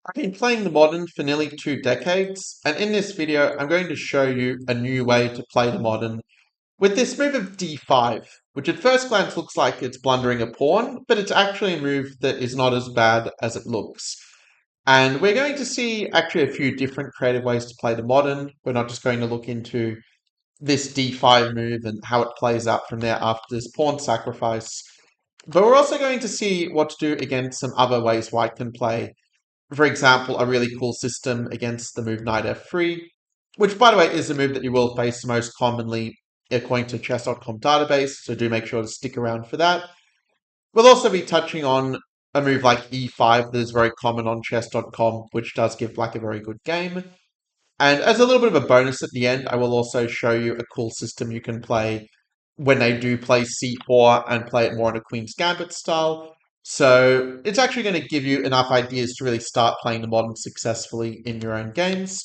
I've been playing the Modern for nearly 2 decades, and in this video I'm going to show you a new way to play the Modern with this move of d5, which at first glance looks like it's blundering a pawn, but it's actually a move that is not as bad as it looks. And we're going to see actually a few different creative ways to play the Modern. We're not just going to look into this d5 move and how it plays out from there after this pawn sacrifice, but we're also going to see what to do against some other ways white can play. For example, a really cool system against the move knight f3, which, by the way, is the move that you will face most commonly according to chess.com database, so do make sure to stick around for that. We'll also be touching on a move like e5 that is very common on chess.com, which does give black a very good game. And as a little bit of a bonus at the end, I will also show you a cool system you can play when they do play c4 and play it more in a Queen's Gambit style. So it's actually going to give you enough ideas to really start playing the Modern successfully in your own games.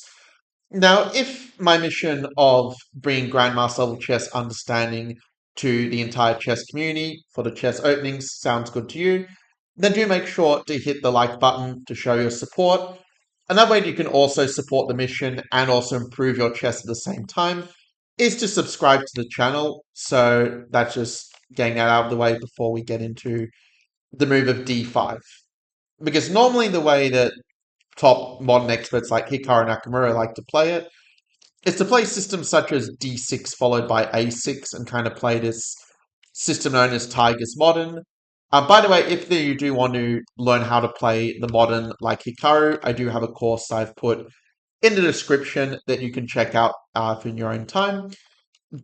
Now, if my mission of bringing Grandmaster level chess understanding to the entire chess community for the chess openings sounds good to you, then do make sure to hit the like button to show your support. Another way you can also support the mission and also improve your chess at the same time is to subscribe to the channel. So that's just getting that out of the way before we get into the move of d5. Because normally the way that top modern experts like Hikaru Nakamura like to play it is to play systems such as d6 followed by a6 and kind of play this system known as Tiger's Modern. By the way, if you do want to learn how to play the Modern like Hikaru, I do have a course I've put in the description that you can check out for in your own time.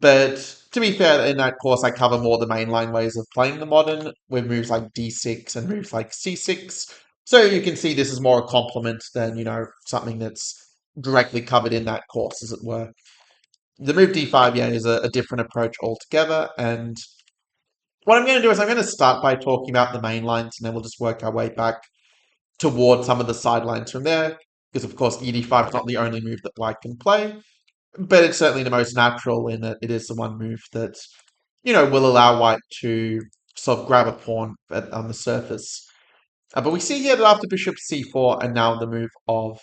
But to be fair, in that course, I cover more the mainline ways of playing the Modern with moves like d6 and moves like c6. So you can see this is more a complement than, something that's directly covered in that course, as it were. The move d5, yeah, is a different approach altogether. And what I'm going to do is I'm going to start by talking about the main lines, and then we'll just work our way back towards some of the sidelines from there. Because, of course, ed5 is not the only move that white can play, but it's certainly the most natural in that it is the one move that, will allow white to sort of grab a pawn on the surface. But we see here that after bishop c4 and now the move of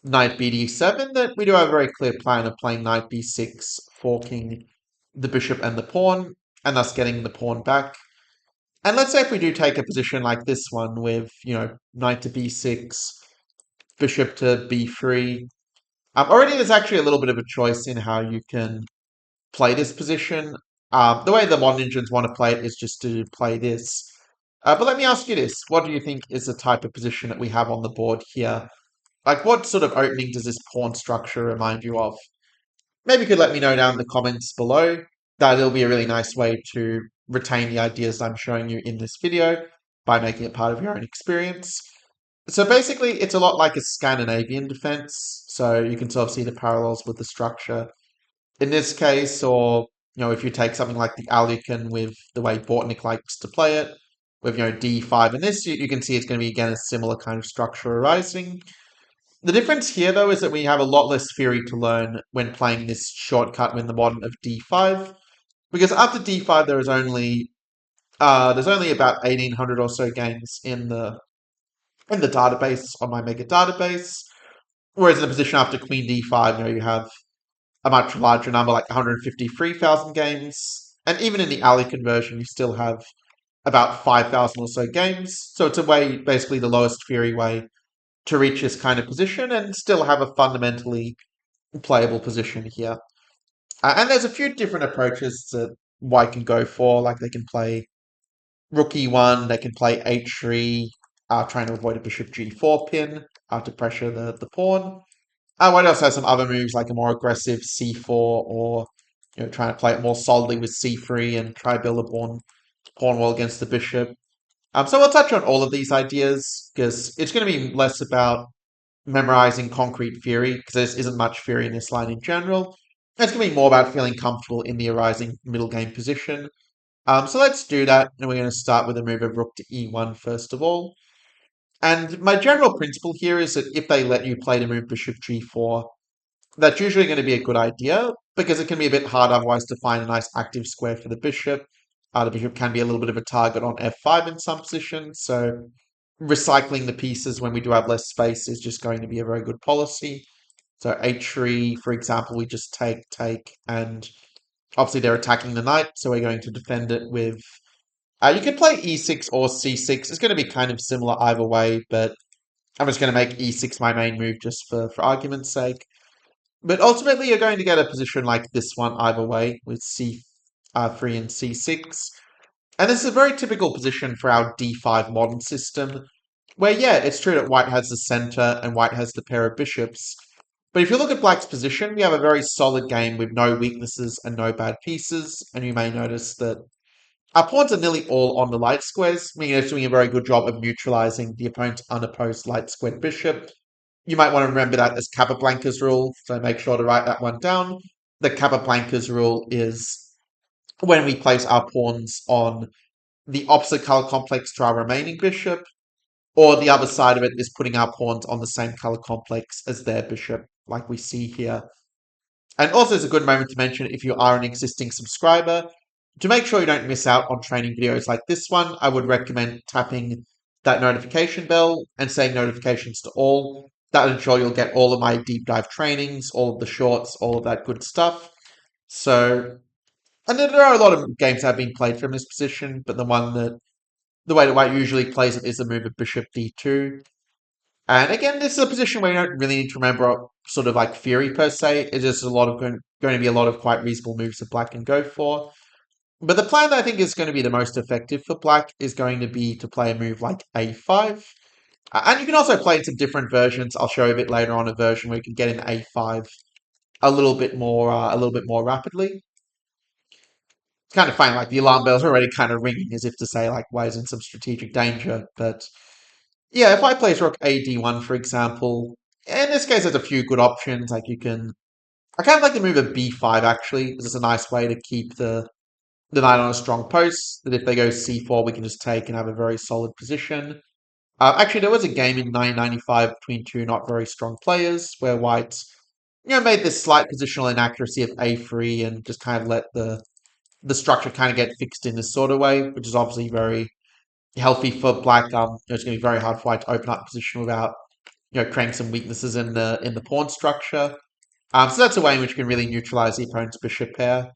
knight bd7, that we do have a very clear plan of playing knight b6, forking the bishop and the pawn, and thus getting the pawn back. And let's say if we do take a position like this one with, knight to b6, bishop to b3. Already there's actually a little bit of a choice in how you can play this position. The way the modern engines want to play it is just to play this. But let me ask you this. What do you think is the type of position that we have on the board here? Like, what sort of opening does this pawn structure remind you of? Maybe you could let me know down in the comments below. That'll be a really nice way to retain the ideas I'm showing you in this video by making it part of your own experience. So basically, it's a lot like a Scandinavian defense. So you can sort of see the parallels with the structure in this case, or if you take something like the Alekhine with the way Bortnik likes to play it, with d5 and this, you can see it's going to be again a similar kind of structure arising. The difference here, though, is that we have a lot less theory to learn when playing this shortcut when the modern of d5, because after d5 there's only about 1,800 or so games in the database on my mega database, whereas in the position after queen d5, you have a much larger number, like 153,000 games, and even in the Alekhine version, you still have about 5,000 or so games. So it's a way, basically the lowest theory way to reach this kind of position and still have a fundamentally playable position here. And there's a few different approaches that white can go for, like they can play rook e1, they can play h3, trying to avoid a bishop g4 pin to pressure the pawn. White also has some other moves like a more aggressive c4 or trying to play it more solidly with c3 and try to build a pawn wall against the bishop. So we'll touch on all of these ideas because it's going to be less about memorizing concrete theory because there isn't much theory in this line in general. It's going to be more about feeling comfortable in the arising middle game position. So let's do that, and we're going to start with a move of rook to e1 first of all. And my general principle here is that if they let you play the move bishop g4, that's usually going to be a good idea because it can be a bit hard otherwise to find a nice active square for the bishop. The bishop can be a little bit of a target on f5 in some positions, so recycling the pieces when we do have less space is just going to be a very good policy. So h3, for example, we just take, and obviously they're attacking the knight, so we're going to defend it with... you could play e6 or c6. It's going to be kind of similar either way, but I'm just going to make e6 my main move just for argument's sake. But ultimately, you're going to get a position like this one either way, with c3 and c6. And this is a very typical position for our d5 modern system, where, yeah, it's true that white has the center and white has the pair of bishops. But if you look at black's position, we have a very solid game with no weaknesses and no bad pieces. And you may notice that our pawns are nearly all on the light squares, meaning it's doing a very good job of neutralizing the opponent's unopposed light squared bishop. You might want to remember that as Capablanca's rule, so make sure to write that one down. The Capablanca's rule is when we place our pawns on the opposite color complex to our remaining bishop, or the other side of it is putting our pawns on the same color complex as their bishop, like we see here. And also, it's a good moment to mention, if you are an existing subscriber, to make sure you don't miss out on training videos like this one, I would recommend tapping that notification bell and setting notifications to all. That'll ensure you'll get all of my deep dive trainings, all of the shorts, all of that good stuff. So, and there are a lot of games that have been played from this position, but the way that white usually plays it is the move of bishop d2. And again, this is a position where you don't really need to remember sort of like theory per se. It's just going to be a lot of quite reasonable moves that black can go for. But the plan that I think is going to be the most effective for black is going to be to play a move like a5. And you can also play in some different versions. I'll show you a bit later on a version where you can get in a5 a little bit more rapidly. It's kind of funny, like the alarm bells are already kind of ringing as if to say like, why is in some strategic danger? But yeah, if I play rook a d1, for example, in this case, there's a few good options. Like you can, I kind of like the move of b5 actually, because it's a nice way to keep the knight on a strong post. That if they go c4, we can just take and have a very solid position. Actually, there was a game in 1995 between two not very strong players where white, made this slight positional inaccuracy of a3 and just kind of let the structure kind of get fixed in this sort of way, which is obviously very healthy for black. It's going to be very hard for white to open up position without creating some weaknesses in the pawn structure. So that's a way in which you can really neutralize the opponent's bishop pair.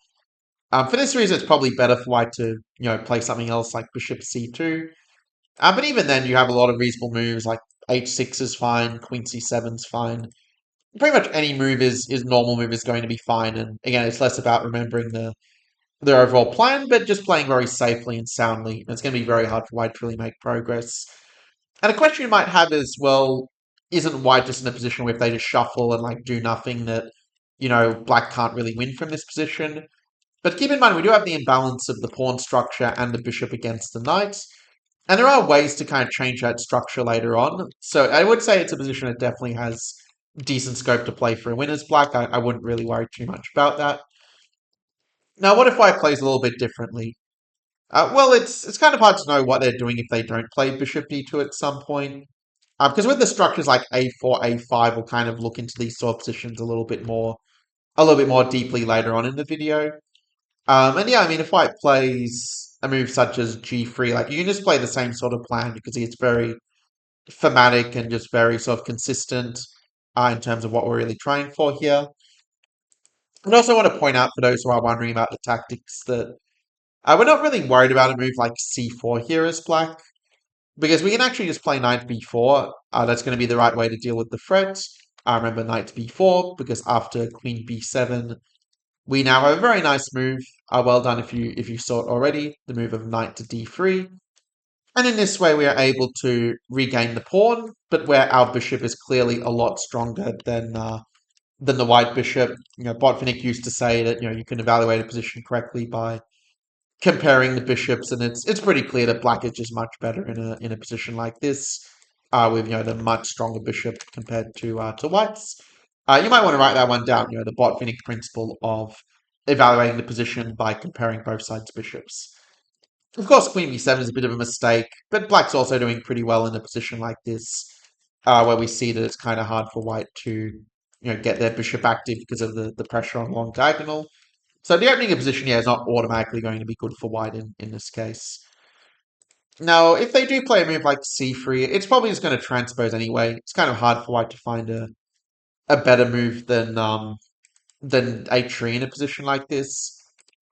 For this reason, it's probably better for white to play something else like bishop c2. But even then, you have a lot of reasonable moves like h6 is fine, queen c7 is fine. Pretty much any move is normal move is going to be fine. And again, it's less about remembering their overall plan, but just playing very safely and soundly. And it's going to be very hard for white to really make progress. And a question you might have is, well, isn't white just in a position where if they just shuffle and like do nothing that, black can't really win from this position? But keep in mind, we do have the imbalance of the pawn structure and the bishop against the knight. And there are ways to kind of change that structure later on. So I would say it's a position that definitely has decent scope to play for a winner's black. I wouldn't really worry too much about that. Now, what if white plays a little bit differently? Well, it's kind of hard to know what they're doing if they don't play bishop d2 at some point. Because with the structures like a4, a5, we'll kind of look into these sort of positions a little bit more deeply later on in the video. And yeah, I mean, if white plays a move such as g3, like you can just play the same sort of plan because it's very thematic and just very sort of consistent in terms of what we're really trying for here. And I also want to point out for those who are wondering about the tactics that we're not really worried about a move like c4 here as black, because we can actually just play knight b4. That's going to be the right way to deal with the threat. Remember knight b4, because after queen b7, we now have a very nice move. Well done if you saw it already, the move of knight to d3. And in this way, we are able to regain the pawn, but where our bishop is clearly a lot stronger than the white bishop. Botvinnik used to say that you can evaluate a position correctly by comparing the bishops, and it's pretty clear that black is just much better in a position like this, with the much stronger bishop compared to white's. You might want to write that one down. The Botvinnik principle of evaluating the position by comparing both sides' bishops. Of course, queen b7 is a bit of a mistake, but black's also doing pretty well in a position like this, where we see that it's kind of hard for white to get their bishop active because of the pressure on long diagonal. So the opening of position here is not automatically going to be good for white in this case. Now, if they do play a move like c3, it's probably just going to transpose anyway. It's kind of hard for white to find a better move than h3 in a position like this.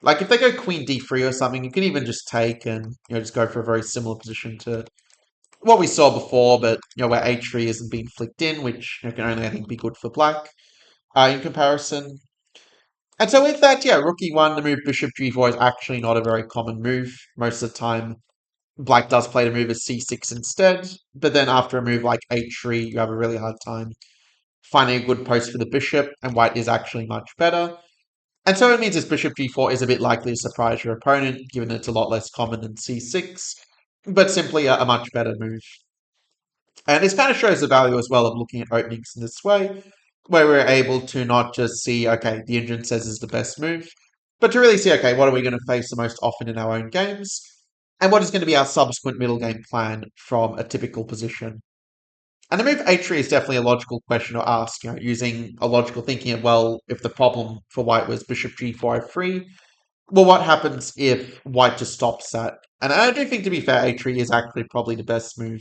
Like if they go queen d3 or something, you can even just take and just go for a very similar position to what we saw before, but where h3 isn't being flicked in, which can only I think be good for black in comparison. And so with that, yeah, rook e1, the move bishop g4 is actually not a very common move. Most of the time, black does play the move as c6 instead, but then after a move like h3, you have a really hard time finding a good post for the bishop, and white is actually much better. And so it means this bishop g4 is a bit likely to surprise your opponent, given it's a lot less common than c6, but simply a much better move. And this kind of shows the value as well of looking at openings in this way, where we're able to not just see, okay, the engine says is the best move, but to really see, okay, what are we going to face the most often in our own games, and what is going to be our subsequent middle game plan from a typical position. And the move h3 is definitely a logical question to ask, using a logical thinking of, well, if the problem for white was bishop g4 f3, well, what happens if white just stops that? And I do think, to be fair, h3 is actually probably the best move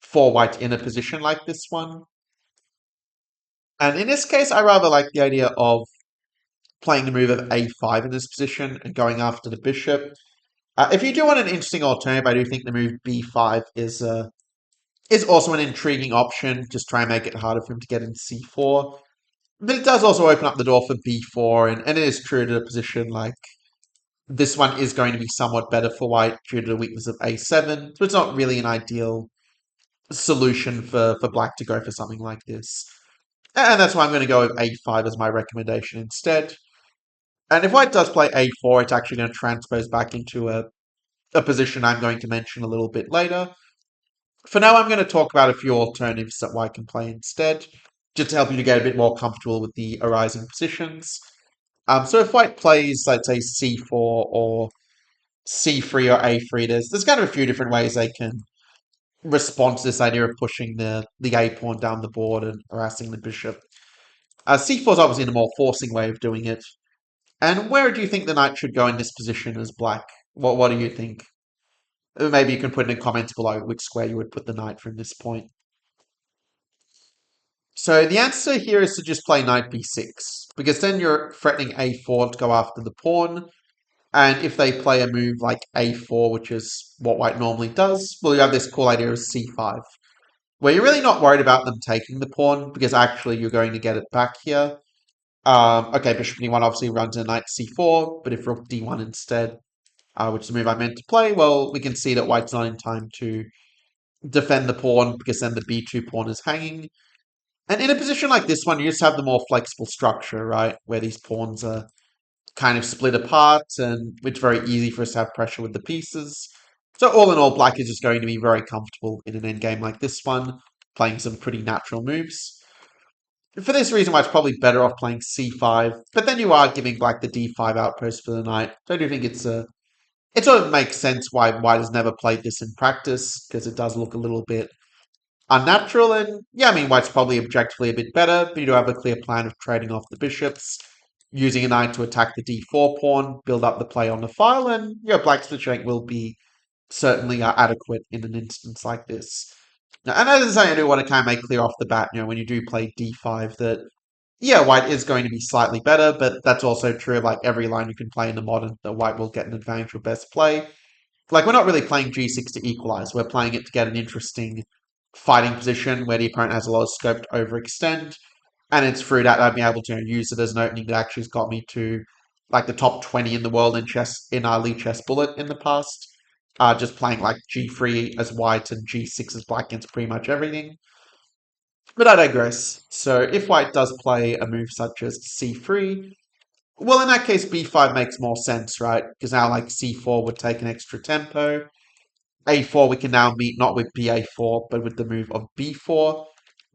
for white in a position like this one. And in this case, I rather like the idea of playing the move of a5 in this position and going after the bishop. If you do want an interesting alternative, I do think the move b5 is also an intriguing option. Just try and make it harder for him to get into c4. But it does also open up the door for b4, and it is true to the position like this one is going to be somewhat better for white due to the weakness of a7. So it's not really an ideal solution for black to go for something like this. And that's why I'm going to go with a5 as my recommendation instead. And if white does play a4, it's actually going to transpose back into a position I'm going to mention a little bit later. For now, I'm going to talk about a few alternatives that white can play instead, just to help you to get a bit more comfortable with the arising positions. So if white plays, let's say, c4 or c3 or a3, there's kind of a few different ways they can respond to this idea of pushing the a pawn down the board and harassing the bishop. C4 is obviously the more forcing way of doing it. And where do you think the knight should go in this position as black? What do you think? Maybe you can put in the comments below which square you would put the knight from this point. So the answer here is to just play knight b6, because then you're threatening a4 to go after the pawn, and if they play a move like a4, which is what white normally does, well, you have this cool idea of c5, where you're really not worried about them taking the pawn, because actually you're going to get it back here. Okay, bishop d1 obviously runs in knight c4, but if rook d1 instead, which is the move I meant to play, well, we can see that white's not in time to defend the pawn, because then the b2 pawn is hanging. And in a position like this one, you just have the more flexible structure, right? Where these pawns are kind of split apart, and it's very easy for us to have pressure with the pieces. So all in all, black is just going to be very comfortable in an endgame like this one, playing some pretty natural moves. For this reason, white's probably better off playing c5, but then you are giving black the d5 outpost for the knight. So I do think it sort of makes sense why white has never played this in practice, because it does look a little bit unnatural. And yeah, I mean, white's probably objectively a bit better, but you do have a clear plan of trading off the bishops, using a knight to attack the d4 pawn, build up the play on the file, and black's positioning will be certainly adequate in an instance like this. Now, and as I say, I do want to kind of make clear off the bat, when you do play d5, that yeah, white is going to be slightly better, but that's also true of like every line you can play in the modern, that white will get an advantage with best play. Like, we're not really playing g6 to equalize, we're playing it to get an interesting fighting position where the opponent has a lot of scope to overextend, and it's through that I'd be able to use it as an opening that actually has got me to like the top 20 in the world in chess, in our lead chess bullet in the past. Just playing like g3 as white and g6 as black against pretty much everything. But I digress. So if white does play a move such as c3, well, in that case, b5 makes more sense, right? Because now, like, c4 would take an extra tempo. a4 we can now meet not with ba4, but with the move of b4,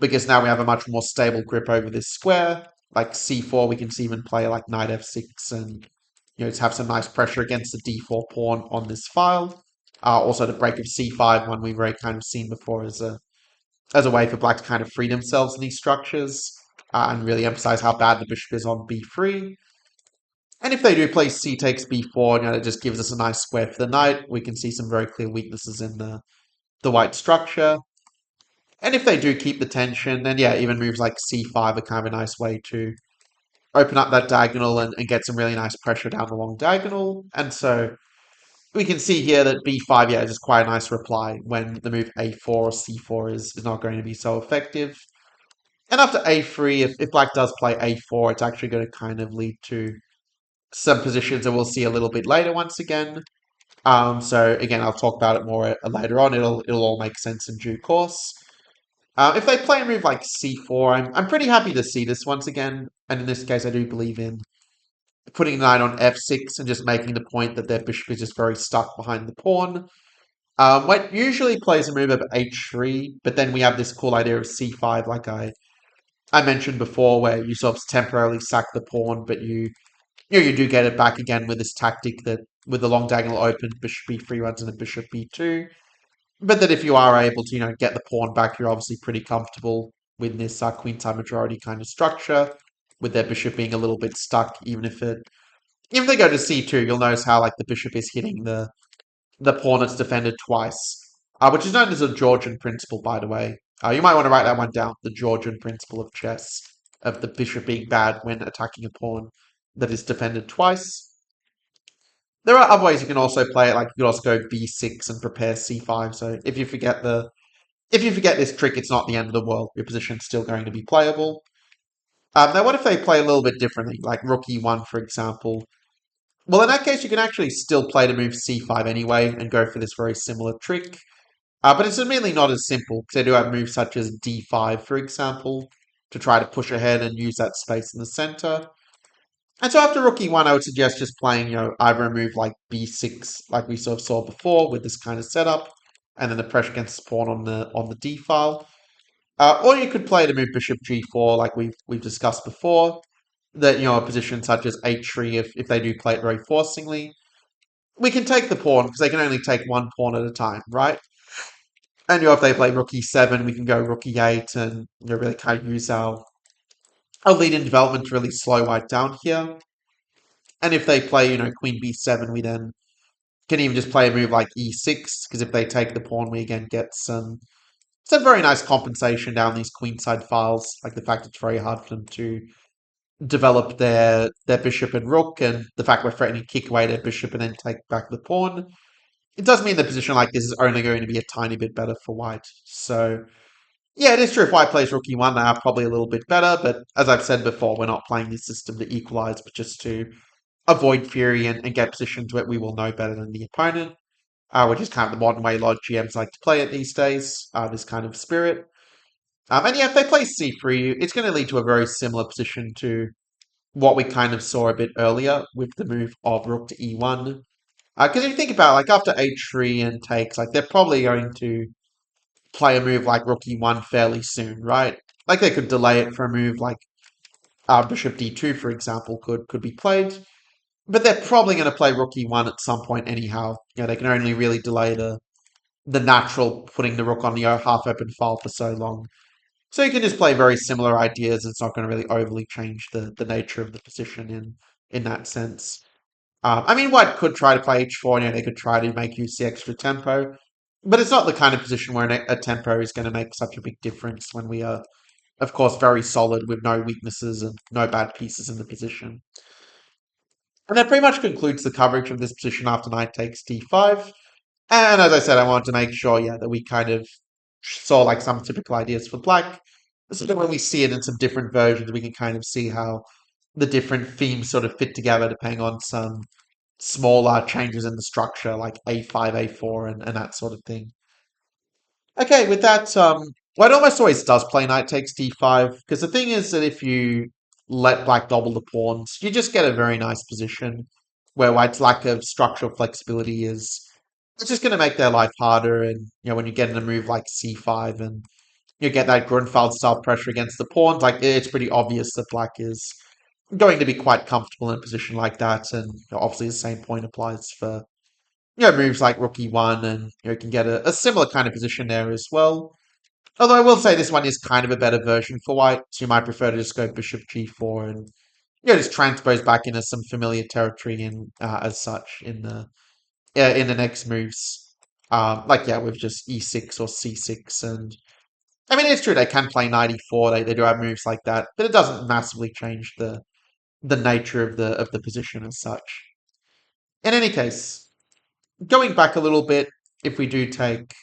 because now we have a much more stable grip over this square. Like c4, we can even play like knight f6 and to have some nice pressure against the d4 pawn on this file. Also, the break of c5, one we've already kind of seen before, as a way for black to kind of free themselves in these structures and really emphasize how bad the bishop is on b3. And if they do play c takes b4, it just gives us a nice square for the knight. We can see some very clear weaknesses in the white structure. And if they do keep the tension, then yeah, even moves like c5 are kind of a nice way to open up that diagonal and get some really nice pressure down the long diagonal. And so we can see here that b5, yeah, is just quite a nice reply when the move a4 or c4 is not going to be so effective. And after a3, if black does play a4, it's actually going to kind of lead to some positions that we'll see a little bit later once again. So again, I'll talk about it more later on. It'll all make sense in due course. If they play a move like c4, I'm pretty happy to see this once again. And in this case, I do believe in putting the knight on f6 and just making the point that their bishop is just very stuck behind the pawn. White usually plays a move of h3, but then we have this cool idea of c5, like I mentioned before, where you sort of temporarily sack the pawn, but you do get it back again with this tactic that with the long diagonal open, bishop b3 runs into bishop b2. But that if you are able to, get the pawn back, you're obviously pretty comfortable with this queenside majority kind of structure, with their bishop being a little bit stuck, even if they go to c2, you'll notice how like the bishop is hitting the pawn that's defended twice, which is known as a Georgian principle, by the way. You might want to write that one down, the Georgian principle of chess, of the bishop being bad when attacking a pawn that is defended twice. There are other ways you can also play it, like you could also go b6 and prepare c5. So if you forget this trick, it's not the end of the world. Your position's still going to be playable. Now, what if they play a little bit differently, like rook e1, for example? Well, in that case, you can actually still play to move c5 anyway and go for this very similar trick. But it's admittedly not as simple, because they do have moves such as d5, for example, to try to push ahead and use that space in the center. And so after rook e1, I would suggest just playing, either a move like b6, like we sort of saw before with this kind of setup, and then the pressure against the pawn on the d file. Or you could play the move bishop g4, like we've discussed before. That a position such as h3, if they do play it very forcingly, we can take the pawn because they can only take one pawn at a time, right? And if they play rook e7, we can go rook e8 and really kind of use our lead in development to really slow white down here. And if they play, queen b7, we then can even just play a move like e6, because if they take the pawn, we again get some very nice compensation down these queenside files, like the fact it's very hard for them to develop their bishop and rook, and the fact we're threatening to kick away their bishop and then take back the pawn. It does mean the position like this is only going to be a tiny bit better for white. So yeah, it is true if white plays rook e1, they are probably a little bit better, but as I've said before, we're not playing this system to equalize, but just to avoid fury and get positions where we will know better than the opponent, which is kind of the modern way a lot of GMs like to play it these days, this kind of spirit. And yeah, if they play c3, it's going to lead to a very similar position to what we kind of saw a bit earlier with the move of rook to e1. Because if you think about it, like after h3 and takes, like they're probably going to play a move like rook e1 fairly soon, right? Like they could delay it for a move like bishop d2, for example, could be played. But they're probably going to play rook e1 at some point anyhow. They can only really delay the natural putting the rook on the half-open file for so long. So you can just play very similar ideas. It's not going to really overly change the nature of the position in that sense. I mean, white could try to play h4, they could try to make use the extra tempo, but it's not the kind of position where a tempo is going to make such a big difference when we are, of course, very solid with no weaknesses and no bad pieces in the position. And that pretty much concludes the coverage of this position after knight takes d5. And as I said, I wanted to make sure, that we kind of saw like some typical ideas for black. So that when we see it in some different versions, we can kind of see how the different themes sort of fit together depending on some smaller changes in the structure, like a5, a4, and that sort of thing. Okay, with that, white almost always does play knight takes d5, because the thing is that if you let black double the pawns, you just get a very nice position where white's lack of structural flexibility is it's just going to make their life harder. And when you get in a move like c5 and you get that Grunfeld style pressure against the pawns, like it's pretty obvious that black is going to be quite comfortable in a position like that. And obviously the same point applies for moves like rook e1, and you can get a similar kind of position there as well. Although I will say this one is kind of a better version for white, so you might prefer to just go bishop g4 and just transpose back into some familiar territory in as such in the next moves. Like yeah, with just e6 or c6, and I mean it's true they can play knight e4. They do have moves like that, but it doesn't massively change the nature of the position as such. In any case, going back a little bit, if we do take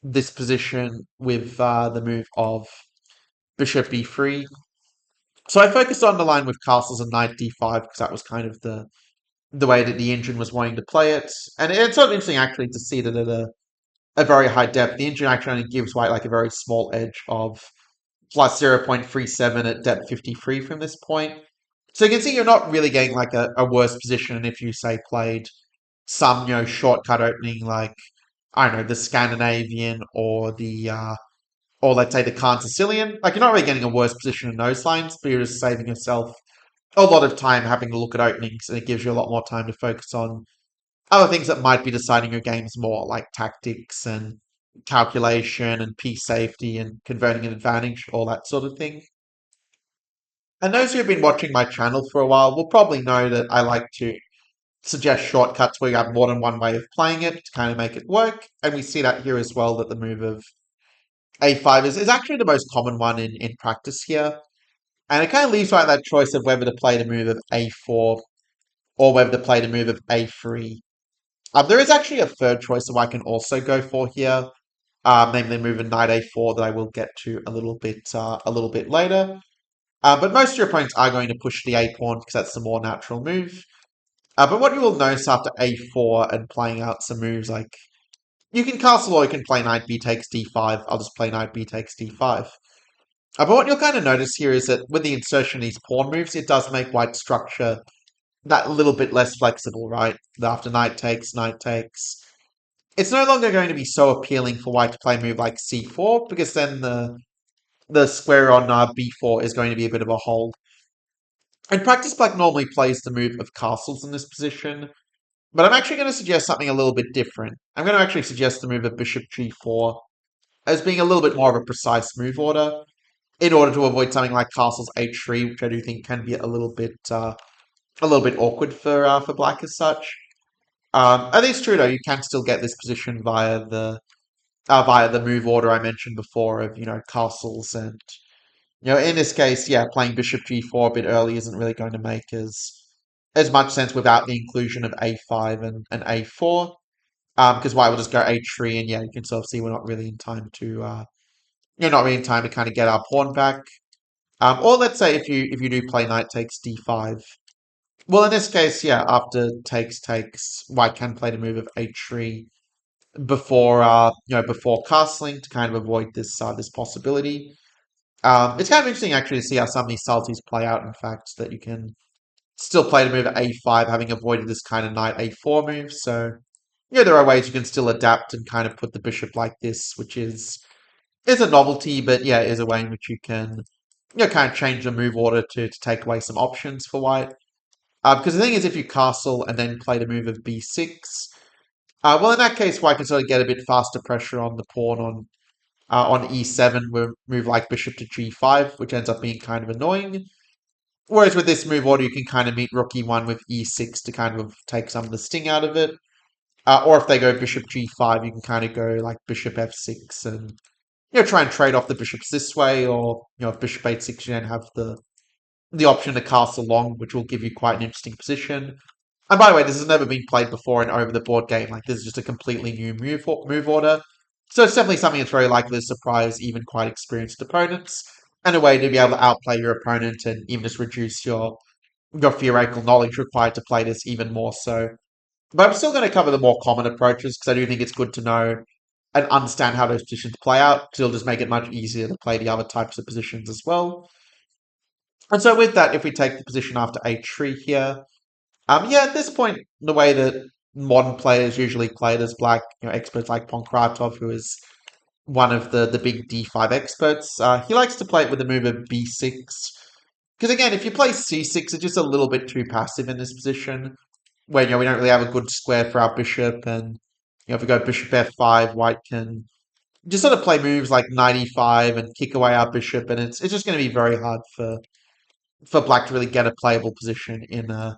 this position with the move of bishop b3. So I focused on the line with castles and knight d5 because that was kind of the way that the engine was wanting to play it. And it's sort of interesting actually to see that at a very high depth, the engine actually only gives white like a very small edge of plus 0.37 at depth 53 from this point. So you can see you're not really getting like a worse position if you say played some, shortcut opening like I don't know, the Scandinavian or let's say the Khan Sicilian. Like you're not really getting a worse position in those lines, but you're just saving yourself a lot of time having to look at openings, and it gives you a lot more time to focus on other things that might be deciding your games more, like tactics and calculation and piece safety and converting an advantage, all that sort of thing. And those who have been watching my channel for a while will probably know that I like to suggest shortcuts where you have more than one way of playing it to kind of make it work. And we see that here as well, that the move of a5 is actually the most common one in practice here. And it kind of leaves out that choice of whether to play the move of a4 or whether to play the move of a3. There is actually a third choice that I can also go for here, namely the move of knight a4 that I will get to a little bit later. But most of your opponents are going to push the a pawn because that's the more natural move. But what you will notice after a4 and playing out some moves like you can castle or you can play knight b takes d5. I'll just play knight b takes d5. But what you'll kind of notice here is that with the insertion of these pawn moves, it does make white structure that little bit less flexible, right? After knight takes, knight takes. It's no longer going to be so appealing for white to play a move like c4, because then the square on b4 is going to be a bit of a hole. In practice, black normally plays the move of castles in this position, but I'm actually going to suggest something a little bit different. I'm going to actually suggest the move of bishop g4 as being a little bit more of a precise move order, in order to avoid something like castles h3, which I do think can be a little bit awkward for black as such. It is true though, you can still get this position via the move order I mentioned before of castles, and in this case, yeah, playing bishop g4 a bit early isn't really going to make as much sense without the inclusion of a5 and a4. Because white will just go h3, and yeah, you can sort of see we're not really in time to not really in time to kind of get our pawn back. Or let's say if you do play knight takes d5. Well, in this case, yeah, after takes, white can play the move of h3 before before castling to kind of avoid this possibility. It's kind of interesting actually to see how some of these subtleties play out. In fact, that you can still play the move at a5, having avoided this kind of knight a4 move. So there are ways you can still adapt and kind of put the bishop like this, which is a novelty, but yeah, is a way in which you can kind of change the move order to take away some options for white. Because the thing is, if you castle and then play the move of b6, well, in that case, white can sort of get a bit faster pressure on the pawn on e7 with a move like bishop to g5, which ends up being kind of annoying. Whereas with this move order, you can kind of meet rook e1 with e6 to kind of take some of the sting out of it. Or if they go bishop g5, you can kind of go like bishop f6 and try and trade off the bishops this way, or if bishop h6, you then have the option to castle long, which will give you quite an interesting position. And by the way, this has never been played before in over the board game. Like this is just a completely new move order. So it's definitely something that's very likely to surprise even quite experienced opponents, and a way to be able to outplay your opponent and even just reduce your theoretical knowledge required to play this even more so. But I'm still going to cover the more common approaches because I do think it's good to know and understand how those positions play out, because it'll just make it much easier to play the other types of positions as well. And so with that, if we take the position after h3 here, yeah, at this point, the way that modern players usually play it as black, experts like Pankratov, who is one of the big d5 experts, he likes to play it with the move of b6. Because again, if you play c6, it's just a little bit too passive in this position, where we don't really have a good square for our bishop, and if we go bishop f5, white can just sort of play moves like knight e5 and kick away our bishop, and it's just going to be very hard for black to really get a playable position in an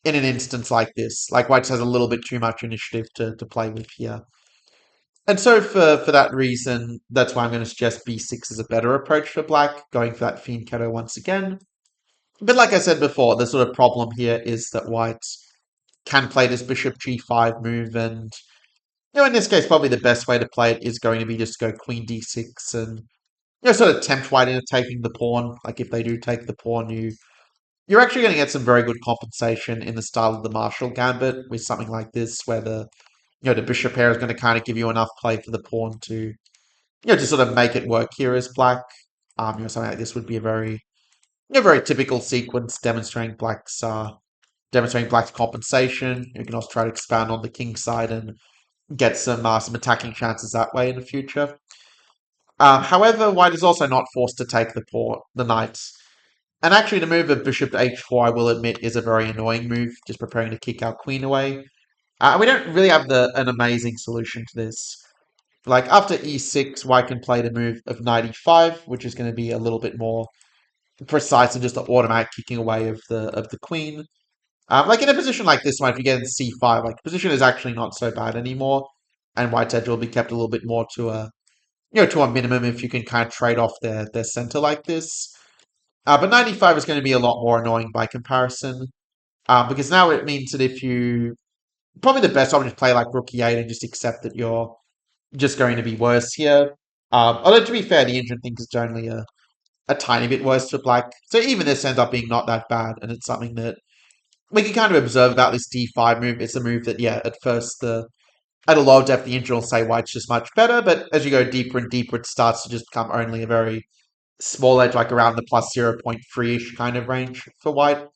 instance like this. Like white just has a little bit too much initiative to play with here. And so for that reason, that's why I'm going to suggest b6 is a better approach for black, going for that fianchetto once again. But like I said before, the sort of problem here is that white can play this bishop g5 move, and in this case, probably the best way to play it is going to be just go queen d6 and sort of tempt white into taking the pawn. Like if they do take the pawn, you're actually going to get some very good compensation in the style of the Marshall Gambit with something like this, where the bishop pair is going to kind of give you enough play for the pawn to to sort of make it work here as black. Something like this would be a very typical sequence demonstrating black's compensation. You can also try to expand on the king side and get some attacking chances that way in the future. However, white is also not forced to take the knight. And actually, the move of bishop to h4, I will admit, is a very annoying move, just preparing to kick our queen away. We don't really have an amazing solution to this. Like, after e6, white can play the move of knight e5, which is going to be a little bit more precise than just the automatic kicking away of the queen. Like, in a position like this one, if you get in c5, like, the position is actually not so bad anymore, and white's edge will be kept a little bit more to a minimum if you can kind of trade off their center like this. But 95 is going to be a lot more annoying by comparison, because now it means that if you probably the best option is play like rook e8 and just accept that you're just going to be worse here. Although to be fair, the engine thinks it's only a tiny bit worse for black, so even this ends up being not that bad, and it's something that we can kind of observe about this d5 move. It's a move that, yeah, at first at a low depth, the engine will say white's just much better, but as you go deeper and deeper, it starts to just become only a very small edge, like around the plus 0.3-ish kind of range for white.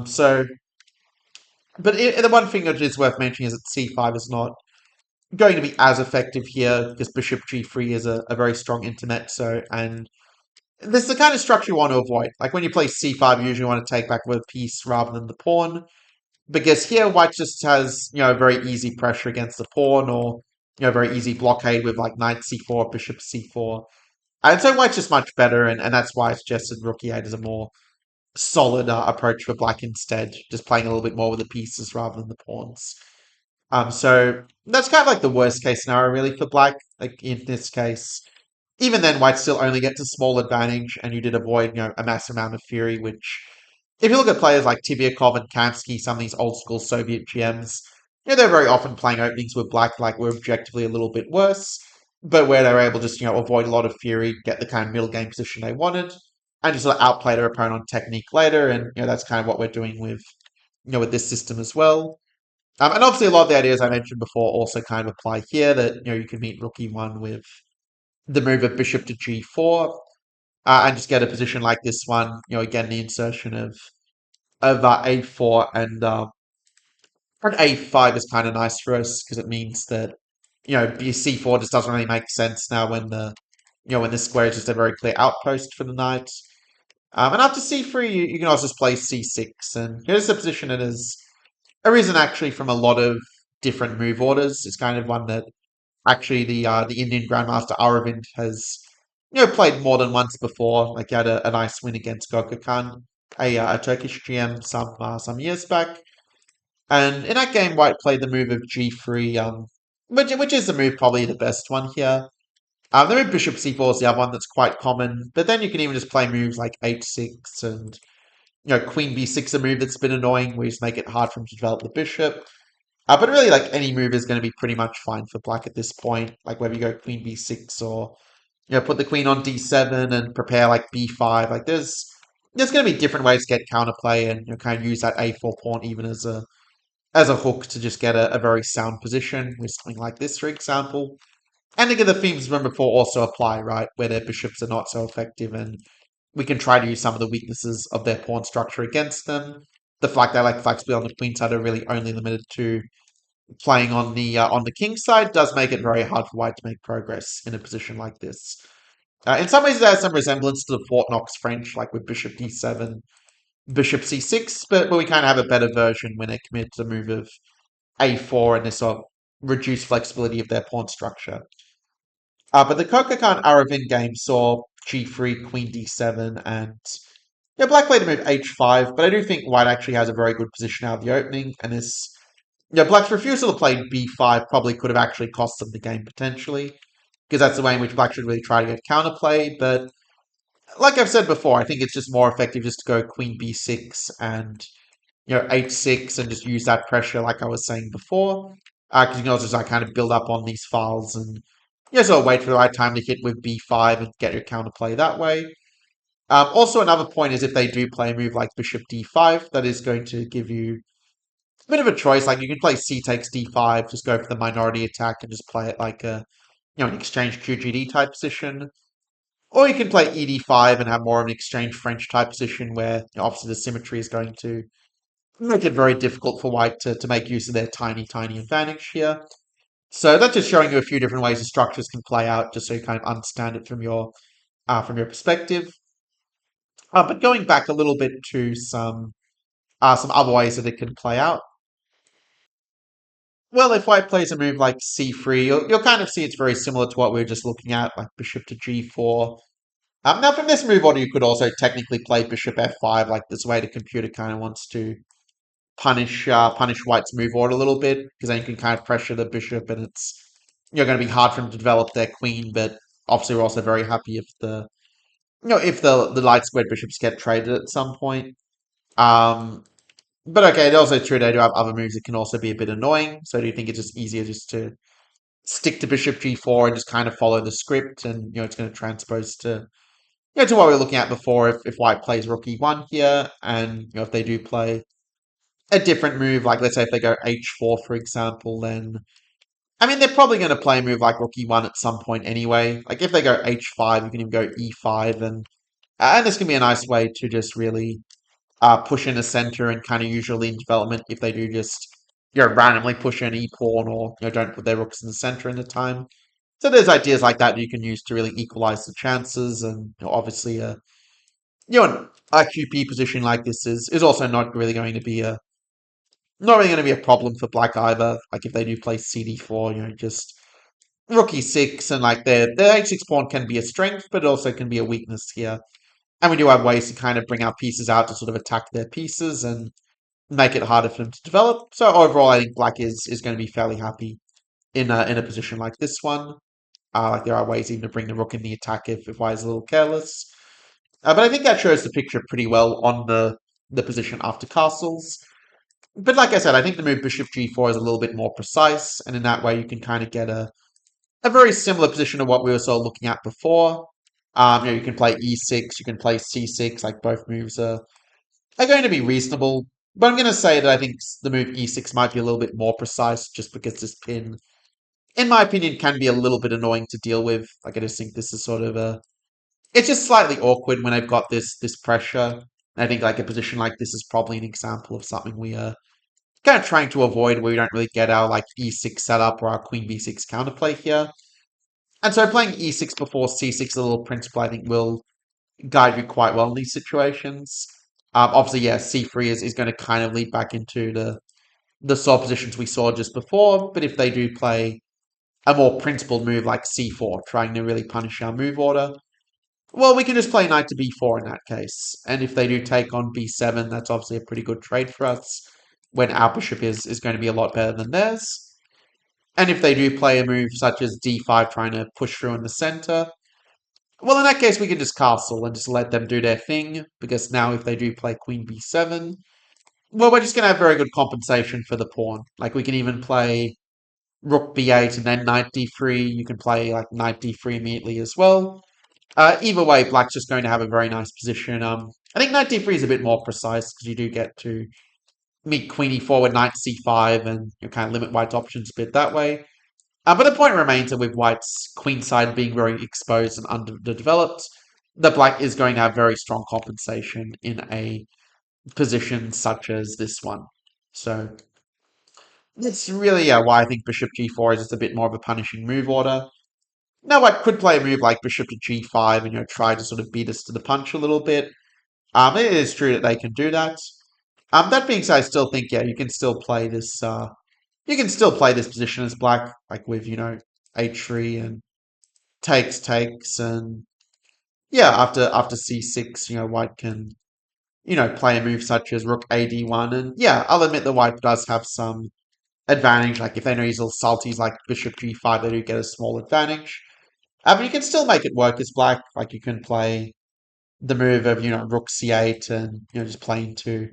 So, but the one thing that is worth mentioning is that c5 is not going to be as effective here because bishop g3 is a very strong intermezzo, and this is the kind of structure you want to avoid. Like when you play c5, you usually want to take back with a piece rather than the pawn, because here white just has very easy pressure against the pawn, or very easy blockade with like knight c4, bishop c4. And so white's just much better, and that's why I suggested rook e8 as a more solid approach for black instead, just playing a little bit more with the pieces rather than the pawns. So that's kind of like the worst case scenario really for black. Like in this case, even then, white still only gets a small advantage, and you did avoid a massive amount of fury. Which, if you look at players like Tibiakov and Kamsky, some of these old school Soviet GMs, they're very often playing openings with black like we're objectively a little bit worse, but where they're able to just avoid a lot of fury, get the kind of middle game position they wanted, and just sort of outplay their opponent on technique later. And that's kind of what we're doing with this system as well. And obviously, a lot of the ideas I mentioned before also kind of apply here. That you can meet rook e1 with the move of bishop to g4, and just get a position like this one. Again, the insertion of a4 and a5 is kind of nice for us because it means that c4 just doesn't really make sense now when when this square is just a very clear outpost for the knight. And after c3, you can also just play c6, and here's a position that is arisen actually from a lot of different move orders. It's kind of one that actually the Indian Grandmaster Aravind has played more than once before. Like he had a nice win against Gokha Khan, a Turkish GM some years back. And in that game, White played the move of g3, which is the move probably the best one here. The move bishop c4 is the other one that's quite common, but then you can even just play moves like h6 and queen b6, a move that's been annoying, where you just make it hard for him to develop the bishop. But really, like any move is going to be pretty much fine for black at this point. Like whether you go queen b6 or put the queen on d7 and prepare like b5. Like there's going to be different ways to get counterplay and kind of use that a4 pawn even as a hook to just get a very sound position with something like this, for example. And again, the themes from before also apply, right? Where their bishops are not so effective, and we can try to use some of the weaknesses of their pawn structure against them. The fact they like flexibility on the queen side are really only limited to playing on the king side does make it very hard for white to make progress in a position like this. In some ways, it has some resemblance to the Fort Knox French, like with bishop d7, bishop c6, but we kind of have a better version when they commit to the move of a4 and this sort of reduced flexibility of their pawn structure. But the Kokakan Aravind game saw g3, queen d7, and Yeah, black played a move h5, but I do think white actually has a very good position out of the opening, and this yeah, black's refusal to play b5 probably could have actually cost them the game potentially, because that's the way in which black should really try to get counterplayed. But like I've said before, I think it's just more effective just to go queen b6 and h6 and just use that pressure, like I was saying before, because you can also just like kind of build up on these files and sort of wait for the right time to hit with b5 and get your counterplay that way. Also, another point is if they do play a move like bishop d5, that is going to give you a bit of a choice. Like you can play c takes d5, just go for the minority attack and just play it like a an exchange QGD type position. Or you can play ed5 and have more of an exchange French type position where obviously the symmetry is going to make it very difficult for white to make use of their tiny, tiny advantage here. So that's just showing you a few different ways the structures can play out, just so you kind of understand it from your perspective. But going back a little bit to some other ways that it can play out. Well, if white plays a move like c3, you'll kind of see it's very similar to what we were just looking at, like bishop to g4. Now, from this move order, you could also technically play bishop f5, like this way the computer kind of wants to punish white's move order a little bit, because then you can kind of pressure the bishop, and it's going to be hard for them to develop their queen. But obviously, we're also very happy if the light squared bishops get traded at some point. Um, but okay, it's also true they do have other moves that can also be a bit annoying. So do you think it's just easier just to stick to bishop g4 and just kind of follow the script, and it's going to transpose to to what we were looking at before if white plays rook e1 here, and if they do play a different move, like let's say if they go h4 for example, then I mean they're probably going to play a move like rook e1 at some point anyway. Like if they go h5, you can even go e5, and this can be a nice way to just really push in the center and kind of usually in development if they do just randomly push an e pawn or don't put their rooks in the center in the time. So there's ideas like that you can use to really equalize the chances, and obviously an IQP position like this is also not really going to be a problem for black either. Like if they do play CD4, just rook e6, and like their h6 pawn can be a strength, but it also can be a weakness here. And we do have ways to kind of bring our pieces out to sort of attack their pieces and make it harder for them to develop. So overall, I think black is going to be fairly happy in a position like this one. Like there are ways even to bring the rook in the attack if white is a little careless. But I think that shows the picture pretty well on the position after castles. But like I said, I think the move bishop g4 is a little bit more precise, and in that way you can kind of get a very similar position to what we were sort of looking at before. You can play e6, you can play c6, like both moves are going to be reasonable. But I'm going to say that I think the move e6 might be a little bit more precise, just because this pin, in my opinion, can be a little bit annoying to deal with. Like I just think this is sort of it's just slightly awkward when I've got this pressure. And I think like a position like this is probably an example of something we are kind of trying to avoid, where we don't really get our like e6 setup or our queen b6 counterplay here. And so playing e6 before c6, a little principle, I think will guide you quite well in these situations. Obviously, yeah, c3 is going to kind of lead back into the sort of positions we saw just before. But if they do play a more principled move like c4, trying to really punish our move order, well, we can just play knight to b4 in that case. And if they do take on b7, that's obviously a pretty good trade for us when our bishop is going to be a lot better than theirs. And if they do play a move such as d5, trying to push through in the center, well, in that case, we can just castle and just let them do their thing, because now if they do play queen b7, well, we're just going to have very good compensation for the pawn. Like, we can even play rook b8 and then knight d3. You can play, like, knight d3 immediately as well. Either way, black's just going to have a very nice position. I think knight d3 is a bit more precise, because you do get to meet queen e4 with knight c5, and you kind of limit white's options a bit that way. But the point remains that with white's queen side being very exposed and underdeveloped, the black is going to have very strong compensation in a position such as this one. So that's really why I think bishop g4 is just a bit more of a punishing move order. Now white could play a move like bishop to g5 and try to sort of beat us to the punch a little bit. It is true that they can do that. That being said, I still think you can still play this. You can still play this position as black, like with h3 and takes, and yeah, after c6, white can play a move such as Rook AD1. And yeah, I'll admit the white does have some advantage. Like if they know he's all salty, like Bishop G5, they do get a small advantage. But you can still make it work as black. Like you can play the move of, Rook C8 and, just play into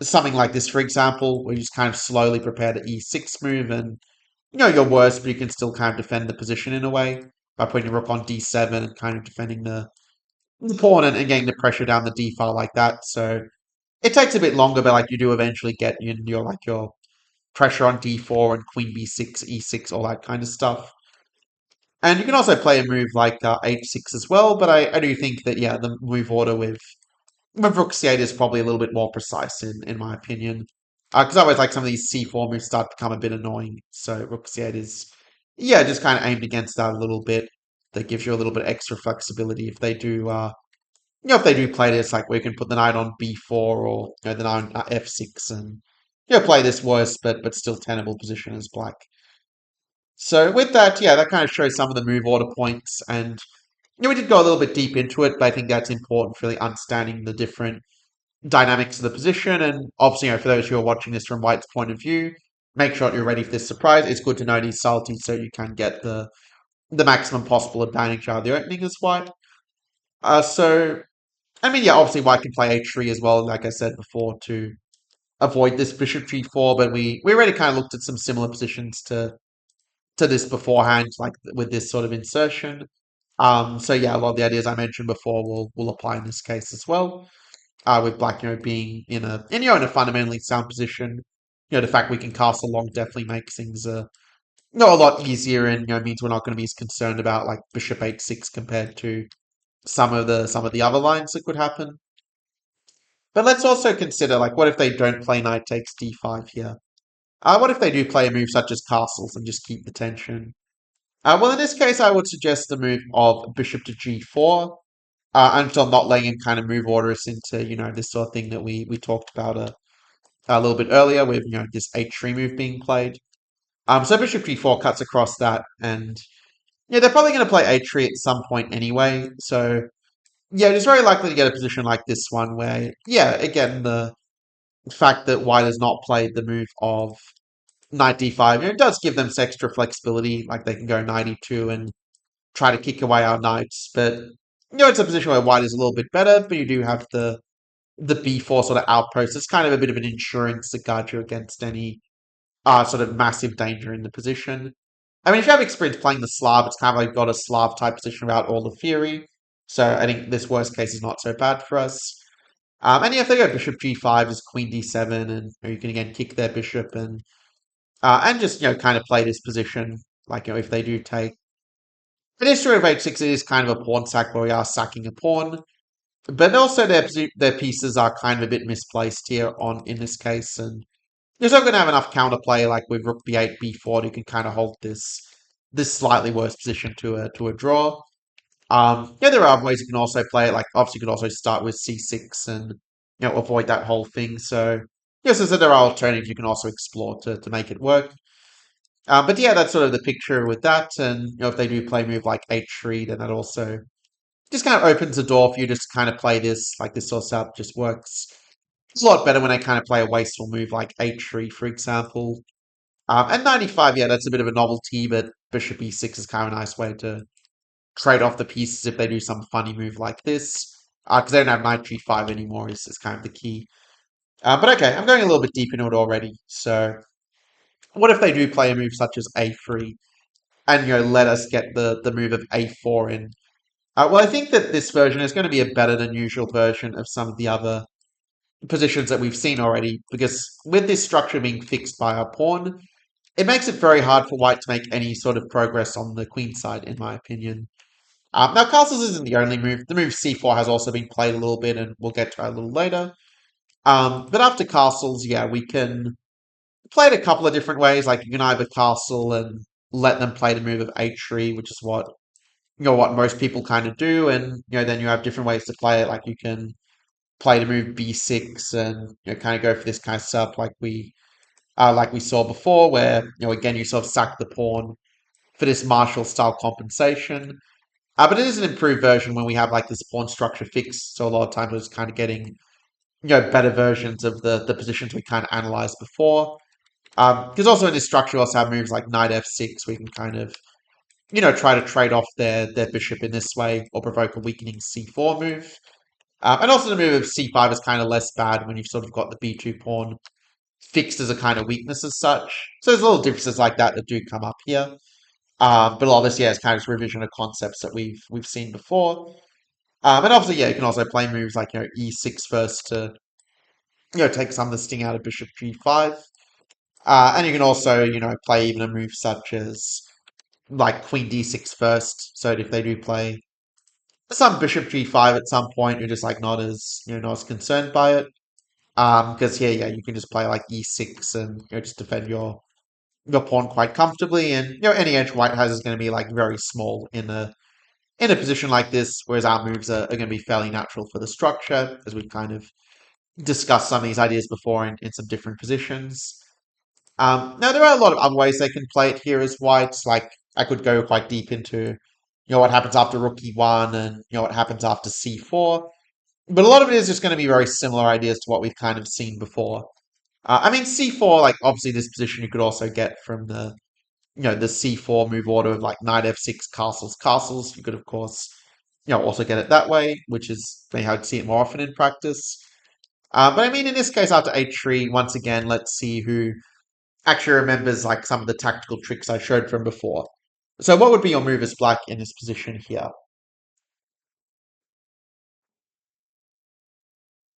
something like this, for example, where you just kind of slowly prepare the E6 move and, you're worse, but you can still kind of defend the position in a way by putting your Rook on D7 and kind of defending the pawn and getting the pressure down the D file like that. So it takes a bit longer, but like you do eventually get your pressure on D4 and Queen B6, E6, all that kind of stuff. And you can also play a move like H6 as well, but I do think that, yeah, the move order with Rook C8 is probably a little bit more precise in my opinion. Because I always like some of these C4 moves start to become a bit annoying. So Rook C8 is, yeah, just kind of aimed against that a little bit. That gives you a little bit extra flexibility if they do, if they do play this, like where you can put the knight on B4 or the knight on F6 and play this worse, but still tenable position as black. So with that, yeah, that kind of shows some of the move order points, and we did go a little bit deep into it, but I think that's important for really understanding the different dynamics of the position. And obviously, for those who are watching this from White's point of view, make sure you're ready for this surprise. It's good to know he's salty so you can get the maximum possible advantage out of the opening as White. So I mean, yeah, obviously White can play H3 as well, like I said before, to avoid this Bishop G4, but we already kind of looked at some similar positions to this beforehand, like with this sort of insertion. So yeah, a lot of the ideas I mentioned before will apply in this case as well. With Black, being in a fundamentally sound position. The fact we can castle long definitely makes things a lot easier, and means we're not going to be as concerned about like Bishop H6 compared to some of the other lines that could happen. But let's also consider, like, what if they don't play knight takes d5 here? What if they do play a move such as castles and just keep the tension? Well, in this case, I would suggest the move of bishop to g4, until not letting him kind of move order us into, this sort of thing that we talked about a little bit earlier with, this h3 move being played. So bishop g4 cuts across that, and yeah, they're probably going to play h3 at some point anyway. So yeah, it's very likely to get a position like this one where, yeah, again, the fact that White has not played the move of knight d5, it does give them some extra flexibility. Like they can go knight e2 and try to kick away our knights, but it's a position where White is a little bit better. But you do have the b4 sort of outpost. It's kind of a bit of an insurance to guard you against any sort of massive danger in the position. I mean, if you have experience playing the Slav, it's kind of like got a Slav type position without all the fury. So I think this worst case is not so bad for us. And yeah, if they go bishop g5, just queen d7, and you can again kick their bishop and just kind of play this position. Like if they do take, it is true of h6, it is kind of a pawn sack where we are sacking a pawn, but also their pieces are kind of a bit misplaced here on in this case, and you're still going to have enough counterplay like with rook b8, b4, you can kind of hold this slightly worse position to a draw. Yeah, there are other ways you can also play it. Like obviously, you could also start with c6 and avoid that whole thing. So yes, as there are alternatives you can also explore to make it work. But yeah, that's sort of the picture with that. And if they do play a move like h3, then that also just kind of opens the door for you just to kind of play this like this sort of setup just works. It's a lot better when they kind of play a wasteful move like h3, for example. And 95, yeah, that's a bit of a novelty, but bishop e6 is kind of a nice way to trade off the pieces if they do some funny move like this. Because they don't have knight g5 anymore is kind of the key. But okay, I'm going a little bit deep into it already. So what if they do play a move such as a3 and let us get the move of a4 in? Well, I think that this version is going to be a better than usual version of some of the other positions that we've seen already, because with this structure being fixed by our pawn, it makes it very hard for white to make any sort of progress on the queen side, in my opinion. Now, castles isn't the only move. The move c4 has also been played a little bit, and we'll get to it a little later. But after castles, yeah, we can play it a couple of different ways. Like you can either castle and let them play the move of h3, which is what most people kind of do, and then you have different ways to play it. Like you can play the move b6 and kind of go for this kind of setup like we saw before, where again you sort of sack the pawn for this Marshall style compensation. But it is an improved version when we have like this pawn structure fixed. So a lot of times we're just kind of getting better versions of the positions we kind of analyzed before. Because also in this structure, we also have moves like knight f6. We can kind of try to trade off their bishop in this way or provoke a weakening c4 move. And also the move of c5 is kind of less bad when you've sort of got the b2 pawn fixed as a kind of weakness as such. So there's little differences like that that do come up here. But a lot of this, yeah, is kind of just revision of concepts that we've seen before. And obviously, yeah, you can also play moves like e6 first to take some of the sting out of bishop g5. And you can also play even a move such as like queen d6 first, so that if they do play some bishop g5 at some point, you're just like not as not as concerned by it. Because here, yeah, you can just play like e6 and just defend your pawn quite comfortably, and any edge white has is going to be like very small in a position like this, whereas our moves are going to be fairly natural for the structure, as we've kind of discussed some of these ideas before in some different positions. Now there are a lot of other ways they can play it here as whites. Like I could go quite deep into what happens after rook e1 and what happens after c4. But a lot of it is just going to be very similar ideas to what we've kind of seen before. I mean, c4, like obviously this position you could also get from the c4 move order of like knight f6, castles, castles. You could of course also get it that way, which is maybe how I'd see it more often in practice. But I mean, in this case, after h3, once again, let's see who actually remembers like some of the tactical tricks I showed from before. So what would be your move as black in this position here?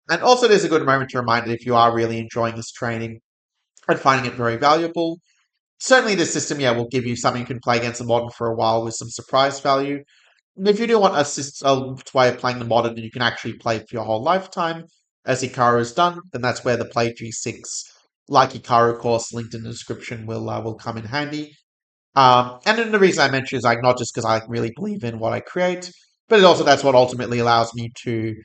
And also there's a good moment to remind that if you are really enjoying this training and finding it very valuable, certainly this system, yeah, will give you something you can play against the modern for a while with some surprise value. And if you do want a way of playing the modern and you can actually play for your whole lifetime, as Hikaru has done, then that's where the play G6, like Hikaru course linked in the description, will come in handy. And then the reason I mention is like not just because I really believe in what I create, but it also that's what ultimately allows me to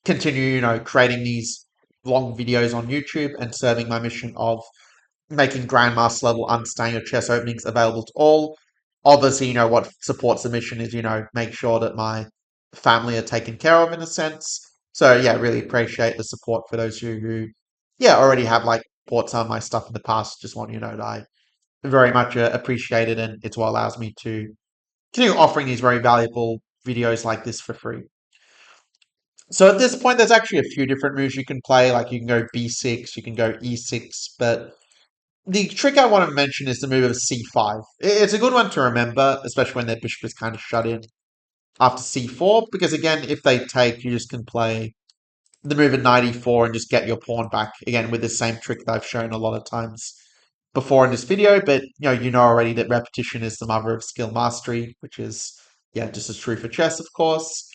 continue, creating these long videos on YouTube and serving my mission of making Grandmaster level understanding of chess openings available to all. Obviously, what supports the mission is, make sure that my family are taken care of in a sense. So yeah, really appreciate the support for those who yeah, already have like bought some of my stuff in the past. Just want you to know that I very much appreciate it, and it's what allows me to continue offering these very valuable videos like this for free. So at this point, there's actually a few different moves you can play. Like you can go b6, you can go e6, but the trick I want to mention is the move of c5. It's a good one to remember, especially when their bishop is kind of shut in after c4, because again, if they take, you just can play the move at knight e4 and just get your pawn back, again, with the same trick that I've shown a lot of times before in this video, but you know already that repetition is the mother of skill mastery, which is, yeah, just as true for chess, of course.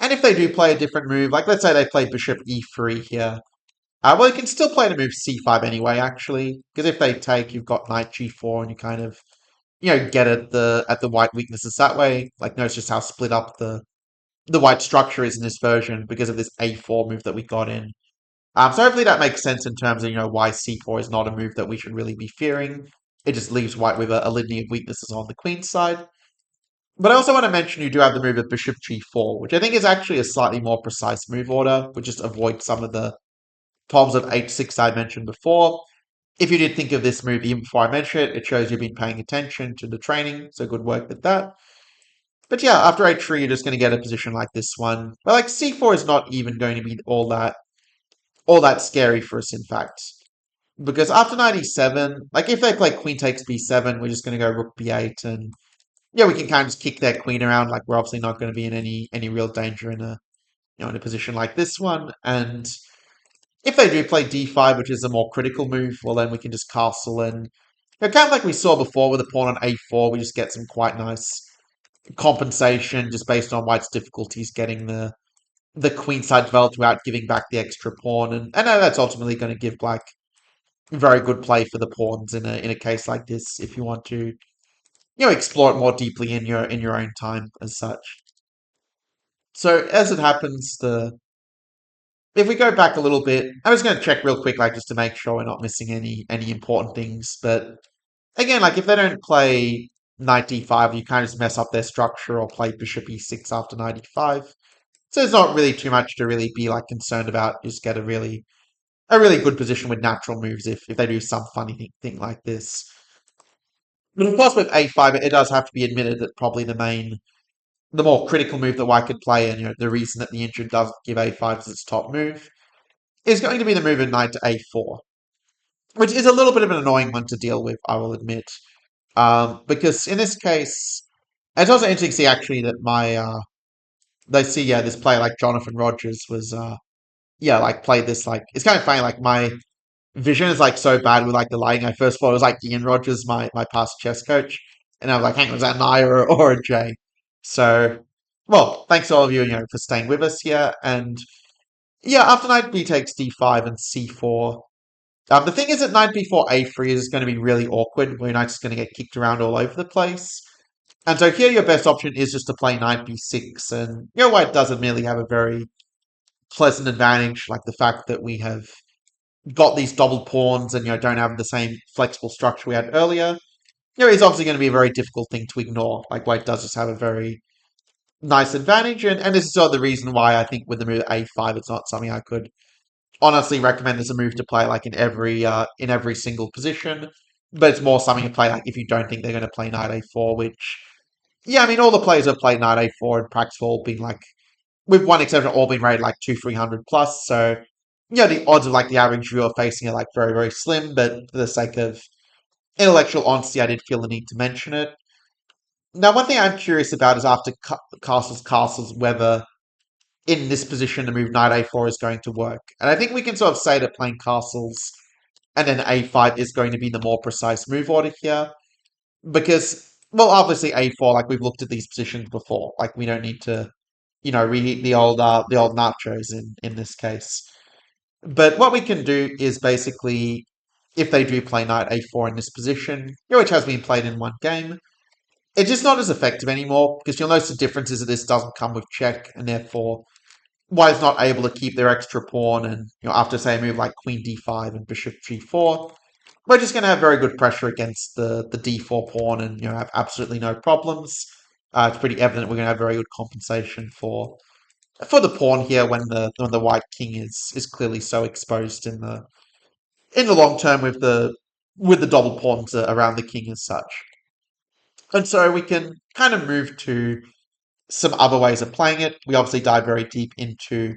And if they do play a different move, like let's say they play bishop e3 here, well, you can still play the move c5 anyway, actually, because if they take, you've got knight g4, and you kind of, get at the white weaknesses that way. Like, notice just how split up the white structure is in this version because of this a4 move that we got in. So hopefully that makes sense in terms of why c4 is not a move that we should really be fearing. It just leaves white with a litany of weaknesses on the queen side. But I also want to mention you do have the move of bishop g4, which I think is actually a slightly more precise move order, which just avoids some of the problems of h6 I mentioned before. If you did think of this move even before I mentioned it, it shows you've been paying attention to the training, so good work with that. But yeah, after h3, you're just going to get a position like this one. But like c4 is not even going to be all that scary for us, in fact. Because after knight e7, like if they play queen takes b7, we're just going to go rook b8, and yeah, we can kind of just kick their queen around. Like we're obviously not going to be in any real danger in a position like this one. And if they do play d5, which is a more critical move, well then we can just castle and kind of like we saw before with the pawn on a4, we just get some quite nice compensation just based on white's difficulties getting the queen side developed without giving back the extra pawn, and I know that's ultimately going to give black very good play for the pawns in a case like this if you want to explore it more deeply in your own time as such. So as it happens, the if we go back a little bit, I was going to check real quick, like just to make sure we're not missing any important things. But again, like if they don't play knight d5, you kind of just mess up their structure, or play bishop e6 after knight e5. So there's not really too much to really be like concerned about. You just get a really good position with natural moves if they do some funny thing like this. But of course, with A5, it does have to be admitted that probably the more critical move that White could play, and the reason that the injured doesn't give A5 as its top move, is going to be the move of knight to A4, which is a little bit of an annoying one to deal with, I will admit. Because in this case, it's also interesting to see actually that they see, this player like Jonathan Rogers was, like played this, like, it's kind of funny, like my vision is like so bad with like the lighting. I first thought it was like Ian Rogers, my past chess coach, and I was like, hang on, was that an I or a J? So, well, thanks to all of you, for staying with us here. And yeah, after knight b takes d5 and c4, the thing is that knight b4 a3 is going to be really awkward, where knight's going to get kicked around all over the place. And so here your best option is just to play knight b6, and white doesn't really have a very pleasant advantage, like the fact that we have got these double pawns and don't have the same flexible structure we had earlier. It's obviously going to be a very difficult thing to ignore. Like white does just have a very nice advantage, and this is sort of the reason why I think with the move a5, it's not something I could honestly recommend as a move to play like in every single position. But it's more something to play like if you don't think they're going to play knight a4, which I mean all the players have played knight a4 in practice have all been like, with one exception, all been rated like 200-300 plus. So the odds of like the average viewer facing are like very very slim. But for the sake of intellectual honesty, I did feel the need to mention it. Now, one thing I'm curious about is after castles, whether in this position the move knight a4 is going to work. And I think we can sort of say that playing castles and then a5 is going to be the more precise move order here. Because, well, obviously a4, like we've looked at these positions before. Like we don't need to, reheat the old nachos in this case. But what we can do is basically, if they do play knight a4 in this position, which has been played in one game, it's just not as effective anymore, because you'll notice the difference is that this doesn't come with check, and therefore white is not able to keep their extra pawn, and after say a move like queen d5 and bishop g4, we're just going to have very good pressure against the d4 pawn, and have absolutely no problems. It's pretty evident we're going to have very good compensation for the pawn here when the white king is clearly so exposed in the long term with the double pawns around the king as such. And so we can kind of move to some other ways of playing it. We obviously dive very deep into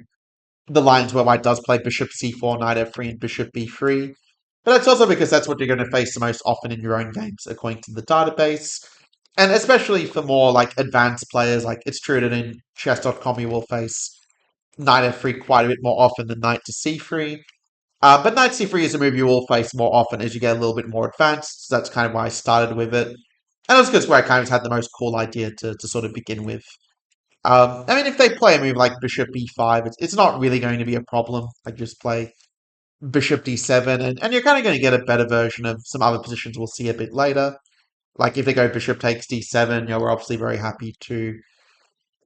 the lines where white does play bishop c4, knight f3, and bishop b3. But that's also because that's what you're going to face the most often in your own games, according to the database. And especially for more like advanced players, like it's true that in chess.com you will face knight f3 quite a bit more often than knight to c3. But knight c3 is a move you will face more often as you get a little bit more advanced. So that's kind of why I started with it. And that's because where I kind of had the most cool idea to sort of begin with. I mean, if they play a move like bishop b5, it's not really going to be a problem. Like just play bishop d7, and you're kind of going to get a better version of some other positions we'll see a bit later. Like if they go bishop takes d7, we're obviously very happy to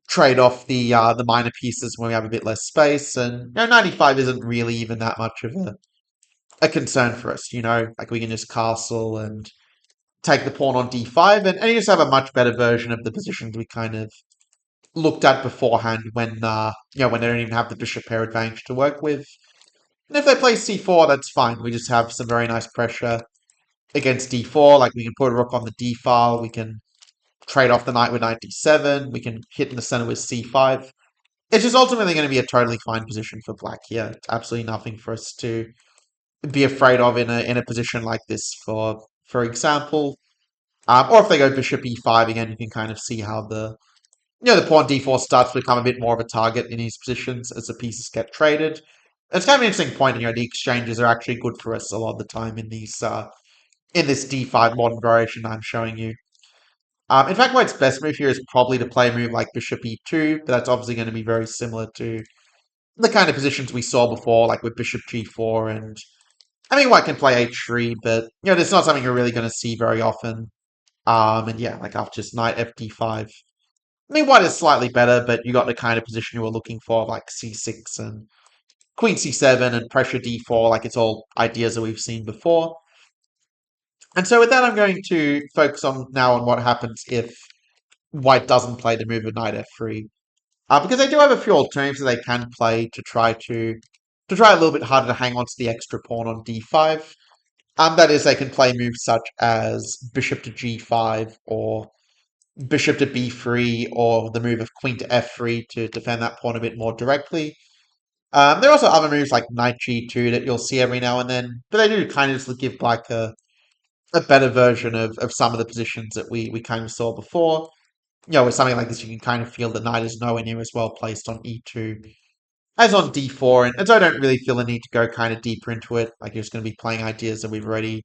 trade off the minor pieces when we have a bit less space. And 95 isn't really even that much of a concern for us. Like we can just castle and take the pawn on d5, and you just have a much better version of the positions we kind of looked at beforehand when they don't even have the bishop pair advantage to work with. And if they play c4, that's fine. We just have some very nice pressure against d4. Like we can put a rook on the d file. We can trade off the knight with knight d7. We can hit in the center with c5. It's just ultimately going to be a totally fine position for black here. It's absolutely nothing for us to be afraid of in a position like this. For example, or if they go bishop e5 again, you can kind of see how the pawn d4 starts to become a bit more of a target in these positions as the pieces get traded. It's kind of an interesting point. The exchanges are actually good for us a lot of the time in this d5 modern variation I'm showing you. In fact, white's best move here is probably to play a move like bishop e2, but that's obviously going to be very similar to the kind of positions we saw before, like with bishop g4, and I mean, white can play h3, but it's not something you're really going to see very often. And like after just knight fd5. I mean, white is slightly better, but you got the kind of position you were looking for, like c6 and queen c7 and pressure d4. Like it's all ideas that we've seen before. And so with that, I'm going to focus on now on what happens if white doesn't play the move of knight f3. because they do have a few alternatives that they can play to try a little bit harder to hang on to the extra pawn on d5. That is, they can play moves such as bishop to g5 or bishop to b3 or the move of queen to f3 to defend that pawn a bit more directly. There are also other moves like knight g2 that you'll see every now and then, but they do kind of just give like a better version of some of the positions that we kind of saw before. With something like this, you can kind of feel the knight is nowhere near as well placed on e2 as on d4, and so I don't really feel the need to go kind of deeper into it. Like you're just going to be playing ideas that we've already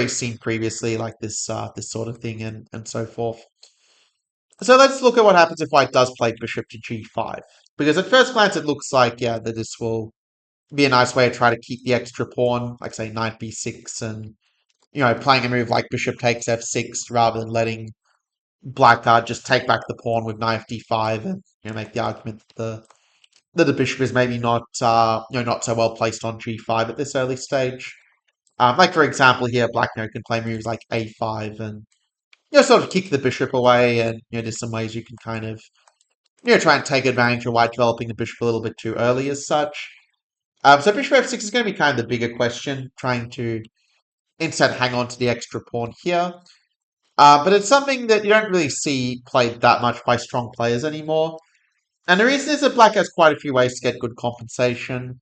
seen previously, like this sort of thing, and so forth. So let's look at what happens if white does play bishop to g5, because at first glance it looks like that this will be a nice way to try to keep the extra pawn, like say knight b6, and playing a move like bishop takes f6 rather than letting black just take back the pawn with knight d5 and make the argument that the bishop is maybe not so well placed on g5 at this early stage. Like for example here, black can play moves like a5 and sort of kick the bishop away, and there's some ways you can kind of try and take advantage of white developing the bishop a little bit too early as such. So bishop f6 is going to be kind of the bigger question, trying to instead hang on to the extra pawn here. But it's something that you don't really see played that much by strong players anymore. And the reason is that black has quite a few ways to get good compensation.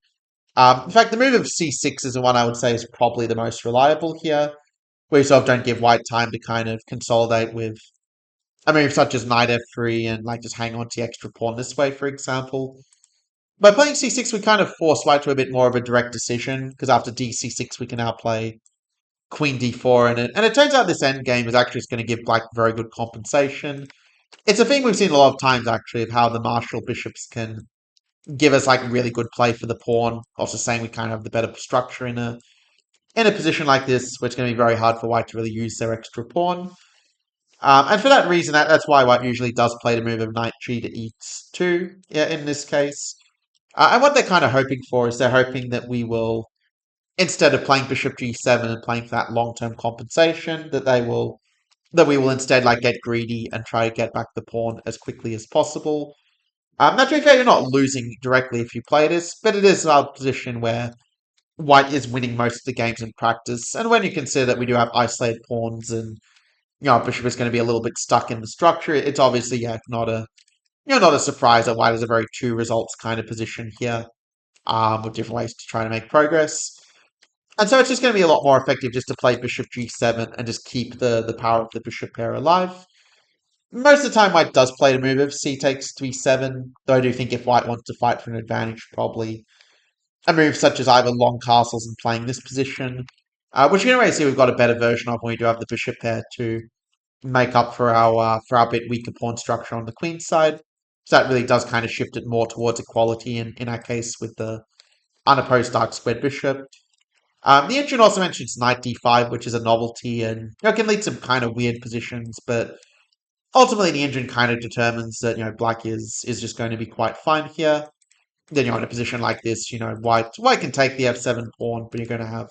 In fact, the move of c6 is the one I would say is probably the most reliable here, where you sort of don't give white time to kind of consolidate with a move such as knight f3 and like just hang on to the extra pawn this way, for example. By playing c6, we kind of force white to a bit more of a direct decision, because after dc6 we can now play queen d4, and it turns out this endgame is actually just going to give black very good compensation. It's a thing we've seen a lot of times, actually, of how the martial bishops can give us like really good play for the pawn. Also saying we kind of have the better structure in a position like this, where it's going to be very hard for white to really use their extra pawn. And for that reason, that's why white usually does play the move of knight g to e2 in this case. And what they're kind of hoping for is they're hoping that we will, instead of playing bishop g7 and playing for that long-term compensation, that we will instead like get greedy and try to get back the pawn as quickly as possible. Now, to be fair, you're not losing directly if you play this, but it is a position where white is winning most of the games in practice. And when you consider that we do have isolated pawns and bishop is going to be a little bit stuck in the structure, it's obviously not a surprise that white is a very two results kind of position here, with different ways to try to make progress. And so it's just going to be a lot more effective just to play bishop g7 and just keep the power of the bishop pair alive. Most of the time, white does play the move of c takes to e7, though I do think if white wants to fight for an advantage, probably a move such as either long castles and playing this position, which you can already see we've got a better version of when we do have the bishop pair to make up for our bit weaker pawn structure on the queen side. So that really does kind of shift it more towards equality in our case with the unopposed dark squared bishop. The engine also mentions knight d5, which is a novelty, and can lead some kind of weird positions, but ultimately the engine kind of determines that black is just going to be quite fine here. Then you're in a position like this, white can take the f7 pawn, but you're going to have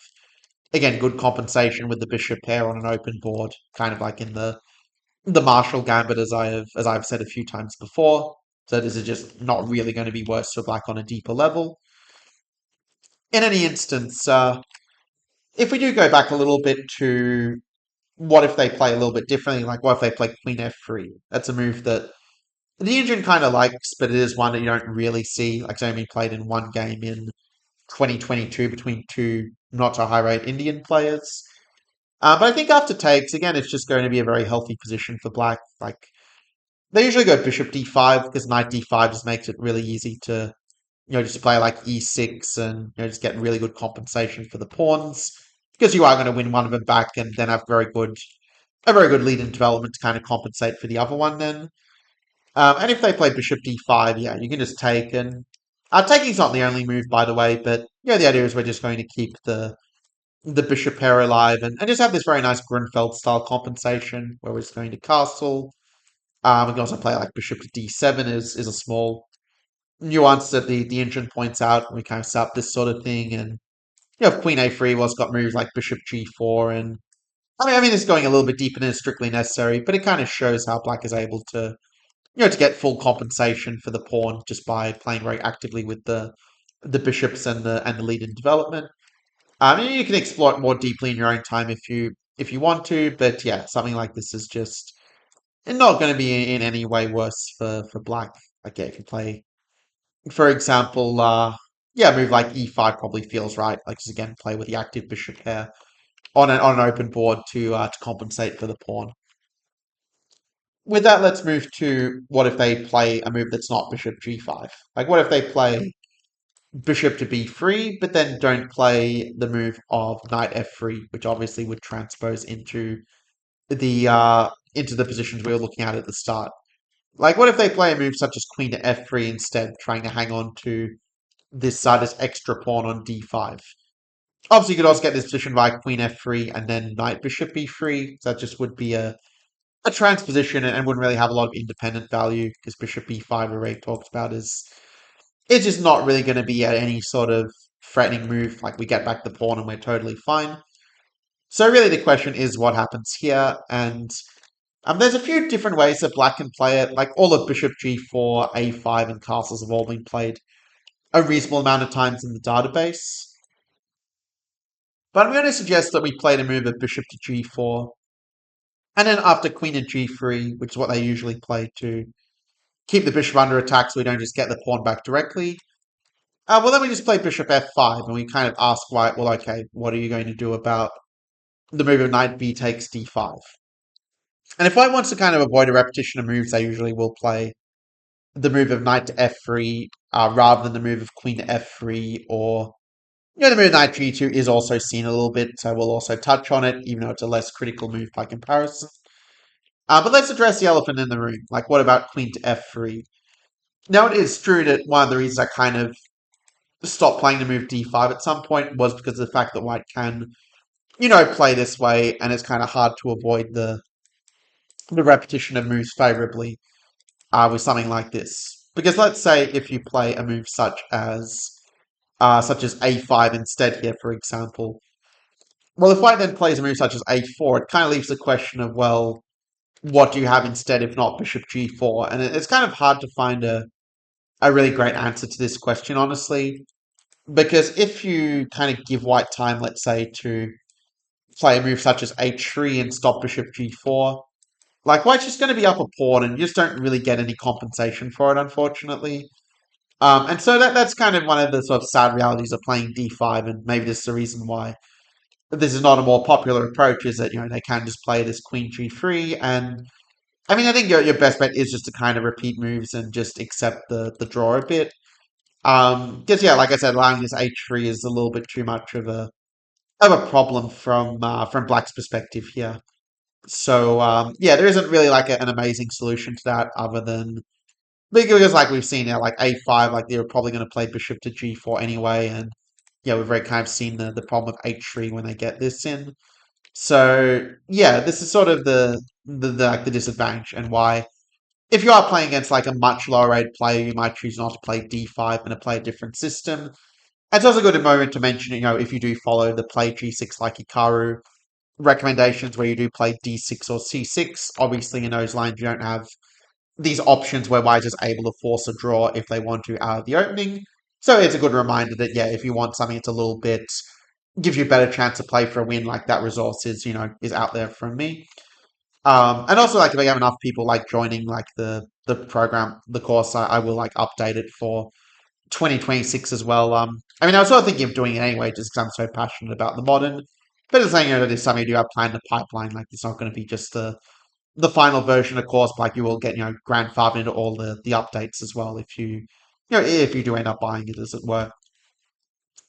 again good compensation with the bishop pair on an open board, kind of like in the Marshall Gambit, as I've said a few times before. So this is just not really going to be worse for black on a deeper level. In any instance, if we do go back a little bit to what if they play a little bit differently, like what if they play queen f3? That's a move that the engine kind of likes, but it is one that you don't really see. Like it's only played in one game in 2022 between two not so high rate Indian players. But I think after takes, again, it's just going to be a very healthy position for black. Like they usually go bishop d5 because knight d5 just makes it really easy to just play like e6 and just get really good compensation for the pawns because you are going to win one of them back and then have a very good lead in development to kind of compensate for the other one then. And if they play bishop d5, yeah, you can just take, and taking's not the only move, by the way, but the idea is we're just going to keep the bishop pair alive and just have this very nice Grunfeld style compensation where we're just going to castle. We can also play like bishop to d7 is a small nuance that the engine points out. We kind of set up this sort of thing, and if queen a3, well, it's got moves like bishop g4, and I mean, it's going a little bit deeper than is strictly necessary, but it kind of shows how black is able to to get full compensation for the pawn just by playing very actively with the bishops and the lead in development. You can explore it more deeply in your own time if you want to, but yeah, something like this is just not going to be in any way worse for black. Like yeah, if you play, for example, yeah, a move like e5 probably feels right. Like just again, play with the active bishop pair on an open board to compensate for the pawn. With that, let's move to what if they play a move that's not bishop g5? Like what if they play bishop to b3, but then don't play the move of knight f3, which obviously would transpose into the positions we were looking at the start. Like, what if they play a move such as queen to f3 instead, trying to hang on to this extra pawn on d5? Obviously, you could also get this position by queen f3 and then knight bishop b3. So that just would be a transposition and wouldn't really have a lot of independent value because bishop b5 we already talked about is it's just not really going to be any sort of threatening move. Like we get back the pawn and we're totally fine. So really the question is what happens here, and there's a few different ways that black can play it. Like all of bishop g4, a5, and castles have all been played a reasonable amount of times in the database. But I'm going to suggest that we play the move of bishop to g4, and then after queen and g3, which is what they usually play to keep the bishop under attack so we don't just get the pawn back directly. Well, then we just play bishop f5, and we kind of ask, why, well, okay, what are you going to do about the move of knight b takes d5? And if white wants to kind of avoid a repetition of moves, they usually will play the move of knight to f3 rather than the move of queen to f3, or the move of knight g2 is also seen a little bit, so we'll also touch on it, even though it's a less critical move by comparison. But let's address the elephant in the room. Like, what about queen to f3? Now, it is true that one of the reasons I kind of stopped playing the move d5 at some point was because of the fact that white can, play this way, and it's kind of hard to avoid the repetition of moves favorably with something like this. Because let's say if you play a move such as a5 instead here, for example. Well, if white then plays a move such as a4, it kind of leaves the question of, well, what do you have instead if not bishop g4? And it's kind of hard to find a really great answer to this question, honestly. Because if you kind of give white time, let's say, to play a move such as h3 and stop bishop g4, like white's just going to be up a pawn and you just don't really get any compensation for it, unfortunately. And so that's kind of one of the sort of sad realities of playing d5, and maybe this is the reason why this is not a more popular approach, is that, they can just play this queen g3, and I think your best bet is just to kind of repeat moves and just accept the draw a bit. Because yeah, like I said, allowing this h3 is a little bit too much of a problem from Black's perspective here. So yeah, there isn't really like an amazing solution to that other than because like we've seen now, like a5, like they're probably going to play bishop to g4 anyway, and yeah, we've already kind of seen the problem of h3 when they get this in. So yeah, this is sort of the disadvantage, and why if you are playing against like a much lower rated player, you might choose not to play d5 and to play a different system. It's also a good moment to mention, if you do follow the play g6 like Hikaru recommendations where you do play d6 or c6, obviously in those lines you don't have these options where white is able to force a draw if they want to out of the opening. So it's a good reminder that, yeah, if you want something that's a little bit, gives you a better chance to play for a win, like that resource is out there from me. And also, like, if I have enough people, like, joining, like, the program, the course, I will, like, update it for 2026 as well. I was sort of thinking of doing it anyway, just because I'm so passionate about the modern. But it's saying, that is something you do have planned in the pipeline. Like, it's not going to be just the final version, of course, but like you will get, grandfathered into all the updates as well if you do end up buying it, as it were.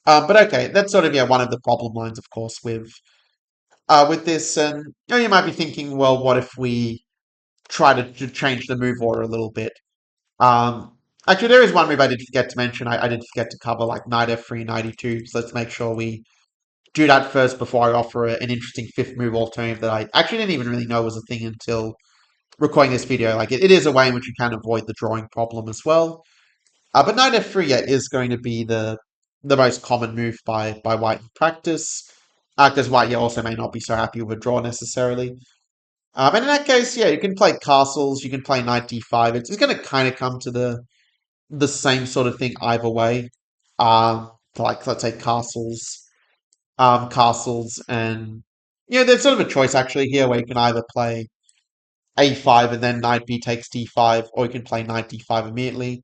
But okay, that's sort of, yeah, one of the problem lines, of course, with this. And you might be thinking, well, what if we try to change the move order a little bit? Actually, there is one move I did forget to mention. I did forget to cover, like knight f3, knight e2. So let's make sure we do that first before I offer an interesting fifth move alternative that I actually didn't even really know was a thing until recording this video. Like it is a way in which you can avoid the drawing problem as well. But knight f3, yeah, is going to be the most common move by white in practice. Because white, yeah, also may not be so happy with a draw necessarily. And in that case, yeah, you can play castles, you can play knight d5. It's going to kind of come to the same sort of thing either way. Like let's say castles, and there's sort of a choice actually here where you can either play a5 and then knight b takes d5, or you can play knight d5 immediately.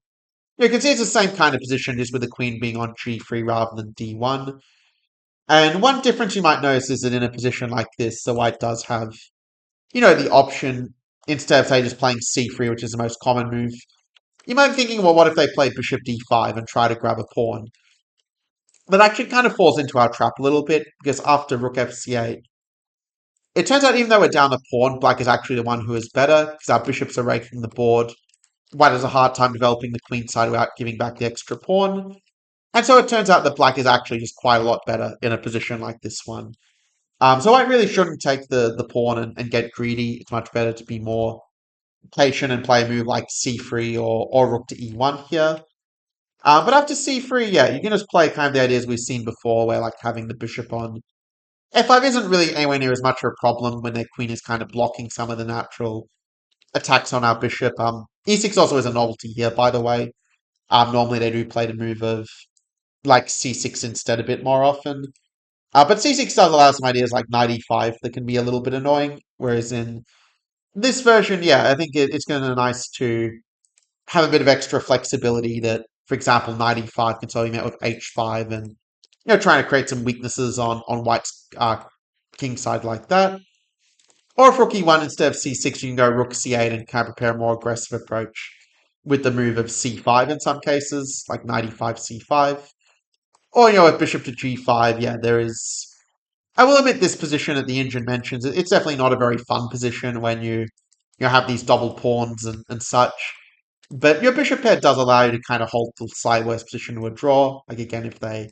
You can see it's the same kind of position, just with the queen being on g3 rather than d1. And one difference you might notice is that in a position like this, the white does have, the option, instead of, say, just playing c3, which is the most common move, you might be thinking, well, what if they play bishop d5 and try to grab a pawn? That actually kind of falls into our trap a little bit, because after rook fc8, it turns out even though we're down a pawn, black is actually the one who is better, because our bishops are raking the board. White has a hard time developing the queen side without giving back the extra pawn. And so it turns out that black is actually just quite a lot better in a position like this one. So white really shouldn't take the pawn and get greedy. It's much better to be more patient and play a move like c3 or rook to e1 here. But after c3, yeah, you can just play kind of the ideas we've seen before, where like having the bishop on f5 isn't really anywhere near as much of a problem when their queen is kind of blocking some of the natural attacks on our bishop. E6 also is a novelty here, by the way. Normally they do play the move of like c6 instead a bit more often. But c6 does allow some ideas like knight e5 that can be a little bit annoying, whereas in this version, yeah, I think it's going to be nice to have a bit of extra flexibility that, for example, knight e5 can totally met with h5 and, trying to create some weaknesses on white's king side like that. Or if rook e1 instead of c6, you can go rook c8 and kind of prepare a more aggressive approach with the move of c5 in some cases, like knight e5, c5. Or, with bishop to g5, yeah, there is... I will admit this position that the engine mentions, it's definitely not a very fun position when you have these double pawns and such. But your bishop pair does allow you to kind of hold the sideways position to a draw. Like again, if they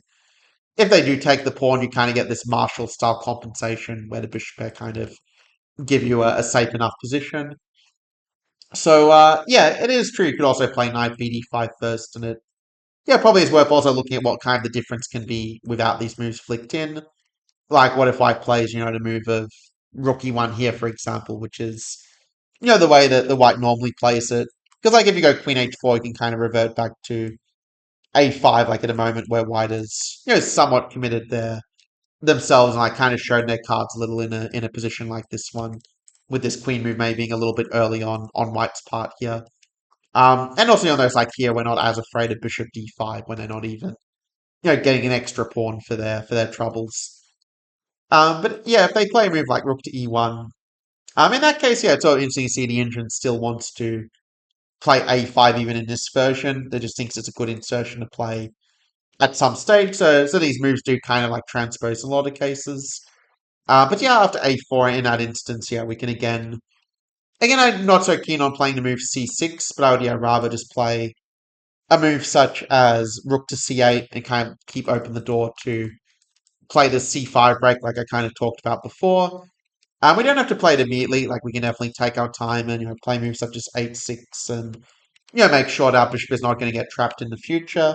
do take the pawn, you kind of get this Marshall style compensation where the bishop pair kind of give you a safe enough position. So yeah, it is true. You could also play knight bd5 first, and it probably is worth also looking at what kind of the difference can be without these moves flicked in. Like, what if white plays, the move of rook e1 here, for example, which is, the way that the white normally plays it. Because, like, if you go queen h4, you can kind of revert back to a5, like, at a moment where white is, somewhat committed themselves and, like, kind of showed their cards a little in a position like this one, with this queen move maybe being a little bit early on white's part here. And also you'll notice, like, here, we're not as afraid of bishop d5 when they're not even, getting an extra pawn for their troubles. But yeah, if they play a move like rook to e1, in that case, yeah, it's all interesting to see the engine still wants to play a5 even in this version. They just thinks it's a good insertion to play at some stage. So these moves do kind of like transpose in a lot of cases. But yeah, after a4 in that instance, yeah, we can again, I'm not so keen on playing the move c6, but I would rather just play a move such as rook to c8 and kind of keep open the door to play the c5 break like I kind of talked about before. We don't have to play it immediately. Like, we can definitely take our time and play moves such as h6 and make sure that our bishop is not going to get trapped in the future,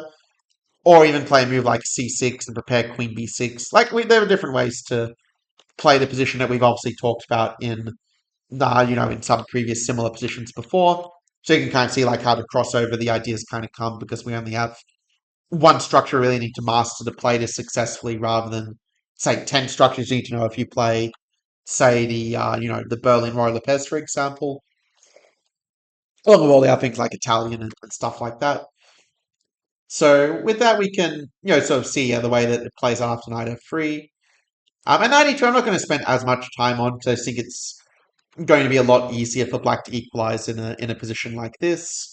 or even play a move like c6 and prepare queen b6. Like, there are different ways to play the position that we've obviously talked about in in some previous similar positions before. So you can kind of see like how the crossover, the ideas kind of come, because we only have one structure we really need to master to play this successfully, rather than say 10 structures you need to know if you play, say, the Berlin Royal Lopez, for example, along with all the other things like Italian and stuff like that. So with that, we can sort of see the way that it plays out after knight f3. And knight e2, I'm not going to spend as much time on, because I think it's going to be a lot easier for black to equalize in a position like this.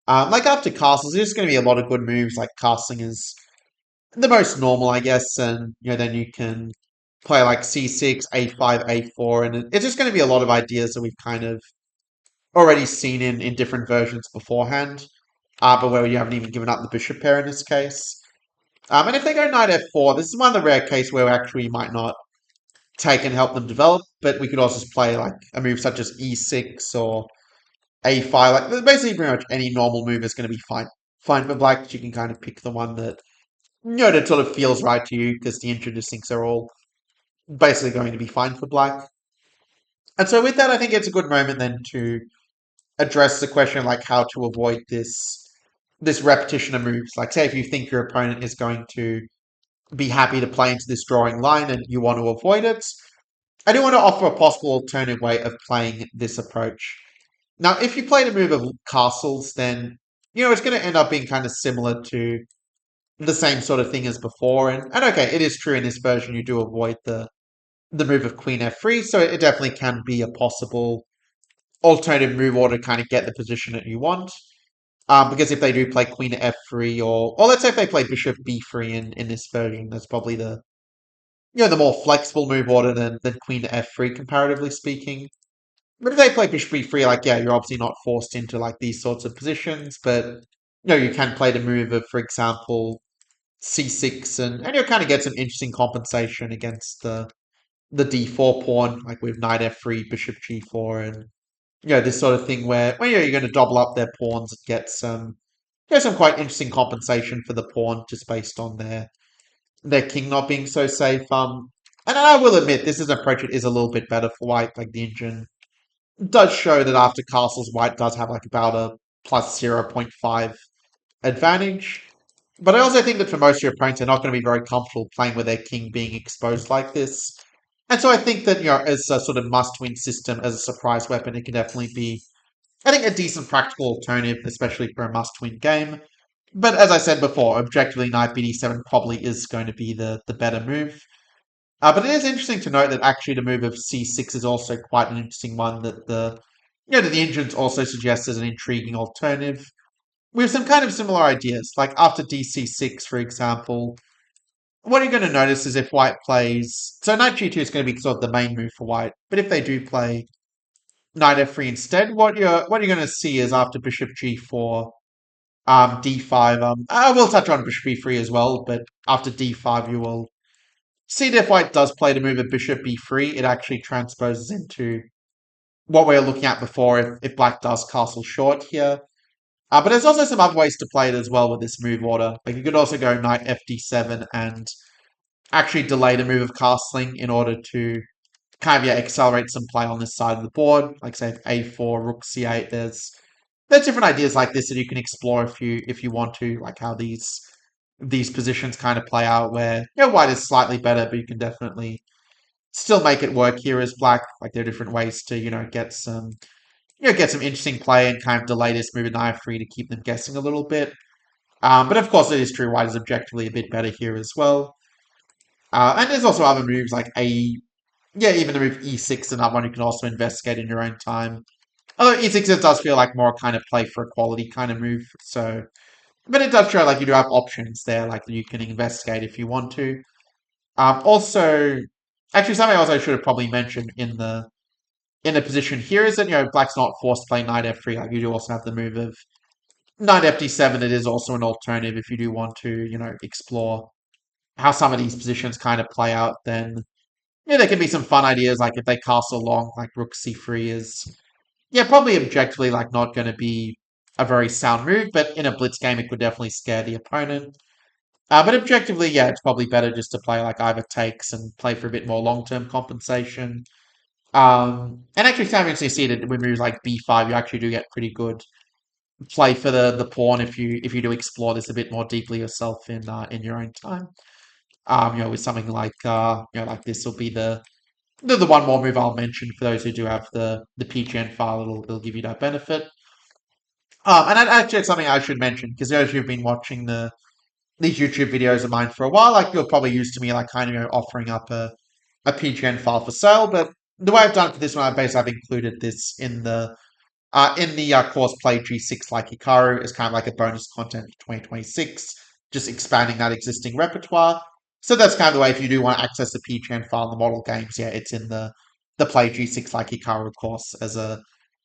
Like after castles, there's going to be a lot of good moves. Like castling is the most normal, I guess, and then you can play like c6, a5, a4, and it's just going to be a lot of ideas that we've kind of already seen in different versions beforehand, but where you haven't even given up the bishop pair in this case. And if they go knight f4, this is one of the rare cases where actually we might not take and help them develop, but we could also just play like a move such as e6 or a5. Like basically pretty much any normal move is going to be fine for black, but you can kind of pick the one that that sort of feels right to you, because the introduced things are all basically going to be fine for black. And so with that, I think it's a good moment then to address the question like how to avoid this repetition of moves. Like say if you think your opponent is going to be happy to play into this drawing line and you want to avoid it, I do want to offer a possible alternative way of playing this approach. Now, if you play the move of castles, then it's going to end up being kind of similar to the same sort of thing as before. And okay, it is true in this version you do avoid the move of Queen F3, so it definitely can be a possible alternative move order to kind of get the position that you want. Because if they do play Queen F3 or let's say if they play Bishop B3 in this version, that's probably the more flexible move order than Queen F3 comparatively speaking. But if they play Bishop B3, like yeah, you're obviously not forced into like these sorts of positions, but you can play the move of, for example, C6 and you'll kind of get some interesting compensation against the D4 pawn, like with Knight F3, Bishop G4, and this sort of thing where you're going to double up their pawns and get some quite interesting compensation for the pawn just based on their king not being so safe. And I will admit this is an approach that is a little bit better for white. Like the engine does show that after castles, white does have like about a plus 0.5 advantage. But I also think that for most of your opponents, they're not going to be very comfortable playing with their king being exposed like this. And so I think that, as a sort of must-win system, as a surprise weapon, it can definitely be, I think, a decent practical alternative, especially for a must-win game. But as I said before, objectively, Knight BD7 probably is going to be the better move. But it is interesting to note that actually the move of C6 is also quite an interesting one that the engines also suggest as an intriguing alternative. We have some kind of similar ideas, like after DC6, for example. What you're going to notice is if white plays... So Knight G2 is going to be sort of the main move for white, but if they do play Knight F3 instead, what you're going to see is after Bishop G4, D5, I will touch on Bishop B3 as well, but after D5 you will see that if white does play the move of Bishop B3, it actually transposes into what we were looking at before if black does castle short here. But there's also some other ways to play it as well with this move order. Like you could also go Knight FD7 and actually delay the move of castling in order to kind of accelerate some play on this side of the board. Like say A4, Rook C8. There's different ideas like this that you can explore if you want to, like how these positions kind of play out where white is slightly better, but you can definitely still make it work here as black. Like there are different ways to get some interesting play and kind of delay this move in I3 to keep them guessing a little bit. But of course, it is true white is objectively a bit better here as well. And there's also other moves like even the move E6 and that one you can also investigate in your own time. Although E6 it does feel like more kind of play for equality kind of move. So, but it does show like you do have options there, like you can investigate if you want to. Also, actually, something else I should have probably mentioned in the position here is that black's not forced to play Knight F3. Like you do also have the move of Knight FD7. It is also an alternative if you do want to explore how some of these positions kind of play out. Then there can be some fun ideas like if they castle long, like Rook C3 is probably objectively like not going to be a very sound move, but in a blitz game it could definitely scare the opponent. But objectively, it's probably better just to play like either takes and play for a bit more long-term compensation. And actually, sometimes you see that with moves like B5, you actually do get pretty good play for the pawn if you do explore this a bit more deeply yourself in your own time. With something like like this will be the one more move I'll mention for those who do have the PGN file. It'll give you that benefit. And actually, it's something I should mention because those who've been watching these YouTube videos of mine for a while, like you're probably used to me like kind of offering up a PGN file for sale. But the way I've done it for this one, I've included this in the course Play G6 like Hikaru as kind of like a bonus content for 2026, just expanding that existing repertoire. So that's kind of the way if you do want to access the PGN file in the model games, it's in the Play G6 like Hikaru course as a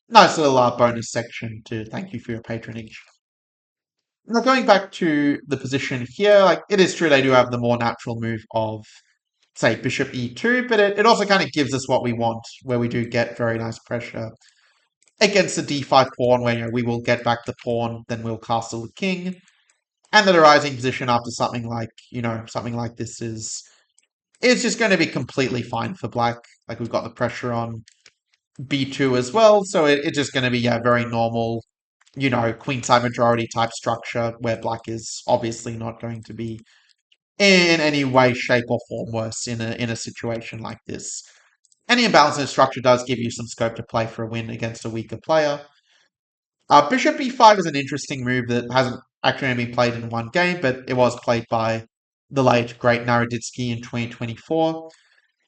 nice little bonus section to thank you for your patronage. Now going back to the position here, like it is true they do have the more natural move of say Bishop E2, but it also kind of gives us what we want, where we do get very nice pressure against the D5 pawn, where we will get back the pawn, then we'll castle the king, and the rising position after something like this is just going to be completely fine for black. Like we've got the pressure on b2 as well. So it's just going to be, yeah, very normal, queenside majority type structure where black is obviously not going to be in any way, shape, or form worse in a situation like this. Any imbalance in the structure does give you some scope to play for a win against a weaker player. Bishop b5 is an interesting move that hasn't actually been played in one game, but it was played by the late great Naroditsky in 2024.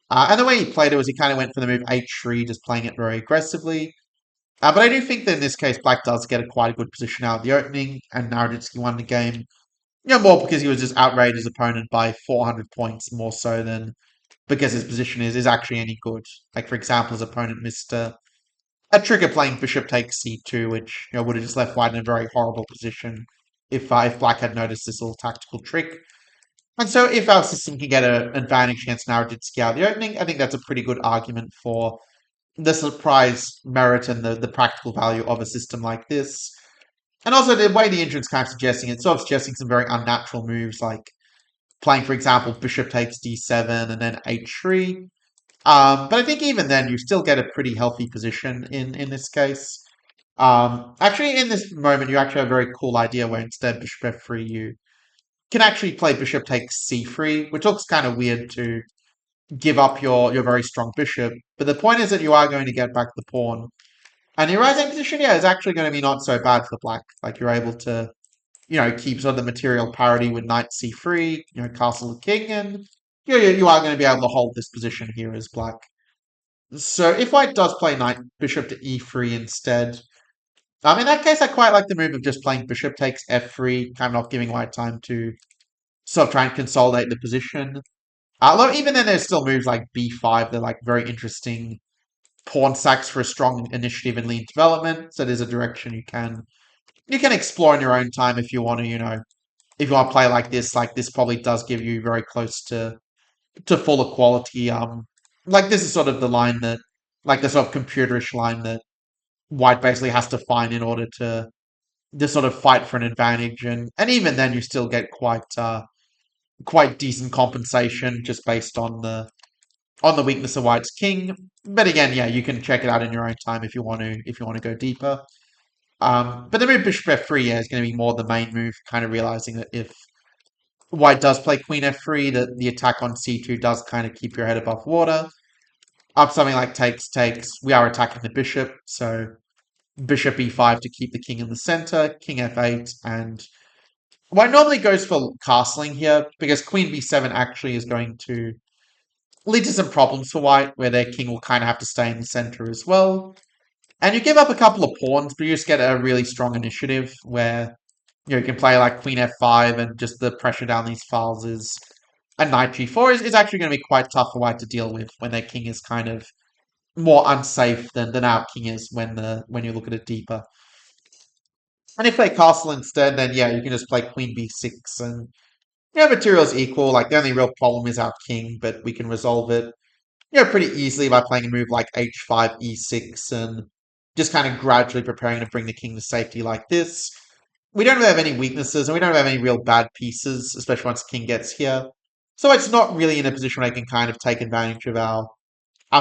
And the way he played it was he kind of went for the move h3, just playing it very aggressively. But I do think that in this case, black does get quite a good position out of the opening, and Naroditsky won the game. More because he was just outraged his opponent by 400 points, more so than because his position is actually any good. Like, for example, his opponent missed a trigger playing bishop takes c2, which would have just left white in a very horrible position if black had noticed this little tactical trick. And so if our system can get an advantage against Naroditsky out of the opening, I think that's a pretty good argument for the surprise merit and the practical value of a system like this. And also the way the engine's kind of suggesting it's sort of suggesting some very unnatural moves like playing, for example, bishop takes d7 and then h3. But I think even then you still get a pretty healthy position in this case. Actually, in this moment, you actually have a very cool idea where instead bishop f3, you can actually play bishop takes c3, which looks kind of weird to give up your very strong bishop. But the point is that you are going to get back the pawn. And your rising position, yeah, is actually going to be not so bad for black. Like you're able to, keep sort of the material parity with knight c3, castle the king, and you are going to be able to hold this position here as black. So if white does play knight bishop to e3 instead, in that case, I quite like the move of just playing bishop takes f3, kind of not giving white time to sort of try and consolidate the position. Although even then, there's still moves like b5. They're like very interesting pawn sacks for a strong initiative and lean development. So there's a direction you can explore in your own time if you want to. If you want to play like this. Like this probably does give you very close to full equality. Like this is sort of the line that, like the sort of computerish line that white basically has to find in order to sort of fight for an advantage, and even then you still get quite decent compensation just based on the weakness of white's king. But again, yeah, you can check it out in your own time if you want to go deeper. But the move bishop f3, yeah, is going to be more the main move, kind of realizing that if white does play queen f3, that the attack on c2 does kind of keep your head above water. Up something like takes, we are attacking the bishop, so bishop e5 to keep the king in the center, king f8, and white normally goes for castling here, because queen b7 actually is going to lead to some problems for white, where their king will kind of have to stay in the center as well. And you give up a couple of pawns, but you just get a really strong initiative where you can play like queen f5 and just the pressure down these files is a knight g4 is actually going to be quite tough for white to deal with when their king is kind of more unsafe than our king is when you look at it deeper. And if they castle instead, then yeah, you can just play queen b6 and material's equal. Like the only real problem is our king, but we can resolve it pretty easily by playing a move like h5, e6, and just kind of gradually preparing to bring the king to safety like this. We don't really have any weaknesses, and we don't have any real bad pieces, especially once the king gets here. So it's not really in a position where I can kind of take advantage of our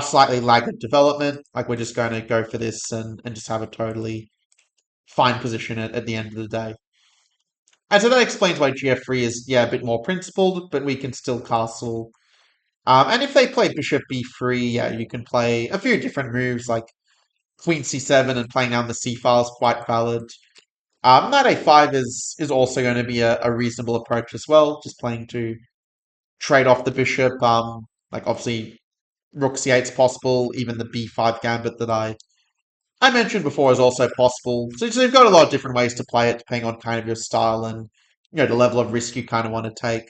slightly lagged development. Like we're just going to go for this and just have a totally fine position at the end of the day. And so that explains why gf3 is, yeah, a bit more principled, but we can still castle. And if they play bishop b3, yeah, you can play a few different moves like queen c7 and playing down the c file is quite valid. Knight a5 is also going to be a reasonable approach as well, just playing to trade off the bishop. Like obviously rook c8 is possible, even the b5 gambit that I mentioned before is also possible. So you've got a lot of different ways to play it, depending on kind of your style and the level of risk you kind of want to take.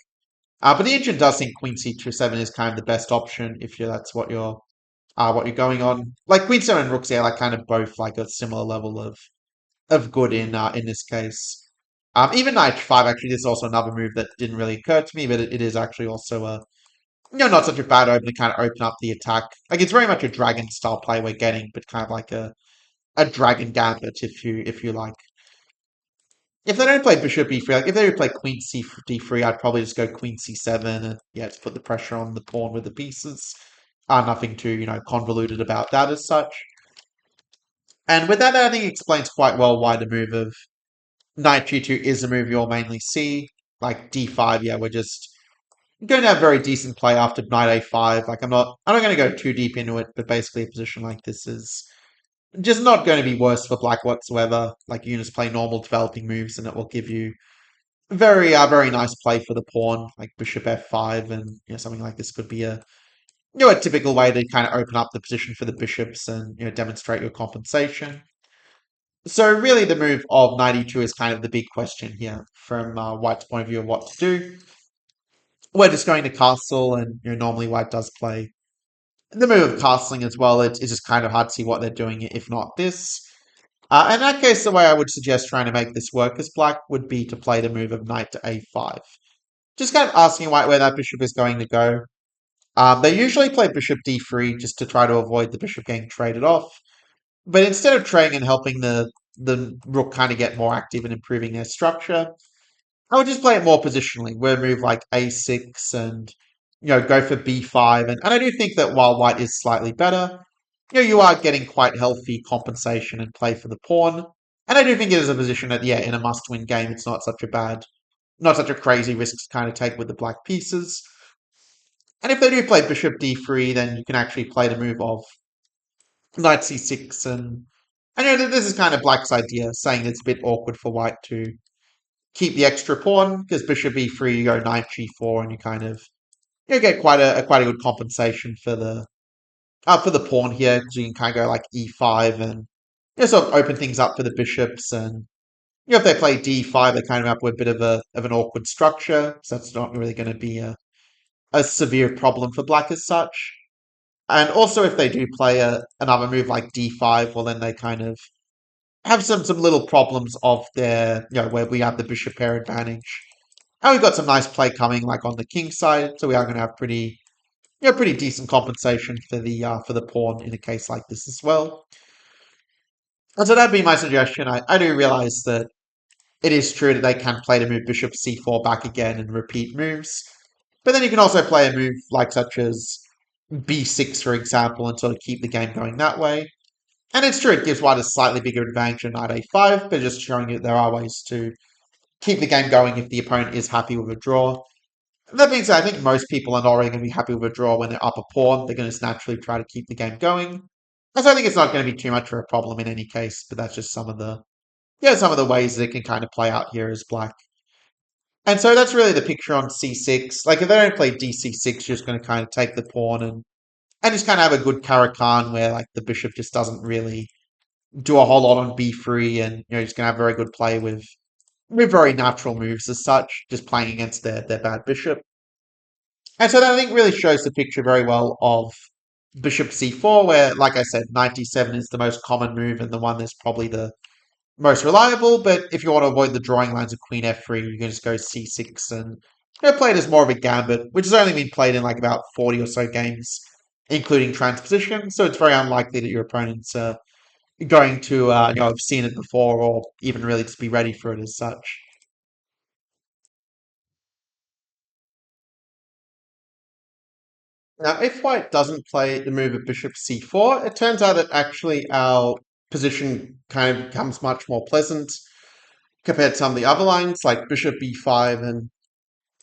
But the engine does think queen c7 is kind of the best option if that's what you're going on. Like queen 7 and rook c8 like kind of both like a similar level of good in this case. Even knight 5 actually this is also another move that didn't really occur to me, but it is actually also a not such a bad open to kind of open up the attack. Like it's very much a dragon style play we're getting, but kind of like a dragon gambit if you like. If they don't play bishop e3, like if they would play queen c d3, I'd probably just go queen c7 and yeah, to put the pressure on the pawn with the pieces. Nothing too convoluted about that as such. And with that, I think it explains quite well why the move of knight g2 is a move you'll mainly see. Like d5, yeah, we're just going to have very decent play after knight a5. Like I'm not going to go too deep into it, but basically a position like this is just not going to be worse for black whatsoever. Like you can just play normal developing moves, and it will give you very nice play for the pawn, like bishop f5, and something like this could be a typical way to kind of open up the position for the bishops and demonstrate your compensation. So really, the move of knight e2 is kind of the big question here from White's point of view of what to do. We're just going to castle, and normally White does play the move of castling as well. It's just kind of hard to see what they're doing if not this. In that case, the way I would suggest trying to make this work as black would be to play the move of knight to a5. Just kind of asking White where that bishop is going to go. They usually play bishop d3 just to try to avoid the bishop getting traded off. But instead of trading and helping the rook kind of get more active and improving their structure, I would just play it more positionally. Where move like a6 and go for b5. And I do think that while White is slightly better, you are getting quite healthy compensation and play for the pawn. And I do think it is a position that, yeah, in a must-win game, it's not such a crazy risk to kind of take with the black pieces. And if they do play bishop d3, then you can actually play the move of knight c6. And I know that this is kind of black's idea, saying it's a bit awkward for white to keep the extra pawn, because bishop e3, you go knight g4, and you kind of get quite a good compensation for the pawn here, because you can kind of go like e5 and sort of open things up for the bishops. And if they play d5, they kind of up with a bit of an awkward structure, so that's not really going to be a severe problem for black as such. And also, if they do play another move like d5, well, then they kind of have some little problems of their, where we have the bishop pair advantage. And we've got some nice play coming, like on the king side, so we are going to have pretty decent compensation for the pawn in a case like this as well. And so that'd be my suggestion. I do realize that it is true that they can play to move bishop c4 back again and repeat moves, but then you can also play a move like such as b6, for example, and sort of keep the game going that way. And it's true, it gives white a slightly bigger advantage than knight a5, but just showing you that there are ways to keep the game going if the opponent is happy with a draw. That being said, I think most people are not really going to be happy with a draw when they're up a pawn. They're going to just naturally try to keep the game going. And so I think it's not going to be too much of a problem in any case, but that's just some of the ways that it can kind of play out here as black. And so that's really the picture on c6. Like if they don't play dc6, you're just going to kind of take the pawn and just kind of have a good Caro-Kann where like the bishop just doesn't really do a whole lot on b3, and just going to have very good play with very natural moves as such, just playing against their bad bishop. And so that I think really shows the picture very well of bishop c4, where, like I said, knight d7 is the most common move and the one that's probably the most reliable. But if you want to avoid the drawing lines of queen f3, you can just go c6 and play it as more of a gambit, which has only been played in like about 40 or so games, including transposition. So it's very unlikely that your opponent's going to have seen it before or even really just be ready for it as such. Now, if white doesn't play the move of bishop c4, it turns out that actually our position kind of becomes much more pleasant compared to some of the other lines, like bishop b5. And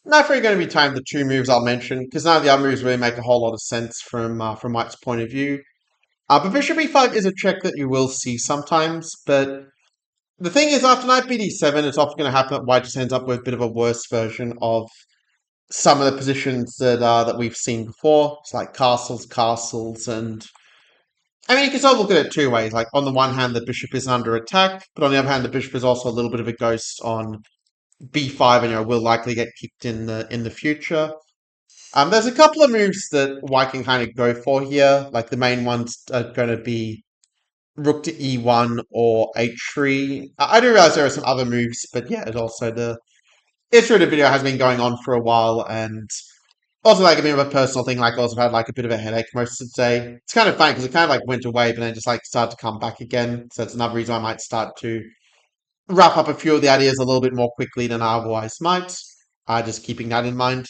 not really going to be timed the two moves I'll mention, because none of the other moves really make a whole lot of sense from white's point of view. But bishop e5 is a check that you will see sometimes, but the thing is, after knight bd7, it's often going to happen that white just ends up with a bit of a worse version of some of the positions that we've seen before. It's like castles, and I mean, you can sort of look at it two ways. Like on the one hand, the bishop is under attack, but on the other hand, the bishop is also a little bit of a ghost on b5, and will likely get kicked in the future. There's a couple of moves that white can kind of go for here. Like the main ones are going to be rook to e1 or h3. I do realize there are some other moves, but yeah, it also the issue of the video has been going on for a while, and also like a bit of a personal thing. Like I also had like a bit of a headache most of the day. It's kind of funny because it kind of like went away, but then just like started to come back again. So it's another reason I might start to wrap up a few of the ideas a little bit more quickly than I otherwise might. Just keeping that in mind.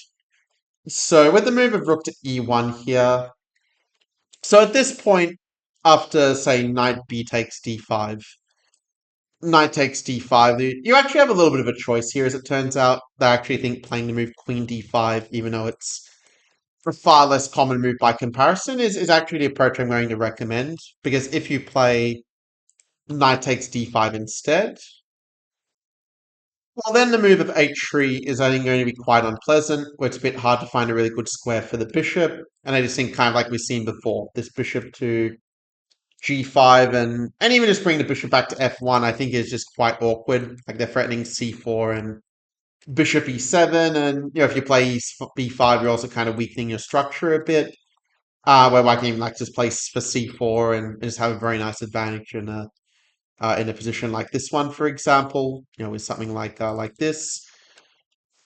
So with the move of rook to e1 here, so at this point, after, say, knight b takes d5, knight takes d5, you actually have a little bit of a choice here, as it turns out. They actually think playing the move queen d5, even though it's a far less common move by comparison, is actually the approach I'm going to recommend. Because if you play knight takes d5 instead, well, then the move of h3 is, I think, going to be quite unpleasant, where it's a bit hard to find a really good square for the bishop. And I just think, kind of like we've seen before, this bishop to g5 and even just bring the bishop back to f1, I think is just quite awkward. Like they're threatening c4 and bishop e7, and if you play b5, you're also kind of weakening your structure a bit. Where I can even like just play for c4 and just have a very nice advantage in a position like this one, for example. With something like this.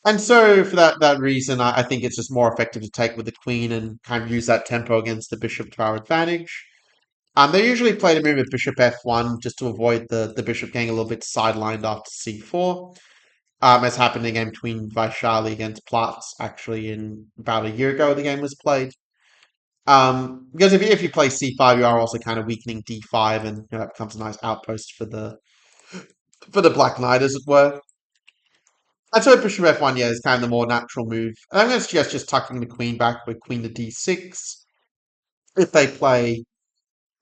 And so, for that reason, I think it's just more effective to take with the queen and kind of use that tempo against the bishop to our advantage. They usually play the move of bishop f1 just to avoid the bishop getting a little bit sidelined after c4. As happened in a game between Vaishali against Platz, actually, in about a year ago, the game was played. Because if you play c5, you are also kind of weakening d5, and that becomes a nice outpost for the Black Knight, as it were. And so bishop f1, yeah, is kind of the more natural move. And I'm going to suggest just tucking the queen back with queen to d6. If they play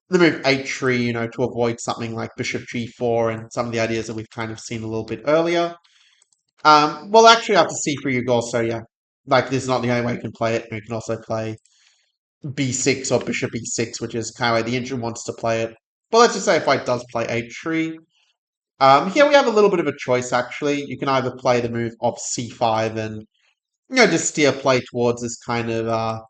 the move h3, to avoid something like bishop g4 and some of the ideas that we've kind of seen a little bit earlier. Well, actually, after c3, you go also, yeah, like this is not the only way you can play it. You can also play b6 or bishop e6, which is kind of way the engine wants to play it. But let's just say if white does play h3, here we have a little bit of a choice, actually. You can either play the move of c5 and, just steer play towards this kind of,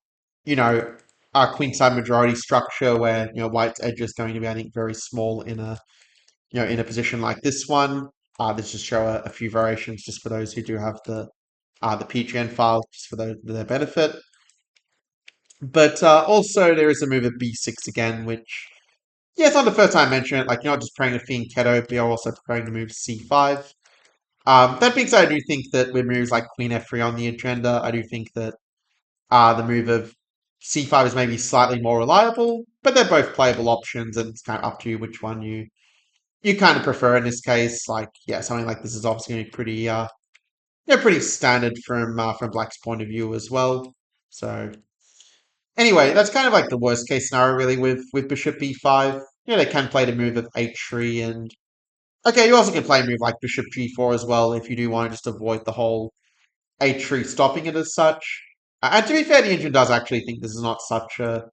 you know, queenside majority structure where, white's edge is going to be, I think, very small in a position like this one. Let's just show a few variations just for those who do have the PGN file, just for their benefit. But also there is a move of b6 again, which, yeah, it's not the first time I mention it. Like, you're not just preparing a Fianchetto, but you're also preparing to move c5. That being said, I do think that with moves like Queen f3 on the agenda, I do think that the move of c5 is maybe slightly more reliable, but they're both playable options, and it's kind of up to you which one you kind of prefer in this case. Like, yeah, something like this is obviously going to be pretty standard from Black's point of view as well. So anyway, that's kind of like the worst case scenario really with Bishop b5. They can play the move of h3 and okay, you also can play a move like Bishop g4 as well if you do want to just avoid the whole h3 stopping it as such. And to be fair, the engine does actually think this is not such a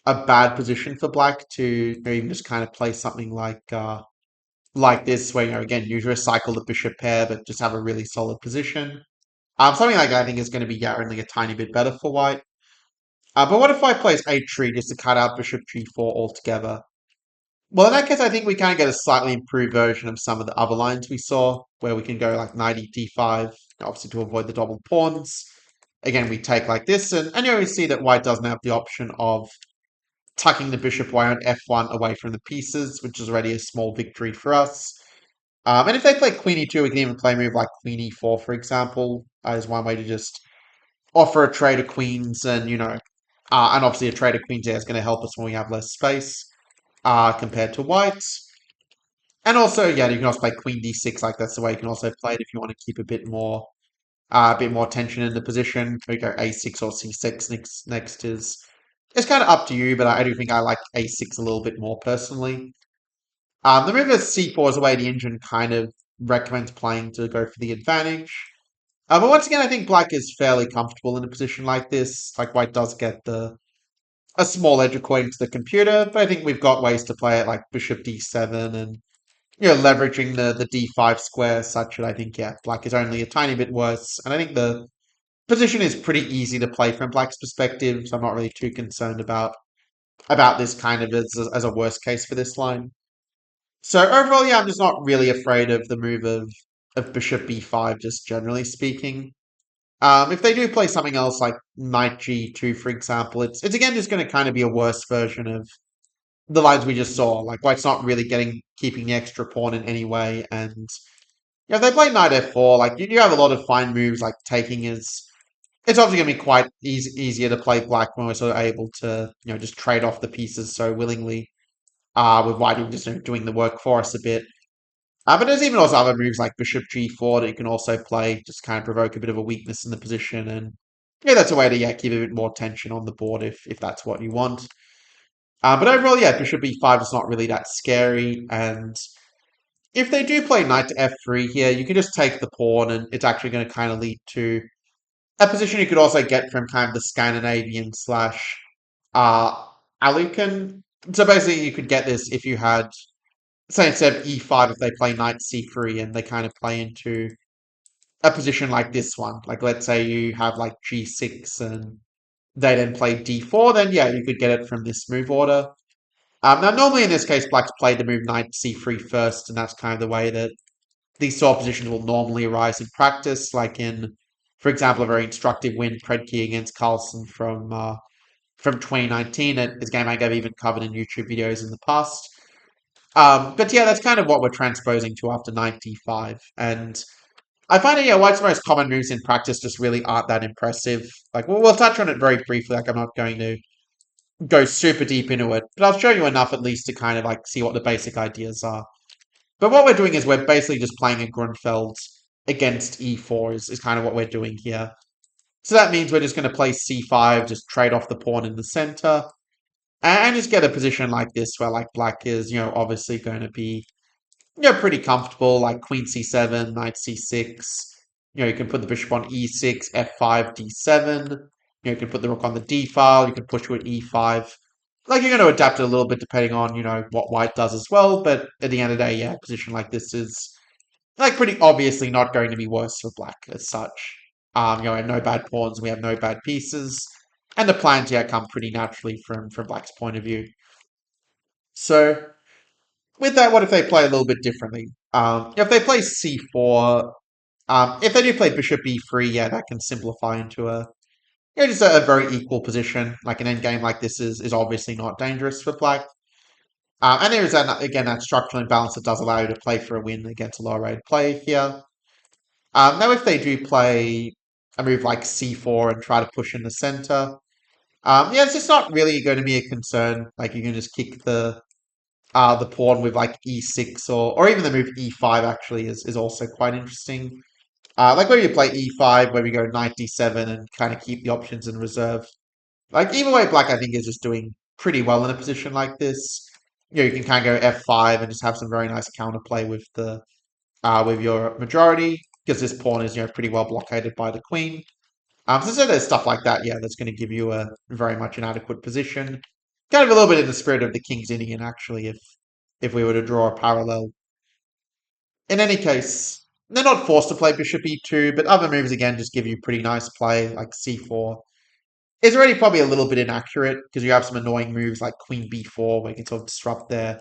bad position for Black to even just kind of play something like this, where again you recycle the bishop pair, but just have a really solid position. Something like that I think is going to be only a tiny bit better for White. But what if I plays h3 just to cut out bishop g4 altogether? Well, in that case, I think we kind of get a slightly improved version of some of the other lines we saw, where we can go like knight d5, obviously to avoid the double pawns. Again, we take like this, and you always see that White doesn't have the option of tucking the bishop away on f1 away from the pieces, which is already a small victory for us. And if they play queen e2, we can even play a move like queen e4, for example, as one way to just offer a trade of queens, and obviously a trade of queens there is going to help us when we have less space compared to whites. And also, yeah, you can also play queen d6, like that's the way you can also play it if you want to keep a bit more tension in the position. We go a6 or c6 next is it's kind of up to you, but I do think I like a6 a little bit more personally. The move of c4 is the way the engine kind of recommends playing to go for the advantage. But once again, I think Black is fairly comfortable in a position like this. Like White does get a small edge according to the computer, but I think we've got ways to play it, like Bishop d7 and leveraging the d5 square, such that I think Black is only a tiny bit worse, and I think the position is pretty easy to play from Black's perspective, so I'm not really too concerned about this kind of as a worst case for this line. So overall, yeah, I'm just not really afraid of the move of Bishop b5, just generally speaking. If they do play something else like Knight g2, for example, it's again just going to kind of be a worse version of the lines we just saw. Like White's not really keeping the extra pawn in any way, and if they play Knight f4, like you have a lot of fine moves. Like taking is it's obviously going to be quite easier to play Black when we're sort of able to just trade off the pieces so willingly. with white even just doing the work for us a bit. But there's even also other moves like bishop g4 that you can also play, just kind of provoke a bit of a weakness in the position, and yeah, that's a way to keep a bit more tension on the board if that's what you want. But overall, yeah, bishop e5 is not really that scary, and if they do play knight to f3 here, you can just take the pawn, and it's actually going to kind of lead to a position you could also get from kind of the Scandinavian slash uh, Alukan. So basically, you could get this if you had, say, instead of e5, if they play knight c3 and they kind of play into a position like this one. Like, let's say you have like g6 and they then play d4, then yeah, you could get it from this move order. Now, normally in this case, black's play the move knight c3 first, and that's kind of the way that these sort of positions will normally arise in practice, like in, for example, a very instructive win Predkey against Carlsen from 2019 at his game I've even covered in YouTube videos in the past. But yeah, that's kind of what we're transposing to after 95. And I find that, yeah, White's most common moves in practice just really aren't that impressive. Like, we'll touch on it very briefly, like I'm not going to go super deep into it, but I'll show you enough at least to kind of like see what the basic ideas are. But what we're doing is we're basically just playing a Grunfeld against e4 is kind of what we're doing here. So that means we're just going to play c5, just trade off the pawn in the center, and just get a position like this where like black is, obviously going to be, pretty comfortable, like queen c7, knight c6. You can put the bishop on e6, f5, d7. You can put the rook on the d file. You can push with e5. Like, you're going to adapt it a little bit depending on, what white does as well. But at the end of the day, yeah, a position like this is, like, pretty obviously not going to be worse for black as such. We have no bad pawns. We have no bad pieces. And the plans, yeah, come pretty naturally from black's point of view. So, with that, what if they play a little bit differently? If they play c4, if they do play bishop e3, yeah, that can simplify into just a very equal position. Like an endgame like this is obviously not dangerous for black. And there is, again, that structural imbalance that does allow you to play for a win against a lower rated player here. Now, if they do play a move like c4 and try to push in the center, yeah, it's just not really going to be a concern. Like, you can just kick the pawn with like e6 or even the move e5 actually is also quite interesting. Like where you play e5, where we go knight d7 and kind of keep the options in reserve. Like either way, black I think is just doing pretty well in a position like this. You can kind of go f5 and just have some very nice counterplay with your majority because this pawn is pretty well blockaded by the queen. So there's stuff like that, yeah, that's going to give you a very much an adequate position. Kind of a little bit in the spirit of the King's Indian, actually, if we were to draw a parallel. In any case, they're not forced to play bishop e2, but other moves, again, just give you pretty nice play, like c4. It's already probably a little bit inaccurate, because you have some annoying moves like queen b4, where you can sort of disrupt their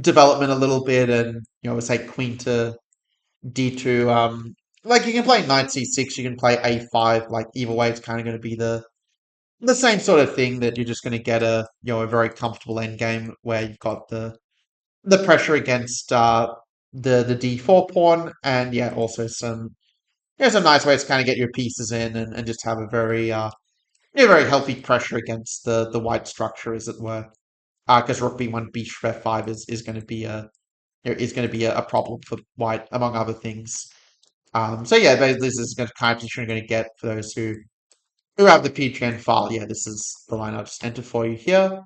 development a little bit, and, say queen to d2. Like, you can play knight c6, you can play a5, like, either way, it's kind of going to be the same sort of thing that you're just going to get a very comfortable endgame where you've got the pressure against the d4 pawn, and yeah, also some nice ways to kind of get your pieces in and just have a very healthy pressure against the white structure, as it were. Because rook b1, bishop f5 is going to be a problem for white, among other things. So yeah, this is the kind of position you're going to get for those who have the PGN file. Yeah, this is the line I'll just enter for you here.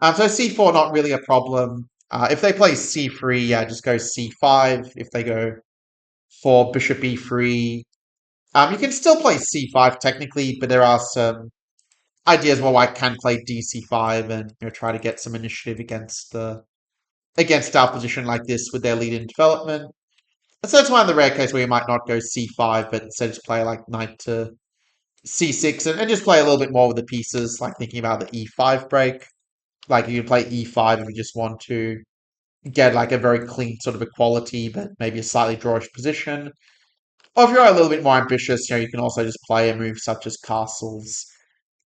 So c4 not really a problem. If they play c3, yeah, just go c5. If they go for bishop e3, you can still play c5 technically, but there are some ideas where white can play dc5 and try to get some initiative against our position like this with their lead in development. So that's one of the rare cases where you might not go c5, but instead just play like knight to c6 and just play a little bit more with the pieces, like thinking about the e5 break. Like you can play e5 if you just want to get like a very clean sort of equality, but maybe a slightly drawish position. Or if you're a little bit more ambitious, you can also just play a move such as castles,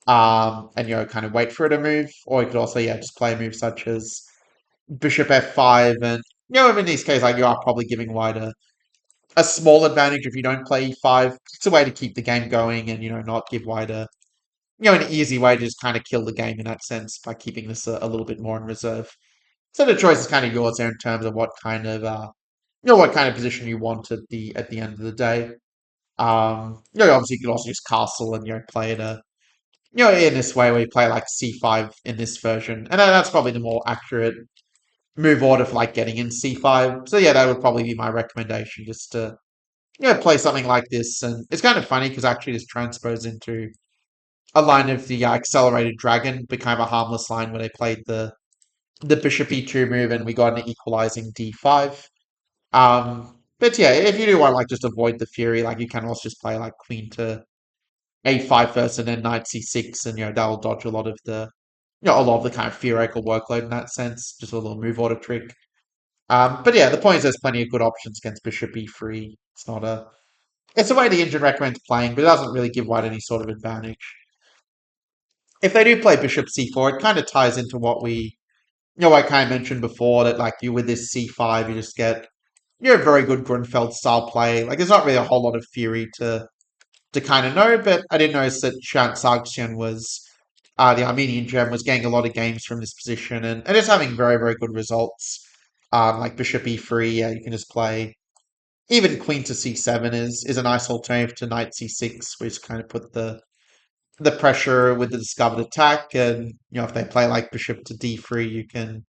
and kind of wait for it to move. Or you could also, yeah, just play a move such as bishop f5, and in these cases, like you are probably giving white a small advantage if you don't play e5. It's a way to keep the game going and not give white an easy way to just kind of kill the game in that sense by keeping this a little bit more in reserve. So the choice is kind of yours there in terms of what kind of what kind of position you want at the end of the day. Obviously you could also just castle and play it in this way where you play like c5 in this version, and that's probably the more accurate move order for like getting in c5. So yeah, that would probably be my recommendation, just to play something like this. And it's kind of funny because actually this transposed into a line of the accelerated dragon, became a harmless line where they played the bishop e2 move and we got an equalizing d5. But yeah, if you do want to like just avoid the fury, like you can also just play like queen to a5 first and then knight c6, and that'll dodge a lot of the a lot of the kind of theoretical workload in that sense. Just a little move order trick. But yeah, the point is there's plenty of good options against bishop e3. It's a way the engine recommends playing, but it doesn't really give white any sort of advantage. If they do play bishop c4, it kind of ties into what I kind of mentioned before, that like you with this c5, you just get very good Grunfeld style play. Like there's not really a whole lot of theory to kind of know, but I did notice that Shant Sargsyan was the Armenian gem was getting a lot of games from this position, and it's having very, very good results. Like bishop e3, yeah, you can just play. Even queen to c7 is a nice alternative to knight c6, which kind of put the pressure with the discovered attack. And if they play like bishop to d3, you can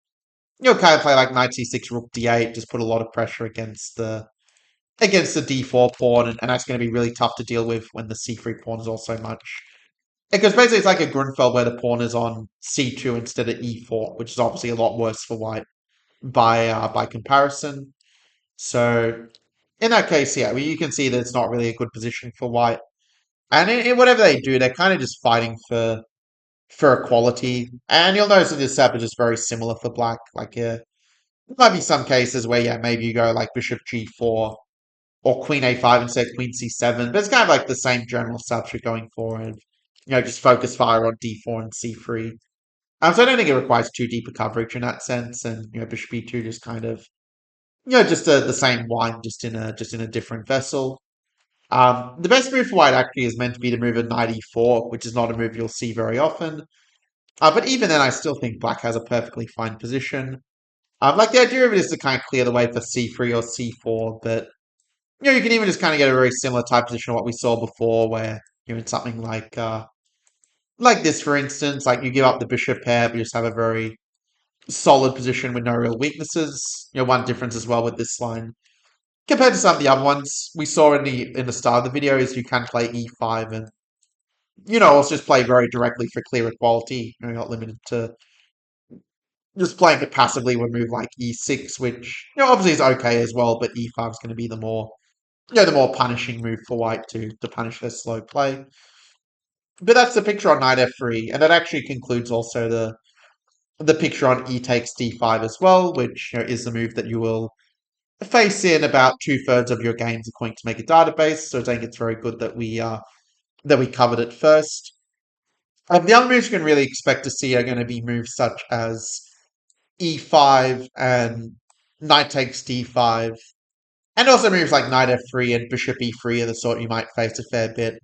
kind of play like knight c6, rook d8, just put a lot of pressure against the d4 pawn, and that's going to be really tough to deal with when the c3 pawn is also much. Because basically it's like a Grunfeld where the pawn is on c2 instead of e4, which is obviously a lot worse for white by comparison. So in that case, yeah, you can see that it's not really a good position for white. And in whatever they do, they're kind of just fighting for equality. And you'll notice that this setup is just very similar for black. Like, yeah, there might be some cases where, yeah, maybe you go like bishop g4 or queen a5 instead of queen c7, but it's kind of like the same general setup you're going for, and just focus fire on d4 and c3. So I don't think it requires too deep a coverage in that sense, and bishop e2 just kind of just the same wine, just in a different vessel. The best move for white actually is meant to be the move of knight e4, which is not a move you'll see very often. But even then, I still think black has a perfectly fine position. Like the idea of it is to kind of clear the way for c3 or c4, but you can even just kind of get a very similar type position to what we saw before, where in something like this, for instance, like you give up the bishop pair, but you just have a very solid position with no real weaknesses. One difference as well with this line compared to some of the other ones we saw in the start of the video is you can play e5 and also just play very directly for clear equality. You're not limited to just playing it passively with a move like e6, which obviously is okay as well, but e5 is going to be the more punishing move for white to punish their slow play. But that's the picture on knight f3, and that actually concludes also the picture on e takes d5 as well, which is the move that you will face in about 2/3 of your games according to make a database. So I think it's very good that we covered it first. The other moves you can really expect to see are going to be moves such as e5 and knight takes d5, and also moves like knight f3 and bishop e3 are the sort you might face a fair bit,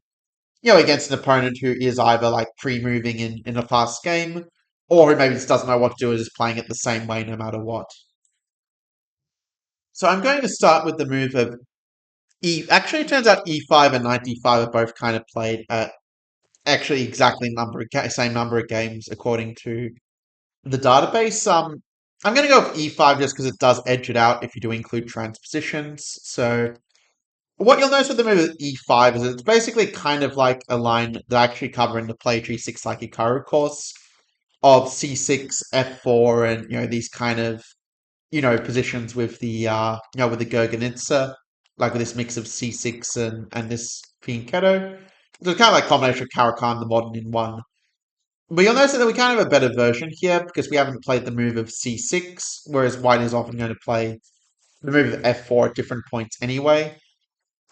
against an opponent who is either like pre-moving in a fast game, or who maybe just doesn't know what to do and is playing it the same way no matter what. So I'm going to start with the move of Actually, it turns out e5 and knight d5 are both kind of played at actually exactly same number of games according to the database. I'm going to go with e5 just because it does edge it out if you do include transpositions. So what you'll notice with the move of e5 is it's basically kind of like a line that I actually cover in the Play G6 like Hikaru course of c6, f4, and these kind of positions with the with the Gurgenitsa, like with this mix of c6 and this fianchetto. So it's kind of like a combination of Caracan and the modern in one. But you'll notice that we kind of have a better version here because we haven't played the move of c6, whereas white is often going to play the move of f4 at different points anyway.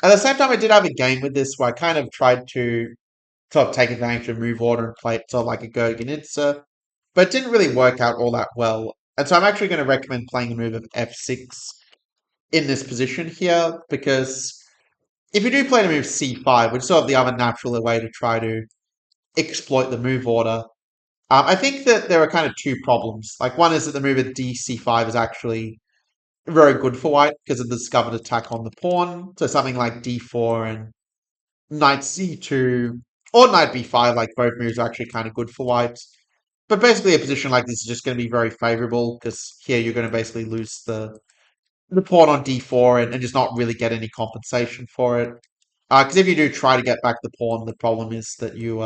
At the same time, I did have a game with this where I kind of tried to sort of take advantage of move order and play it sort of like a Gurgenitsa, but it didn't really work out all that well. And so I'm actually going to recommend playing the move of f6 in this position here, because if you do play the move c5, which is sort of the other natural way to try to exploit the move order, I think that there are kind of two problems. Like one is that the move at dc5 is actually very good for white because of the discovered attack on the pawn. So something like d4 and knight c2 or knight b5, like both moves are actually kind of good for white. But basically, a position like this is just going to be very favorable because here you're going to basically lose the pawn on d4 and just not really get any compensation for it. Because if you do try to get back the pawn, the problem is that you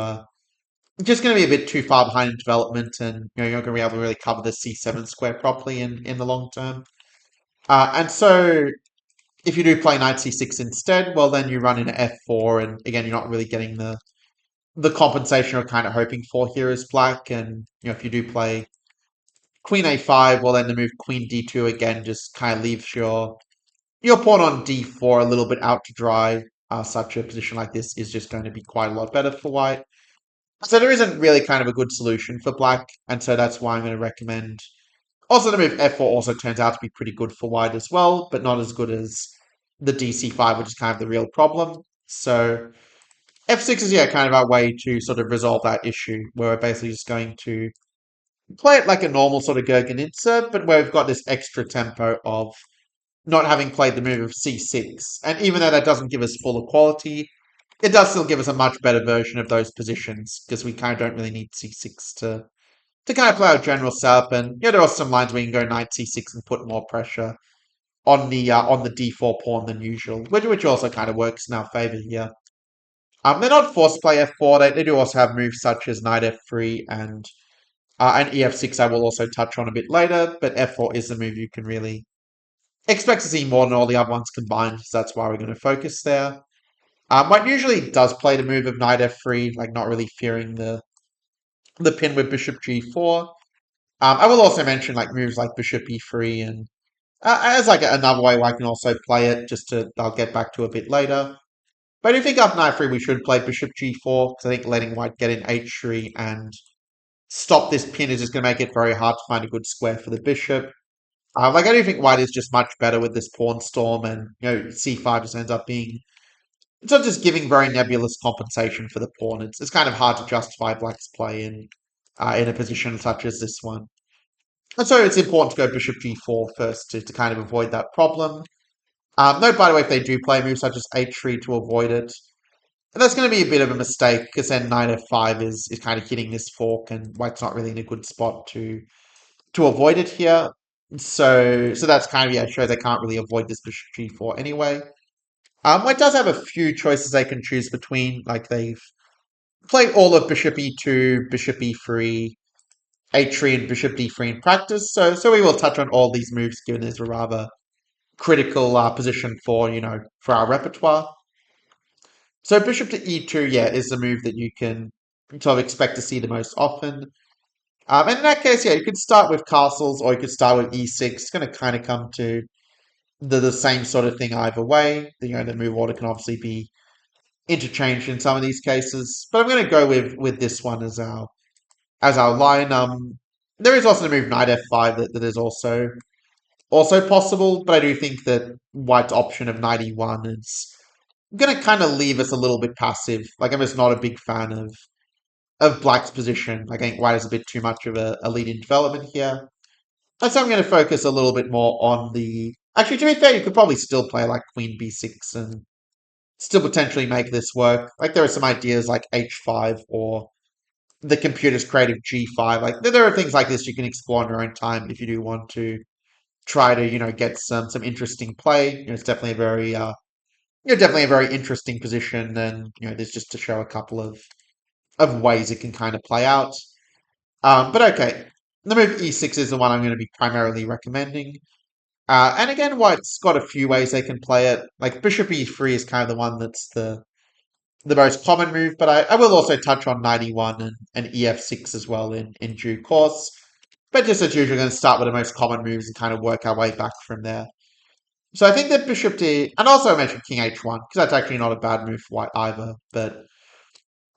just going to be a bit too far behind in development, and you're not going to be able to really cover the c7 square properly in the long term. And so if you do play knight c6 instead, well then you run into f4, and again you're not really getting the compensation you're kind of hoping for here as black. And if you do play queen a5, well then the move queen d2 again just kind of leaves your pawn on d4 a little bit out to dry. Such a position like this is just going to be quite a lot better for white. So there isn't really kind of a good solution for black, and so that's why I'm going to recommend. Also, the move f4 also turns out to be pretty good for white as well, but not as good as the dc5, which is kind of the real problem. So f6 is, yeah, kind of our way to sort of resolve that issue, where we're basically just going to play it like a normal sort of Gurgenitsa, but where we've got this extra tempo of not having played the move of c6. And even though that doesn't give us full equality, it does still give us a much better version of those positions, because we kind of don't really need c6 to kind of play our general setup. And there are some lines where you can go knight c6 and put more pressure on the d4 pawn than usual, which also kind of works in our favor here. They're not forced to play f4. They do also have moves such as knight f3 and ef6 I will also touch on a bit later, but f4 is the move you can really expect to see more than all the other ones combined, so that's why we're going to focus there. White usually does play the move of knight f3, like not really fearing the pin with bishop g4. I will also mention like moves like bishop e3 and as like another way where I can also play it, just to I'll get back to a bit later. But I do think after knight 3 we should play bishop g4, because I think letting white get in h3 and stop this pin is just going to make it very hard to find a good square for the bishop. Like I do think white is just much better with this pawn storm, and c5 just ends up being, it's not just giving very nebulous compensation for the pawn. It's kind of hard to justify black's play in a position such as this one. And so it's important to go bishop g4 first to kind of avoid that problem. Note, by the way, if they do play moves such as h3 to avoid it, and that's going to be a bit of a mistake, because then knight f5 is kind of hitting this fork, and white's not really in a good spot to avoid it here. So that's kind of, yeah, shows they can't really avoid this bishop g4 anyway. White does have a few choices they can choose between, like they've played all of bishop e2, bishop e3, h3, and bishop d3 in practice. So we will touch on all these moves, given there's a rather critical position for our repertoire. So bishop to e2, yeah, is the move that you can sort of expect to see the most often. And in that case, yeah, you could start with castles or you could start with e6. It's going to kind of come to the same sort of thing either way. The move order can obviously be interchanged in some of these cases, but I'm going to go with this one as our line. There is also the move knight f5 that is also possible, but I do think that white's option of knight e1 is going to kind of leave us a little bit passive. Like I'm just not a big fan of black's position. I think white is a bit too much of a lead in development here. And so I'm going to focus a little bit more on the. Actually, to be fair, you could probably still play like queen b6 and still potentially make this work. Like there are some ideas like h5 or the computer's creative g5. Like there are things like this you can explore in your own time if you do want to try to get some interesting play. It's definitely a very definitely a very interesting position, and there's just to show a couple of ways it can kind of play out. But okay, the move e6 is the one I'm going to be primarily recommending. And again, white's got a few ways they can play it. Like bishop e3 is kind of the one that's the most common move, but I will also touch on knight e1 and ef6 as well in due course. But just as usual, we're going to start with the most common moves and kind of work our way back from there. So I think that bishop to, and also I mentioned king h1, because that's actually not a bad move for white either. But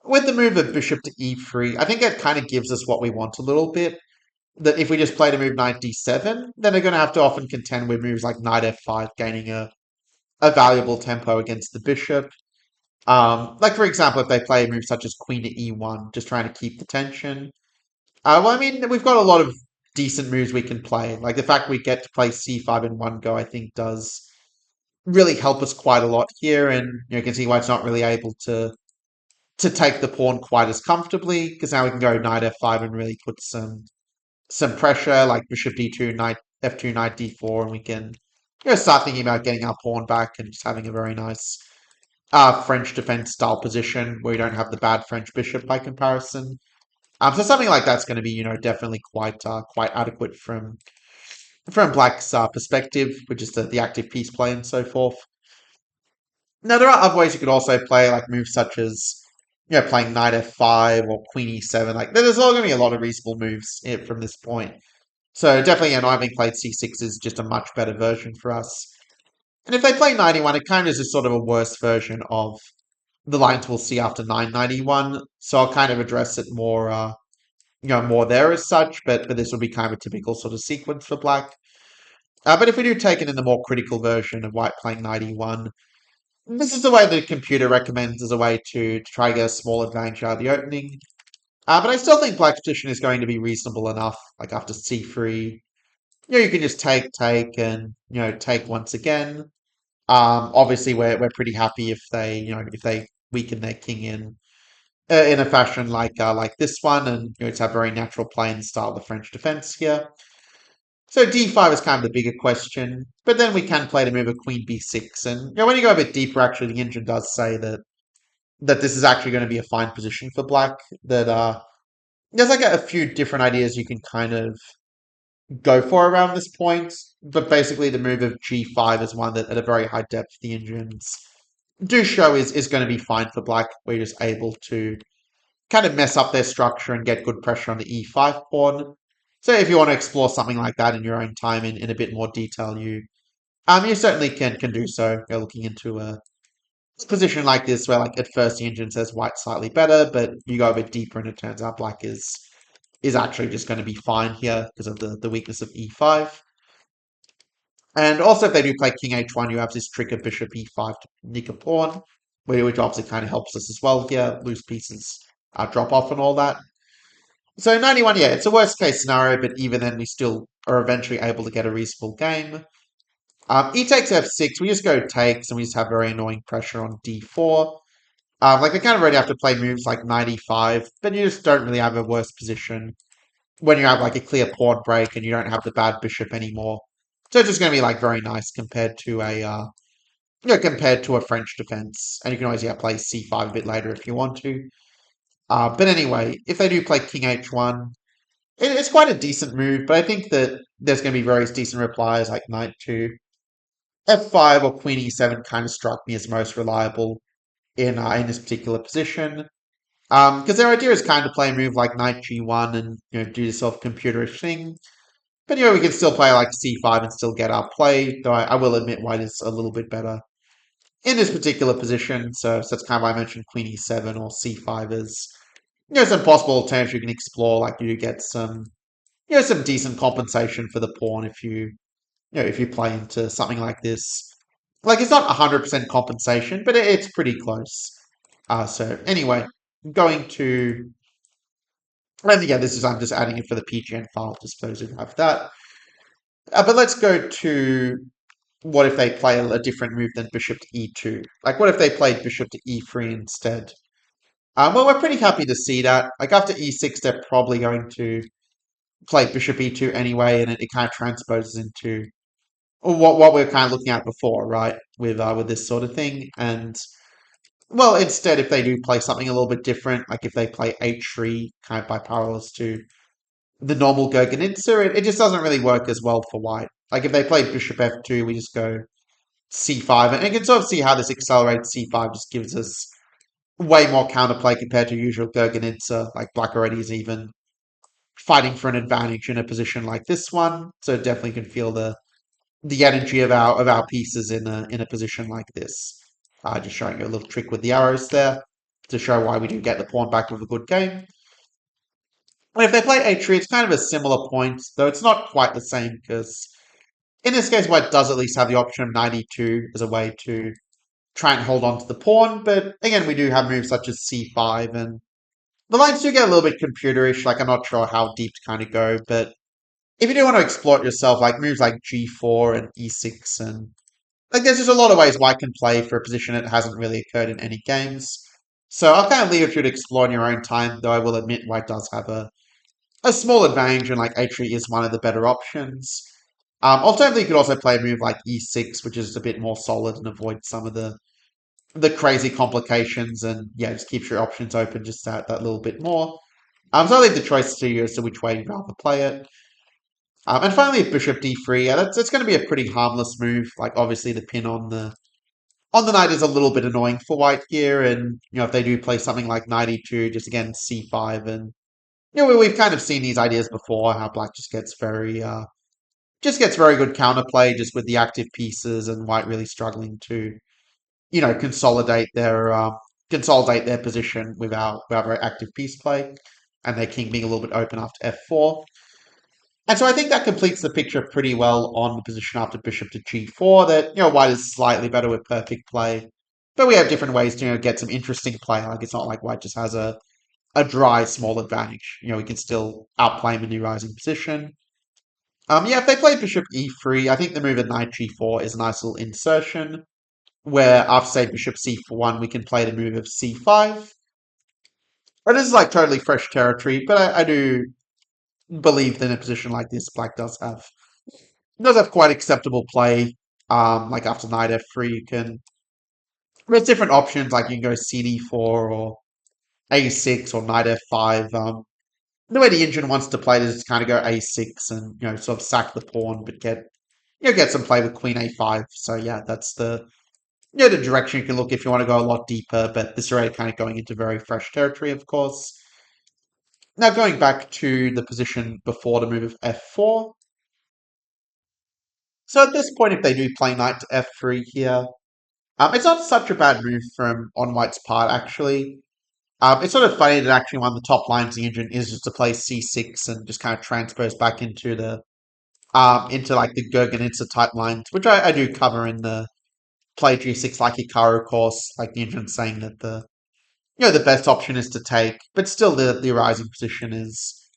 with the move of bishop to e3, I think that kind of gives us what we want a little bit. That if we just play the move knight d7, then they're going to have to often contend with moves like knight f5, gaining a valuable tempo against the bishop. Like for example, if they play a move such as queen to e1, just trying to keep the tension. Well, I mean, we've got a lot of decent moves we can play. Like the fact we get to play c5 in one go, I think does really help us quite a lot here. And you can see why it's not really able to take the pawn quite as comfortably, because now we can go knight f5 and really put some pressure, like bishop d2, knight f2, knight d4, and we can start thinking about getting our pawn back and just having a very nice French defense style position where you don't have the bad French bishop by comparison. So something like that's going to be, definitely quite adequate from Black's perspective, which is the active piece play and so forth. Now there are other ways you could also play, like moves such as playing knight f5 or queen e7. Like there's all going to be a lot of reasonable moves from this point. So definitely, having played c6 is just a much better version for us. And if they play 91, it kind of is just sort of a worse version of the lines we'll see after 991. So I'll kind of address it more, more there as such. But this will be kind of a typical sort of sequence for Black. But if we do take it in the more critical version of White playing 91, this is the way the computer recommends as a way to try to get a small advantage out of the opening. But I still think Black's position is going to be reasonable enough. Like after c3, you can just take, and take once again. Obviously, we're pretty happy if they if they weaken their king in a fashion like this one, and it's a very natural play in the style of the French defense here. So d5 is kind of the bigger question, but then we can play the move of queen b6, and when you go a bit deeper, actually, the engine does say that this is actually going to be a fine position for Black. That there's like a few different ideas you can kind of go for around this point, but basically the move of g5 is one that at a very high depth the engines do show is going to be fine for Black. We're just able to kind of mess up their structure and get good pressure on the e5 pawn. So if you want to explore something like that in your own time in a bit more detail, you certainly can do so. You're looking into a position like this where like at first the engine says white slightly better, but you go a bit deeper and it turns out Black is actually just going to be fine here because of the weakness of e5. And also, if they do play king h1, you have this trick of bishop e5 to nick a pawn, which obviously kind of helps us as well here. Loose pieces drop off and all that. So 91, yeah, it's a worst case scenario, but even then we still are eventually able to get a reasonable game. E takes f6, we just go takes, and we just have very annoying pressure on d4. Like they kind of already have to play moves like knight e5, but you just don't really have a worse position when you have like a clear pawn break and you don't have the bad bishop anymore. So it's just going to be like very nice compared to a French defense, and you can always play c5 a bit later if you want to. But anyway, if they do play king h1, it's quite a decent move. But I think that there's going to be various decent replies like knight to f5 or queen e7 kind of struck me as most reliable in this particular position. Because their idea is kind of play a move like knight g1 and do yourself computerish thing. But we can still play like c5 and still get our play, though I will admit white is a little bit better in this particular position. So that's kind of why I mentioned queen e7 or c5 as some possible alternatives you can explore. Like you get some decent compensation for the pawn if you play into something like this. Like it's not 100% compensation, but it's pretty close. So anyway, I'm going to. And yeah, I'm just adding it for the PGN file, just for those who have that. But let's go to what if they play a different move than bishop to e2? Like, what if they played bishop to e3 instead? Well, we're pretty happy to see that. Like, after e6, they're probably going to play bishop e2 anyway, and it kind of transposes into what we are kind of looking at before, right? With this sort of thing. And, well, instead, if they do play something a little bit different, like if they play h3, kind of by parallels to the normal Gurgenitsa, it just doesn't really work as well for white. Like, if they play bishop f2, we just go c5, and you can sort of see how this accelerates c5 just gives us way more counterplay compared to usual Gurgenitsa. Like Black already is even fighting for an advantage in a position like this one, so definitely can feel the energy of our pieces in a position like this. Just showing you a little trick with the arrows there to show why we do get the pawn back with a good game. And if they play h3, it's kind of a similar point, though it's not quite the same because in this case, white does at least have the option of knight e2 as a way to try and hold on to the pawn. But again, we do have moves such as c5 and The lines do get a little bit computerish, like I'm not sure how deep to kind of go, but if you do want to explore it yourself, like moves like G4 and E6 and like there's just a lot of ways white can play for a position that hasn't really occurred in any games. So I'll kind of leave it for you to explore in your own time, though I will admit white does have a small advantage and like H3 is one of the better options. Alternatively, you could also play a move like E6, which is a bit more solid and avoid some of the crazy complications and yeah, just keeps your options open just that little bit more. So I'll leave the choice to you as to which way you'd rather play it. And finally, if Bishop D3, yeah, that's going to be a pretty harmless move. Like obviously the pin on the knight is a little bit annoying for white here, and you know if they do play something like knight e2, just again c5, and you know we've kind of seen these ideas before. How black just gets very good counterplay just with the active pieces, and white really struggling to you know consolidate their position without very active piece play, and their king being a little bit open after f4. And so I think that completes the picture pretty well on the position after bishop to g4, that, you know, white is slightly better with perfect play. But we have different ways to, you know, get some interesting play. Like, it's not like white just has a dry, small advantage. You know, we can still outplay him in the rising position. Yeah, if they play bishop e3, I think the move at knight g4 is a nice little insertion, where after, say, bishop c1, we can play the move of c5. But this is like totally fresh territory, but I do believe that in a position like this, black does have quite acceptable play. Like after knight f3, you can there's different options. Like you can go cd4 or a6 or knight f5. The way the engine wants to play this is kind of go a6 and you know sort of sack the pawn, but get some play with queen a5. So yeah, that's the direction you can look if you want to go a lot deeper. But this is already kind of going into very fresh territory, of course. Now going back to the position before the move of f4. So at this point, if they do play knight to f3 here, it's not such a bad move from on White's part, actually. It's sort of funny that actually one of the top lines of the engine is just to play c6 and just kind of transpose back into the into like the Gurgenitsa type lines, which I do cover in the play g6 like Hikaru course, like the engine saying that the best option is to take, but still the rising position is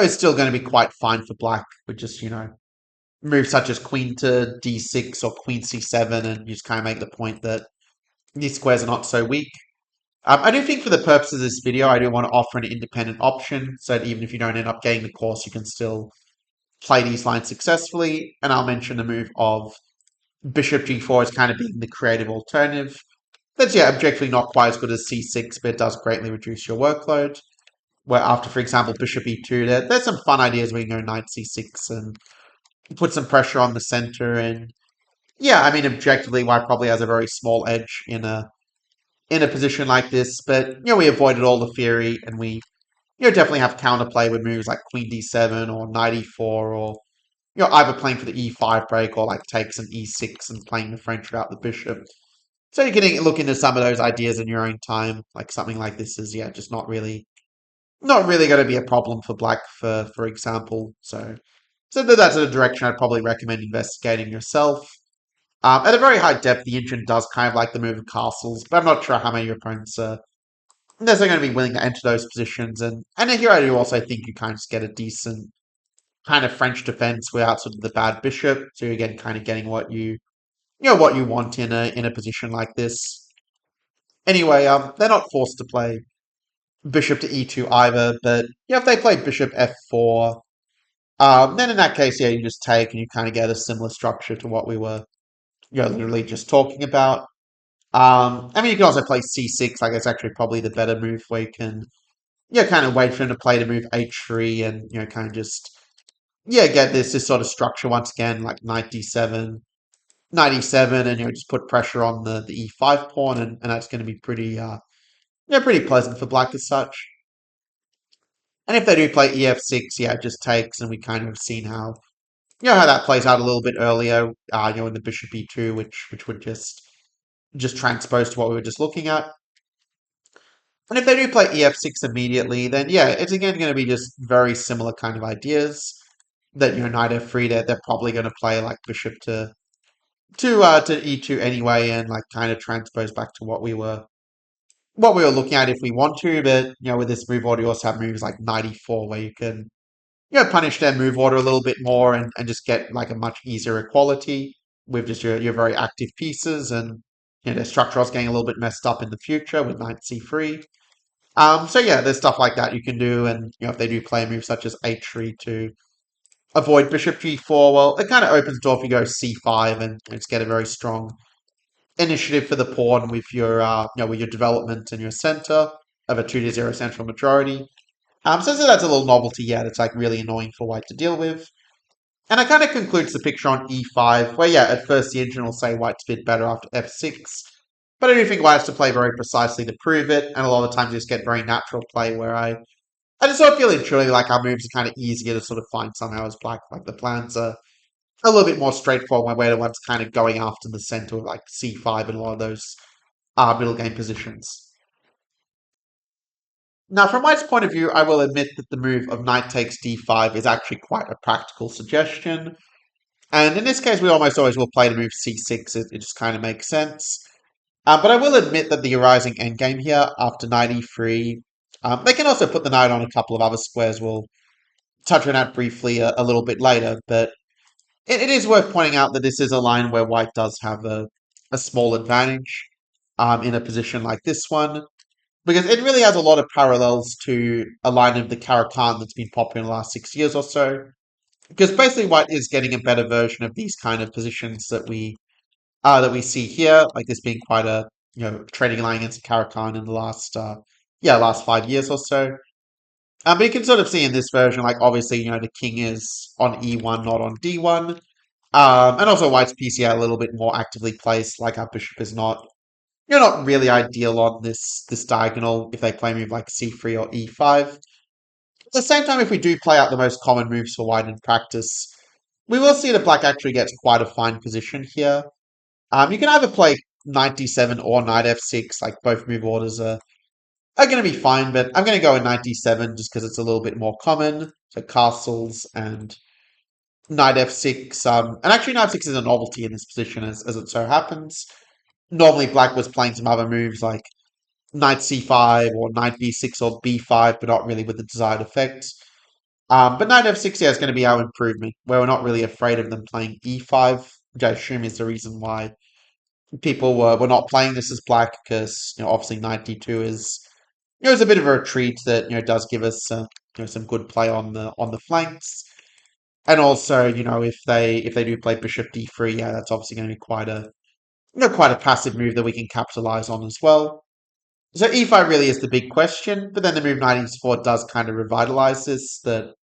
still going to be quite fine for black with just moves such as queen to d6 or queen c7, and you just kind of make the point that these squares are not so weak. I do think for the purposes of this video, I do want to offer an independent option, so that even if you don't end up getting the course, you can still play these lines successfully. And I'll mention the move of bishop g4 as kind of being the creative alternative. That's, yeah, objectively not quite as good as c6, but it does greatly reduce your workload. Where after, for example, bishop e2, there's some fun ideas where you can go knight c6 and put some pressure on the center. And yeah, I mean, objectively, white probably has a very small edge in a position like this, but we avoided all the theory, and we definitely have counterplay with moves like queen d7 or knight e4, or either playing for the e5 break or like takes an e6 and playing the French without the bishop. So you can look into some of those ideas in your own time. Like something like this is just not really going to be a problem for black, for example. So that's a direction I'd probably recommend investigating yourself. At a very high depth, the engine does kind of like the move of castles, but I'm not sure how many of your opponents are necessarily going to be willing to enter those positions. And here I do also think you kind of just get a decent kind of French defense without sort of the bad bishop. So you're again kind of getting what you want in a position like this. Anyway, they're not forced to play bishop to e2 either, but if they play bishop f4, then in that case, you just take and you kind of get a similar structure to what we were literally just talking about. I mean, you can also play c6. Like it's actually probably the better move where you can, kind of wait for him to play the move h3 and kind of just get this sort of structure once again, like knight d7, knight e7, and just put pressure on the e5 pawn, and that's going to be pretty pleasant for black as such. And if they do play ef6, it just takes, and we kind of have seen how that plays out a little bit earlier, in the bishop e2, which would just transpose to what we were just looking at. And if they do play ef6 immediately, then it's again going to be just very similar kind of ideas. That knight f3, they're probably going to play like bishop to e2 anyway, and like kind of transpose back to what we were what we were looking at if we want to, but with this move order, you also have moves like knight e4 where you can punish their move order a little bit more and just get like a much easier equality with just your very active pieces and their structure is getting a little bit messed up in the future with knight c3. So yeah, there's stuff like that you can do, and if they do play a move such as h3 to avoid bishop g4, well, it kind of opens the door if you go c5 and just get a very strong initiative for the pawn with your with your development and your center of a 2-0 central majority. So that's a little novelty, yeah, that's like really annoying for white to deal with. And it kind of concludes the picture on e5, where yeah, at first the engine will say white's a bit better after f6, but I do think white has to play very precisely to prove it, and a lot of the times you just get very natural play where I just sort of feel intuitively like our moves are kind of easier to sort of find somehow as black. Like the plans are a little bit more straightforward where the one's kind of going after the center of like c5 and a lot of those middle game positions. Now, from White's point of view, I will admit that the move of knight takes d5 is actually quite a practical suggestion. And in this case, we almost always will play the move c6. It just kind of makes sense. But I will admit that the arising endgame here, after knight e3, they can also put the knight on a couple of other squares. We'll touch on that briefly a little bit later. But it is worth pointing out that this is a line where White does have a small advantage in a position like this one, because it really has a lot of parallels to a line of the Caro-Kann that's been popular in the last 6 years or so. Because basically, White is getting a better version of these kind of positions that we see here, like this being quite a trading line against Caro-Kann in the last 5 years or so. But you can sort of see in this version, like obviously, the king is on e1, not on d1. And also White's PC a little bit more actively placed, like our bishop is not not really ideal on this diagonal if they play move like c3 or e5. At the same time, if we do play out the most common moves for White in practice, we will see that Black actually gets quite a fine position here. You can either play knight d7 or knight f6, like both move orders are going to be fine, but I'm going to go with knight d7 just because it's a little bit more common. So castles and knight f6. And actually knight f6 is a novelty in this position as it so happens. Normally Black was playing some other moves like knight c5 or knight b6 or b5, but not really with the desired effect. But knight f6 yeah, is going to be our improvement, where we're not really afraid of them playing e5, which I assume is the reason why people were not playing this as black, because obviously knight d2 is a bit of a retreat that does give us some good play on the flanks. And also, if they do play bishop d3, yeah, that's obviously going to be quite a passive move that we can capitalize on as well. So e5 really is the big question, but then the move knight e4 does kind of revitalize this. That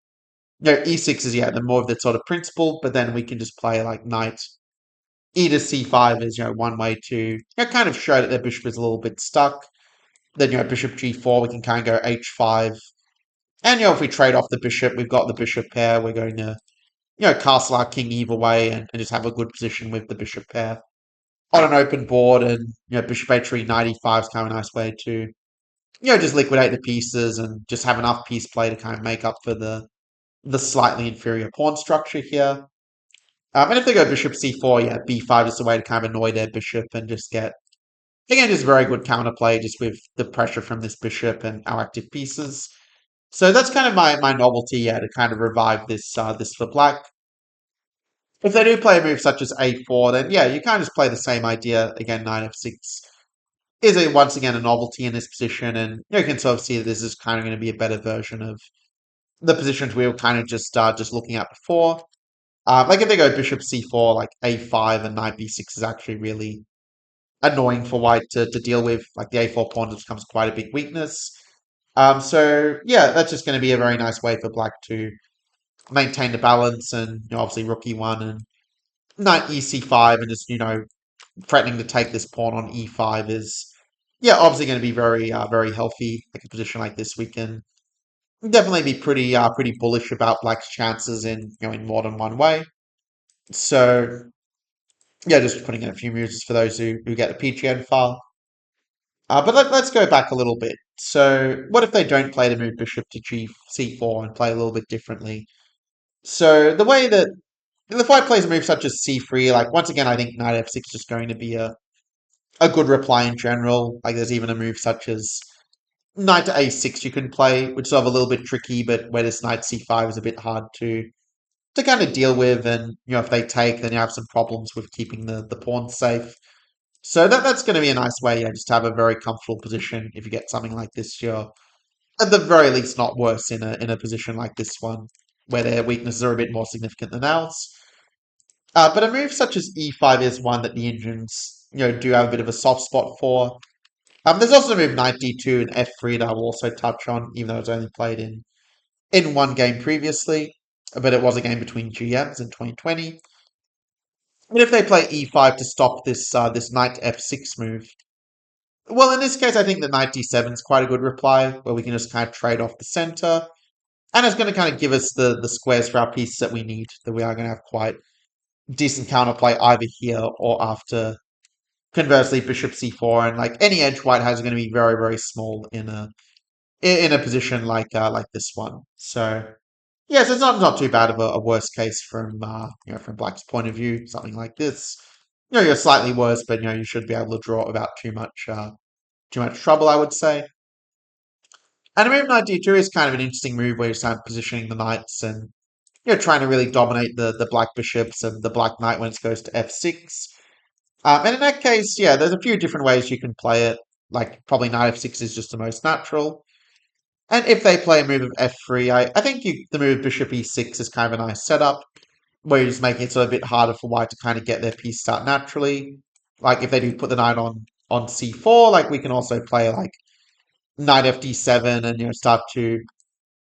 e6 is the more of the sort of principle, but then we can just play like knight e to c5 is one way to kind of show that their bishop is a little bit stuck. Then bishop g4, we can kind of go h5, and if we trade off the bishop, we've got the bishop pair. We're going to castle our king either way and just have a good position with the bishop pair on an open board, and bishop h3 knight e5 is kind of a nice way to just liquidate the pieces and just have enough piece play to kind of make up for the slightly inferior pawn structure here. And if they go bishop c4, yeah, b5 is a way to kind of annoy their bishop and just get, again, just very good counterplay just with the pressure from this bishop and our active pieces. So that's kind of my novelty, yeah, to kind of revive this for black. If they do play a move such as a4, then yeah, you kind of just play the same idea. Again, knight f6 is once again a novelty in this position, and you can sort of see that this is kind of going to be a better version of the positions we were kind of just looking at before. Like if they go bishop c4, like a5 and knight b6 is actually really annoying for white to deal with. Like the a4 pawn just becomes quite a big weakness. So yeah, that's just going to be a very nice way for black to maintain the balance, and obviously rook e1 and knight ec5, and just threatening to take this pawn on e5 is obviously going to be very healthy. Like a position like this, we can definitely be pretty bullish about black's chances in more than one way. So yeah, just putting in a few moves for those who get the PGN file. But let's go back a little bit. So what if they don't play the move bishop to c4 and play a little bit differently? So the way that if white plays a move such as c3, like once again, I think knight f6 is going to be a good reply in general. Like there's even a move such as knight to a6 you can play, which is sort of a little bit tricky, but where this knight c5 is a bit hard to kind of deal with, and if they take, then you have some problems with keeping the pawn safe. So that's going to be a nice way, just to have a very comfortable position. If you get something like this, you're at the very least not worse in a position like this one, where their weaknesses are a bit more significant than ours. But a move such as e5 is one that the Indians, do have a bit of a soft spot for. There's also the move knight d2 and f3 that I will also touch on, even though it's only played in one game previously, but it was a game between GMs in 2020. And if they play e5 to stop this knight f6 move, well, in this case, I think the knight d7 is quite a good reply, where we can just kind of trade off the center, and it's going to kind of give us the squares for our pieces that we need, that we are going to have quite decent counterplay either here or after, conversely, bishop c4, and like any edge white has are going to be very, very small in a position like this one. So yes, it's not too bad of a worst case from Black's point of view. Something like this, you're slightly worse, but you should be able to draw without too much trouble, I would say. And a move knight d2 is kind of an interesting move where you start positioning the knights and you're trying to really dominate the black bishops and the black knight when it goes to f6. And in that case, yeah, there's a few different ways you can play it. Like probably knight f6 is just the most natural. And if they play a move of f3, I think the move bishop e6 is kind of a nice setup, where you're just making it sort of a bit harder for white to kind of get their piece start naturally. Like if they do put the knight on c4, like we can also play like knight fd7 and start to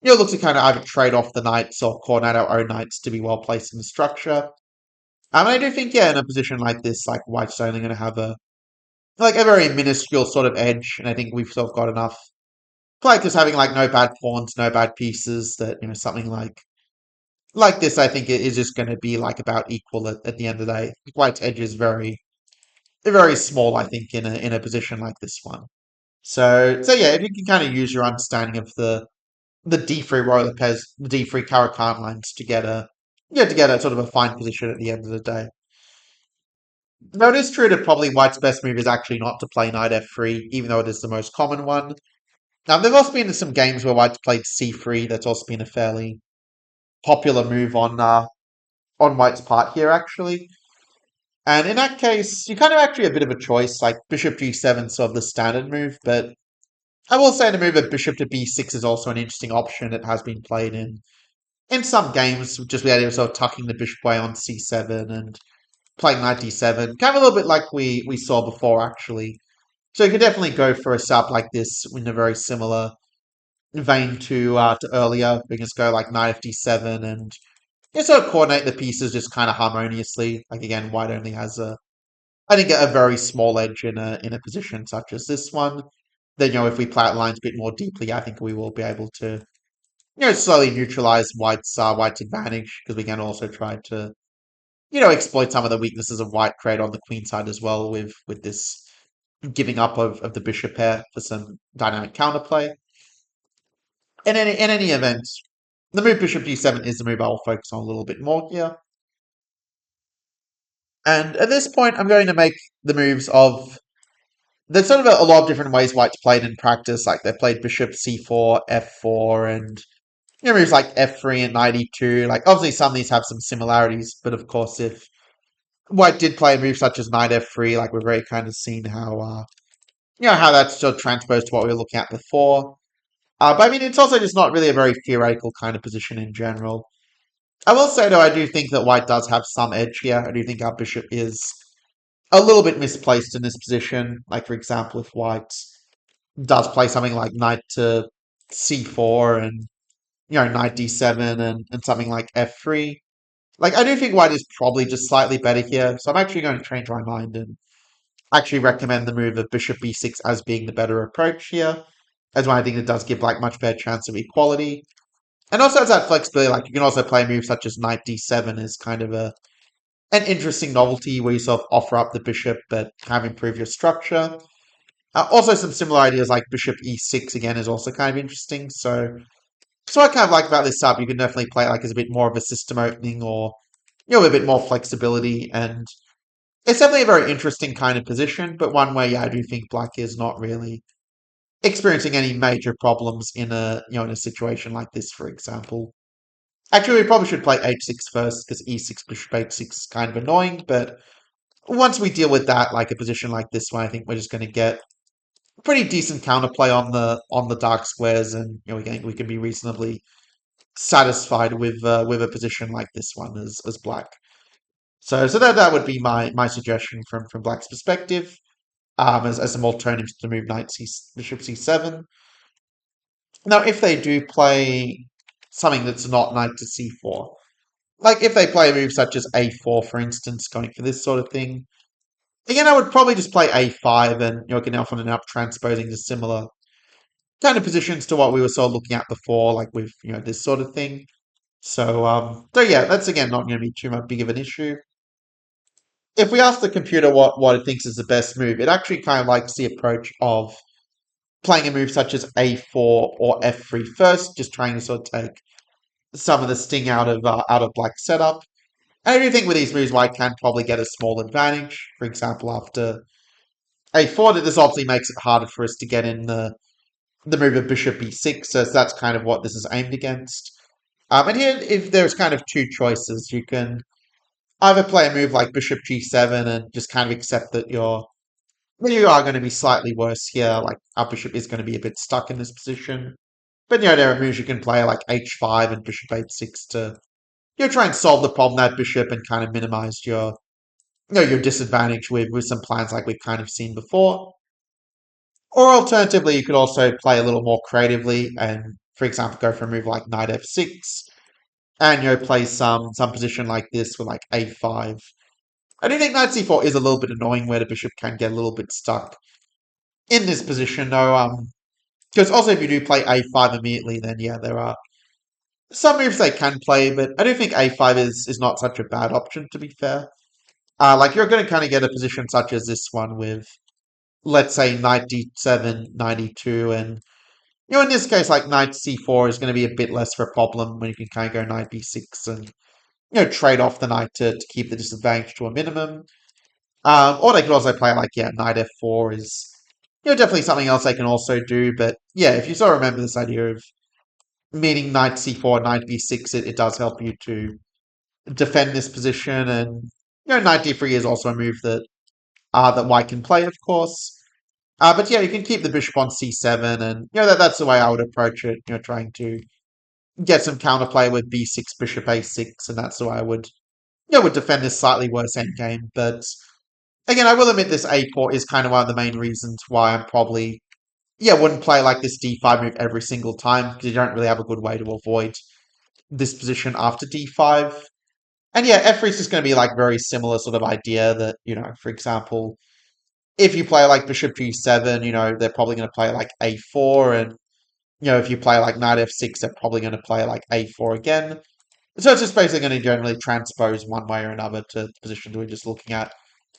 look to kind of either trade off the knights or coordinate our own knights to be well placed in the structure. And I do think, yeah, in a position like this, like white's only going to have a very minuscule sort of edge, and I think we've sort of got enough like just having like no bad pawns, no bad pieces. That something like this, I think it is just going to be like about equal at the end of the day. White's edge is very small, I think, in a position like this one. So yeah, if you can kind of use your understanding of the D3 Royal Lopez, the D3 Caracan lines to get a sort of a fine position at the end of the day. Though it is true that probably White's best move is actually not to play knight f3, even though it is the most common one. There've also been some games where White's played c3. That's also been a fairly popular move on White's part here, actually. And in that case, you kind of actually have a bit of a choice. Like bishop g7 is sort of the standard move, but I will say the move of bishop to b6 is also an interesting option. It has been played in some games, just the idea of sort of tucking the bishop away on c7 and playing knight d7, kind of a little bit like we saw before, actually. So you could definitely go for a setup like this in a very similar vein to earlier. We can just go like knight fd7 and sort of coordinate the pieces just kind of harmoniously. Like again, white only has I think a very small edge in a position such as this one. Then if we play out lines a bit more deeply, I think we will be able to slowly neutralize white's advantage, because we can also try to exploit some of the weaknesses of white, create on the queen side as well with this giving up of the bishop pair for some dynamic counterplay. In any event, the move bishop d7 is the move I'll focus on a little bit more here. And at this point, I'm going to make the moves of... There's sort of a lot of different ways white's played in practice. Like they've played bishop c4, f4, and moves like f3 and knight e2. Like obviously some of these have some similarities, but of course if white did play a move such as knight f3, like we've very kind of seen how that's sort of transposed to what we were looking at before. But I mean, it's also just not really a very theoretical kind of position in general. I will say, though, I do think that white does have some edge here. I do think our bishop is a little bit misplaced in this position. Like, for example, if white does play something like knight to c4 and, knight d7 and something like f3. Like, I do think white is probably just slightly better here. So I'm actually going to change my mind and actually recommend the move of bishop b6 as being the better approach here, as well. I think it does give like much better chance of equality. And also has that flexibility, like you can also play moves such as knight d7 as kind of an interesting novelty where you sort of offer up the bishop but kind of improve your structure. Also some similar ideas like bishop e6 again is also kind of interesting. So what I kind of like about this sub, you can definitely play it like as a bit more of a system opening, or a bit more flexibility. And It's definitely a very interesting kind of position, but one where yeah, I do think black is not really experiencing any major problems in a in a situation like this, for example. Actually, we probably should play h6 first because e6 bishop h6 is kind of annoying, but once we deal with that, like a position like this one, I think we're just going to get pretty decent counterplay on the dark squares, and we can be reasonably satisfied with a position like this one as black. So that would be my suggestion from black's perspective, as some alternatives to move bishop c7. Now, if they do play something that's not knight to c4, like if they play a move such as a4, for instance, going for this sort of thing, again, I would probably just play a5 and can often end up transposing to similar kind of positions to what we were sort of looking at before, like with this sort of thing. So yeah, that's again not going to be too much big of an issue. If we ask the computer what it thinks is the best move, it actually kind of likes the approach of playing a move such as a4 or f3 first, just trying to sort of take some of the sting out of black setup. And I do think with these moves, white can probably get a small advantage. For example, after a4, this obviously makes it harder for us to get in the move of bishop e6, so that's kind of what this is aimed against. And here, if there's kind of two choices, you can either play a move like bishop g7 and just kind of accept that you are going to be slightly worse here, like our bishop is going to be a bit stuck in this position. But there are moves you can play like h5 and bishop h6 to try and solve the problem that bishop and kind of minimize your disadvantage with some plans like we've kind of seen before. Or alternatively, you could also play a little more creatively and, for example, go for a move like knight f6 and play some position like this with like a5. I do think knight c4 is a little bit annoying where the bishop can get a little bit stuck in this position though. Because also if you do play a5 immediately, then yeah, there are some moves they can play, but I do think a5 is not such a bad option to be fair. Like you're going to kind of get a position such as this one with, let's say, knight d7, knight e2, and in this case, like knight c4 is going to be a bit less of a problem when you can kind of go knight b6 and trade off the knight to keep the disadvantage to a minimum. Or they could also play like knight f4 is definitely something else they can also do. But yeah, if you sort of remember this idea of meeting knight c4, knight b6, it does help you to defend this position, and knight d3 is also a move that white can play, of course. But yeah, you can keep the bishop on c7, and that's the way I would approach it. Trying to get some counterplay with b6, bishop a6, and that's the way I would defend this slightly worse endgame. But again, I will admit this a4 is kind of one of the main reasons why I'm probably wouldn't play like this d5 move every single time because you don't really have a good way to avoid this position after d5. And yeah, f3 is just going to be like very similar sort of idea that for example, if you play like bishop g7, they're probably going to play like a4, and if you play like knight f6, they're probably going to play like a4 again. So it's just basically going to generally transpose one way or another to the positions we're just looking at.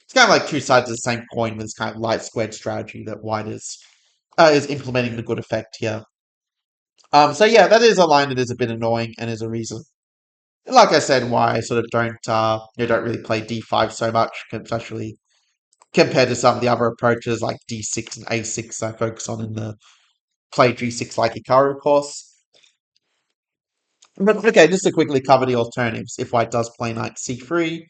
It's kind of like two sides of the same coin with this kind of light squared strategy that white is implementing the good effect here. So yeah, that is a line that is a bit annoying and is a reason, like I said, why I sort of don't really play d5 so much, especially compared to some of the other approaches like d6 and a6 I focus on in the play g6 like Hikaru course. But okay, just to quickly cover the alternatives, if white does play knight c3,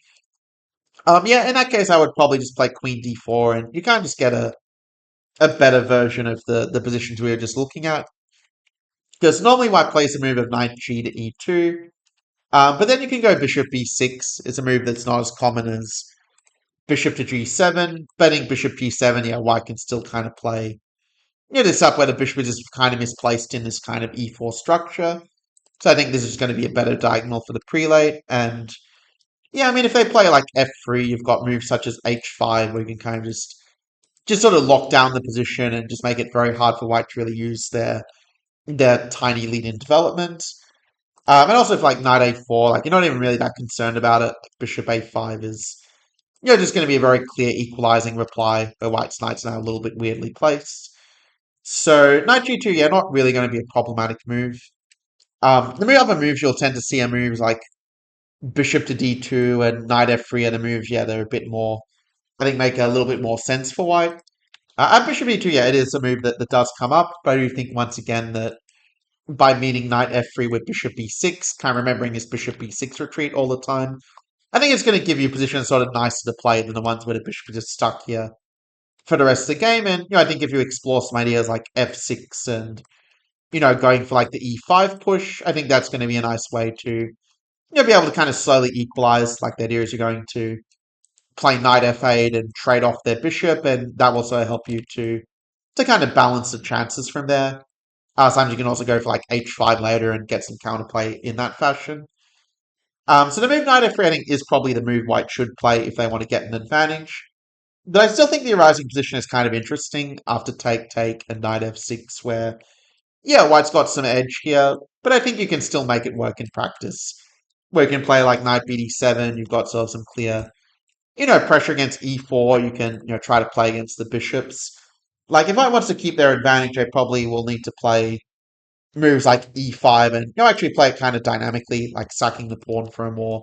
yeah, in that case I would probably just play queen d4, and you kind of just get a better version of the positions we were just looking at. Because normally white plays a move of knight g to e2, but then you can go bishop b6. It's a move that's not as common as bishop to g7. Betting bishop g7, yeah, white can still kind of play this up where the bishop is kind of misplaced in this kind of e4 structure. So I think this is going to be a better diagonal for the prelate. And yeah, I mean, if they play like f3, you've got moves such as h5 where you can kind of just sort of lock down the position and just make it very hard for white to really use their tiny lead in development. And also for like knight a4, like you're not even really that concerned about it. Bishop a5 is just going to be a very clear equalizing reply where white's knight's now a little bit weirdly placed. So knight g2, yeah, not really going to be a problematic move. The other moves you'll tend to see are moves like bishop to d2 and knight f3 are the moves, yeah, they're a bit more I think make a little bit more sense for white. At bishop e2, yeah, it is a move that does come up, but I do think once again that by meeting knight f3 with bishop b6, kind of remembering his bishop b6 retreat all the time, I think it's going to give you positions sort of nicer to play than the ones where the bishop is just stuck here for the rest of the game. And I think if you explore some ideas like f6 and going for like the e5 push, I think that's going to be a nice way to be able to kind of slowly equalize. Like the idea is you're going to play knight f8 and trade off their bishop, and that will also help you to kind of balance the chances from there. Sometimes you can also go for like h5 later and get some counterplay in that fashion. So the move knight f3 I think is probably the move white should play if they want to get an advantage. But I still think the arising position is kind of interesting after take and knight f6, where white's got some edge here, but I think you can still make it work in practice. Where you can play like knight bd7, you've got sort of some clear pressure against e4. You can try to play against the bishops. Like if white wants to keep their advantage, they probably will need to play moves like e5 and actually play it kind of dynamically, like sacking the pawn for a more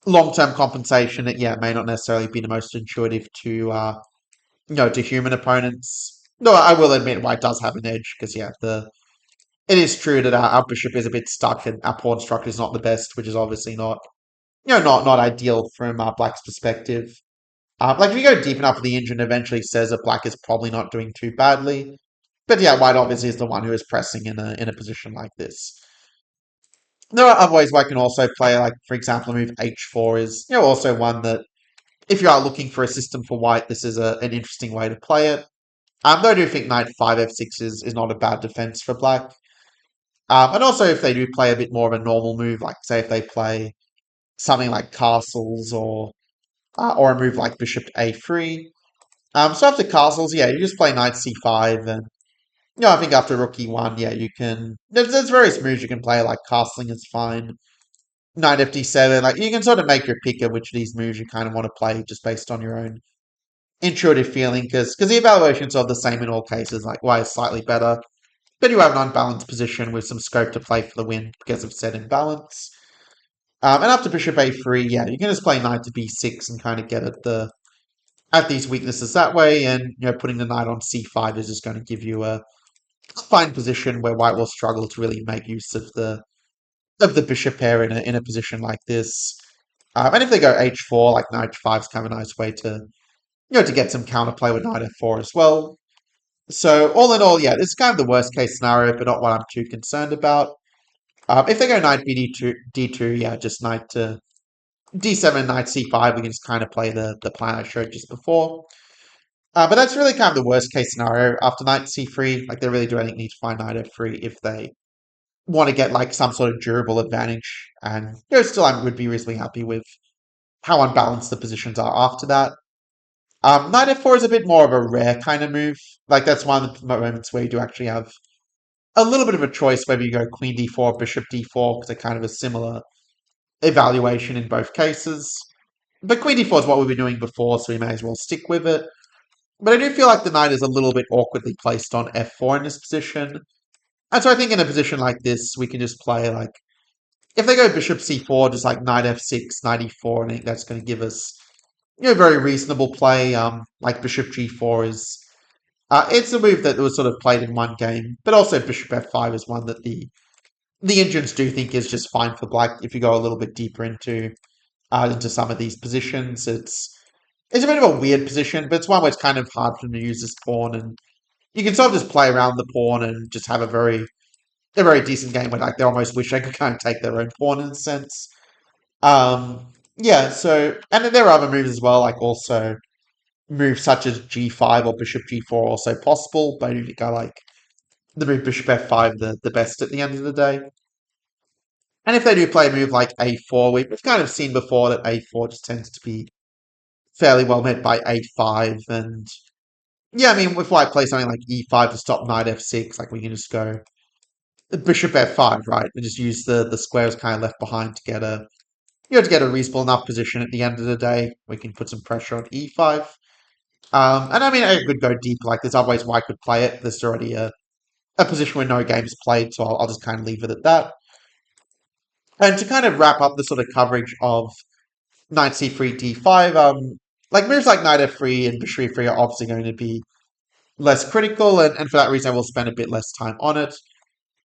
long-term compensation that may not necessarily be the most intuitive to human opponents. No, I will admit white does have an edge because it is true that our bishop is a bit stuck and our pawn structure is not the best, which is obviously not ideal from black's perspective. Like if you go deep enough, the engine eventually says that black is probably not doing too badly. But white obviously is the one who is pressing in a position like this. There are other ways white can also play, like for example, move h4 is also one that if you are looking for a system for white, this is an interesting way to play it. Though I do think knight 5 f6 is not a bad defense for black. And also if they do play a bit more of a normal move, like say if they play something like castles or a move like bishop to a3. So after castles, you just play knight c5 and I think after rook e1, you can there's various moves you can play, like castling is fine. Knight fd7, like you can sort of make your pick of which of these moves you kind of want to play just based on your own intuitive feeling, because the evaluations are the same in all cases, like white is slightly better, but you have an unbalanced position with some scope to play for the win because of set imbalance. And after bishop a3, you can just play knight to b6 and kind of get at these weaknesses that way, and putting the knight on c5 is just going to give you a fine position where white will struggle to really make use of the bishop pair in a position like this. And if they go h4, like knight h5 is kind of a nice way to to get some counterplay with knight f4 as well. So all in all, this is kind of the worst case scenario, but not what I'm too concerned about. If they go knight bd2, d2, just knight to d7, knight c5, we can just kind of play the plan I showed just before. But that's really kind of the worst case scenario. After knight c3, like they really do, I think, need to find knight f3 if they want to get like some sort of durable advantage. And still I would be reasonably happy with how unbalanced the positions are after that. Knight f4 is a bit more of a rare kind of move. Like that's one of the moments where you do actually have a little bit of a choice whether you go queen d4, bishop d4, because they're kind of a similar evaluation in both cases. But queen d4 is what we were doing before, so we may as well stick with it. But I do feel like the knight is a little bit awkwardly placed on f4 in this position. And so I think in a position like this, we can just play like, if they go bishop c4, just like knight f6, knight e4, and I think that's going to give us, very reasonable play. Like bishop g4 is, it's a move that was sort of played in one game, but also bishop f5 is one that the engines do think is just fine for black. If you go a little bit deeper into some of these positions, it's a bit of a weird position, but it's one where it's kind of hard for them to use this pawn, and you can sort of just play around the pawn and just have a very decent game where like they almost wish they could kind of take their own pawn in a sense. So and then there are other moves as well, like also moves such as g5 or bishop g4 are also possible, but I do think I like the move bishop f5 the best at the end of the day. And if they do play a move like a4, we've kind of seen before that a4 just tends to be fairly well met by a5, and I mean, if white plays something like e5 to stop knight f6, like we can just go bishop f5, right, and just use the squares kind of left behind to get a reasonable enough position at the end of the day. We can put some pressure on e5. And I mean, I could go deep like there's other ways white could play it. There's already a position where no game's played, so I'll just kind of leave it at that. And to kind of wrap up the sort of coverage of knight c3, d5, like moves like knight f3 and bishop e3 are obviously going to be less critical, and for that reason I will spend a bit less time on it.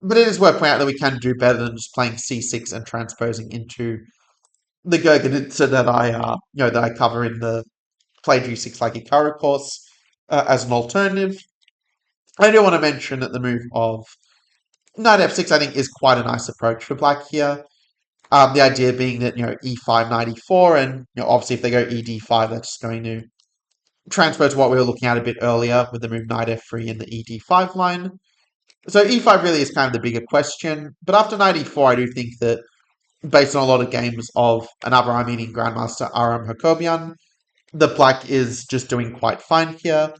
But it is worth pointing out that we can do better than just playing c6 and transposing into the Gurgenitsa that that I cover in the Play G6 like Hikaru course as an alternative. I do want to mention that the move of knight f6 I think is quite a nice approach for black here. The idea being that e5 knight e4, and obviously if they go ed5, that's just going to transpose what we were looking at a bit earlier with the move knight f3 in the ed5 line. So e5 really is kind of the bigger question, but after knight e4, I do think that based on a lot of games of another Armenian Grandmaster, Aram Hakobian, the black is just doing quite fine here.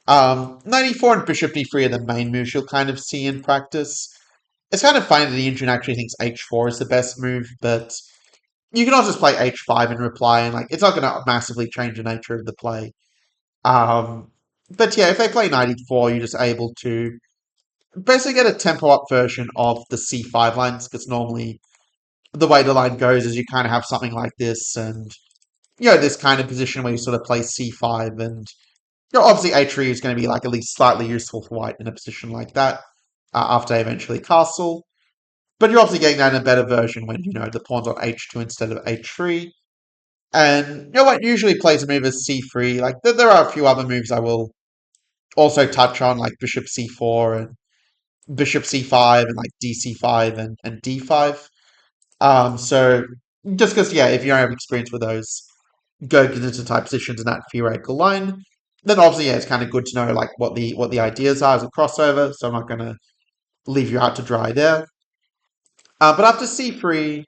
Knight e4 and bishop d3 are the main moves you'll kind of see in practice. It's kind of funny that the engine actually thinks h4 is the best move, but you can also just play h5 in reply, and it's not going to massively change the nature of the play. But yeah, if they play knight e4, you're just able to basically get a tempo up version of the c5 lines, because normally the way the line goes is you kind of have something like this, and this kind of position where you sort of play c5, and obviously h3 is going to be at least slightly useful for white in a position like that after eventually castle. But you're obviously getting that in a better version when the pawn's on h2 instead of h3. And what usually plays a move as c3. There are a few other moves I will also touch on, like bishop c4 and bishop c5 and dc5 and d5. So just because, if you don't have experience with those go-getter type positions in that theoretical line, then obviously, it's kind of good to know what the ideas are as a crossover. So I'm not going to leave you out to dry there. But after c3,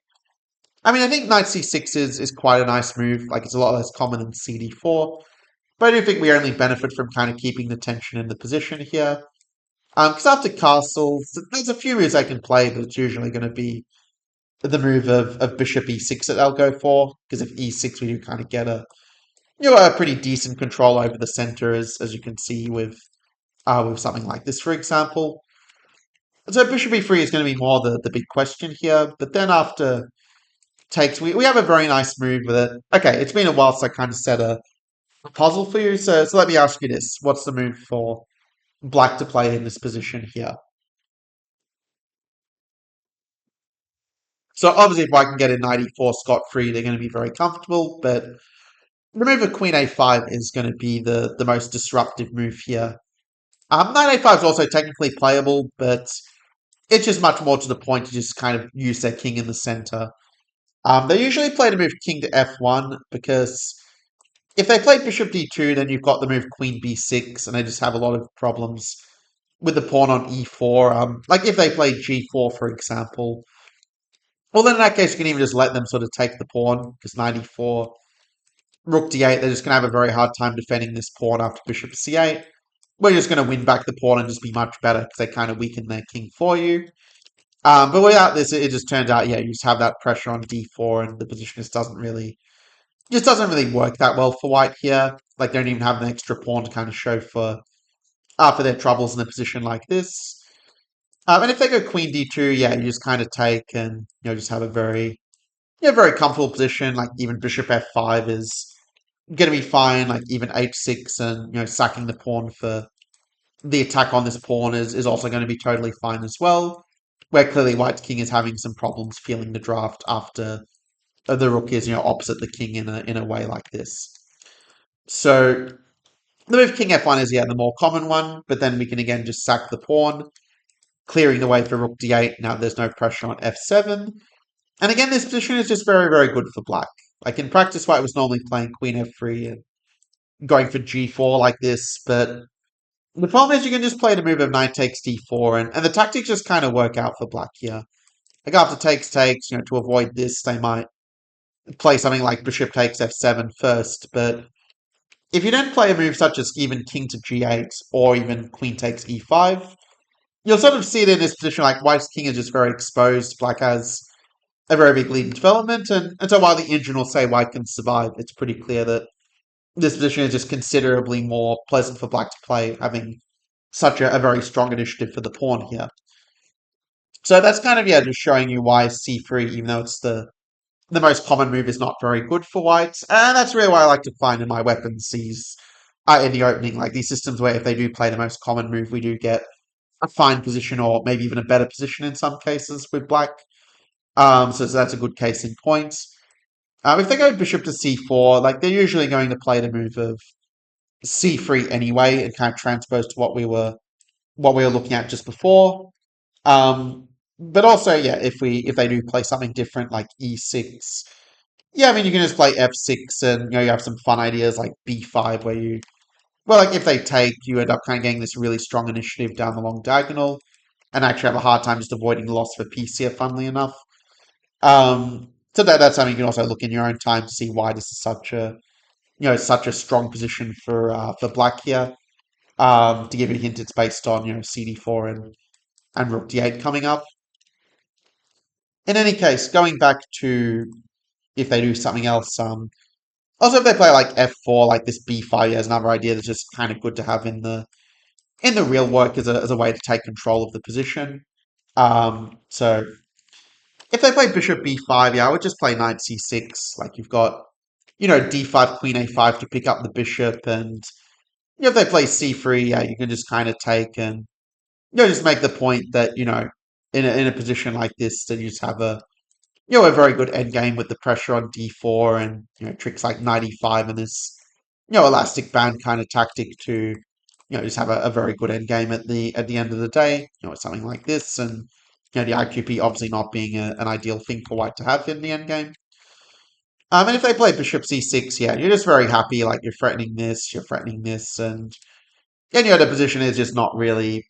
I think knight c6 is quite a nice move. It's a lot less common than cd4. But I do think we only benefit from kind of keeping the tension in the position here. Because after castles, there's a few moves I can play, but it's usually going to be the move of bishop e6 that they'll go for. Because if e6, we do kind of get a pretty decent control over the center, as you can see with something like this, for example. So bishop e3 is going to be more the big question here. But then after takes, we have a very nice move with it. Okay, it's been a while since I kind of set a puzzle for you. So let me ask you this. What's the move for black to play in this position here? So obviously if white can get a knight e4 scot-free, they're going to be very comfortable. But the move of queen a5 is going to be the most disruptive move here. Knight a5 is also technically playable, but it's just much more to the point to just kind of use their king in the center. They usually play the move king to f1 because if they play bishop d2, then you've got the move queen b6, and they just have a lot of problems with the pawn on e4. If they play g4, for example, well, then in that case, you can even just let them sort of take the pawn, because knight e4, rook d8, they're just going to have a very hard time defending this pawn after bishop c8. We're just going to win back the pawn and just be much better, because they kind of weaken their king for you. But without this, it just turns out, you just have that pressure on d4, and the position just doesn't really work that well for white here. They don't even have an extra pawn to kind of show for their troubles in a position like this. And if they go queen d2, you just kind of take and just have a very very comfortable position. Even bishop f5 is going to be fine. Even h6 and sacking the pawn for the attack on this pawn is also going to be totally fine as well. Where clearly white's king is having some problems feeling the draft after the rook is opposite the king in a way like this. So the move king f1 is the more common one, but then we can again just sack the pawn, clearing the way for rook d8. Now there's no pressure on f7. And again, this position is just very, very good for black. In practice, white was normally playing queen f3 and going for g4 like this, but the problem is you can just play the move of knight takes d4, and the tactics just kind of work out for black here. After takes, to avoid this, they might play something like bishop takes f7 first, but if you don't play a move such as even king to g8 or even queen takes e5, you'll sort of see it in this position white's king is just very exposed, black has a very big lead in development, and so while the engine will say white can survive, it's pretty clear that this position is just considerably more pleasant for black to play, having such a very strong initiative for the pawn here. So that's kind of, just showing you why c3, even though it's the the most common move is not very good for whites, and that's really what I like to find in my weapons these in the opening, like these systems where if they do play the most common move, we do get a fine position or maybe even a better position in some cases with black. So that's a good case in points. If they go bishop to c4, like they're usually going to play the move of c3 anyway and kind of transpose to what we were looking at just before. But also, yeah, if they do play something different like e6, yeah, I mean you can just play f6 and you have some fun ideas like b5 where like if they take, you end up kind of getting this really strong initiative down the long diagonal and actually have a hard time just avoiding loss for piece here, funnily enough. So that's something you can also look in your own time to see why this is such a strong position for black here. To give you a hint, it's based on CD4 and Rook D8 coming up. In any case, going back to if they do something else, also if they play like F4, like this B5 is another idea that's just kind of good to have in the real work as a way to take control of the position. So if they play Bishop B5, yeah, I would just play Knight C6. Like you've got D5, Queen A5 to pick up the bishop, and if they play C3, yeah, you can just kind of take and just make the point that in a position like this that you just have a very good endgame with the pressure on d4 and tricks like knight e5 and this elastic band kind of tactic to just have a very good endgame at the end of the day. Something like this, and the IQP obviously not being an ideal thing for white to have in the endgame. And if they play bishop c6, yeah, you're just very happy. Like you're threatening this, and the position is just not really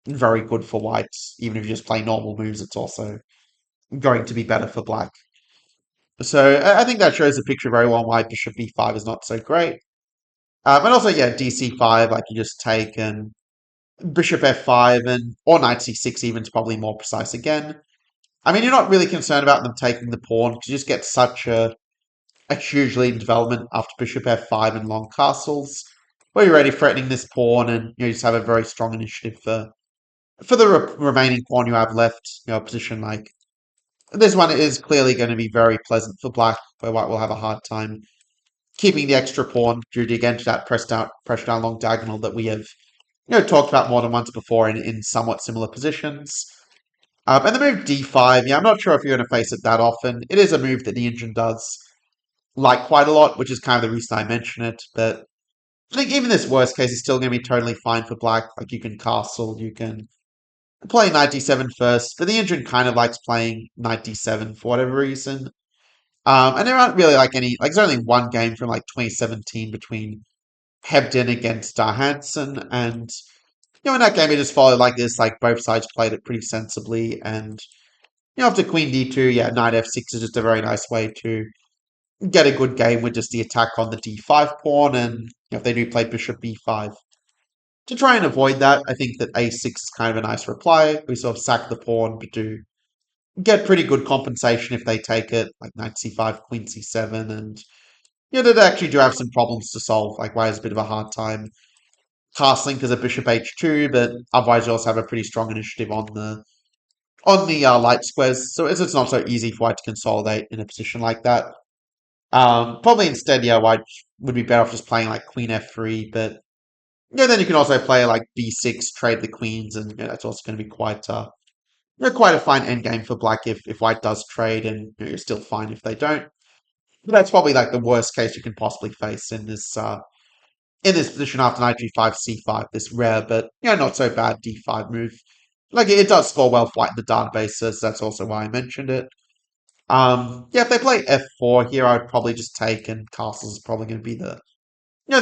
very good for whites. Even if you just play normal moves, it's also going to be better for black. So I think that shows the picture very well why bishop b5 is not so great. And also, yeah, dc5, like you just take and bishop f5 and or knight c6 even is probably more precise again. I mean, you're not really concerned about them taking the pawn because you just get such a huge lead in development after bishop f5 and long castles, where you're already threatening this pawn and you just have a very strong initiative for the remaining pawn you have left. A position like this one is clearly going to be very pleasant for black, where white will have a hard time keeping the extra pawn due to again to that pressure down long diagonal that we have talked about more than once before in somewhat similar positions. And the move d5, yeah, I'm not sure if you're going to face it that often. It is a move that the engine does like quite a lot, which is kind of the reason I mention it. But I think even this worst case is still going to be totally fine for black. Like you can castle, you can play knight d7 first, but the engine kind of likes playing knight d7 for whatever reason. And there aren't really there's only one game from like 2017 between Hebden against Hansen, and in that game it just followed like this, like both sides played it pretty sensibly, and after Queen D2, yeah, Knight F6 is just a very nice way to get a good game with just the attack on the D5 pawn, and if they do play Bishop B5. To try and avoid that, I think that A6 is kind of a nice reply. We sort of sack the pawn, but do get pretty good compensation if they take it, like Knight C5, Queen C7, and they actually do have some problems to solve. Like White has a bit of a hard time castling because of Bishop H2, but otherwise you also have a pretty strong initiative on the light squares, so it's not so easy for White to consolidate in a position like that. Probably instead, yeah, White would be better off just playing like Queen F3, but then you can also play like B6, trade the queens, and that's also going to be quite a fine endgame for Black if White does trade, and you're still fine if they don't. But that's probably like the worst case you can possibly face in this position after knight g5, c5, this rare but not so bad d5 move. Like it does score well for White in the databases. That's also why I mentioned it. Yeah, if they play f4 here, I'd probably just take, and castles is probably going to be the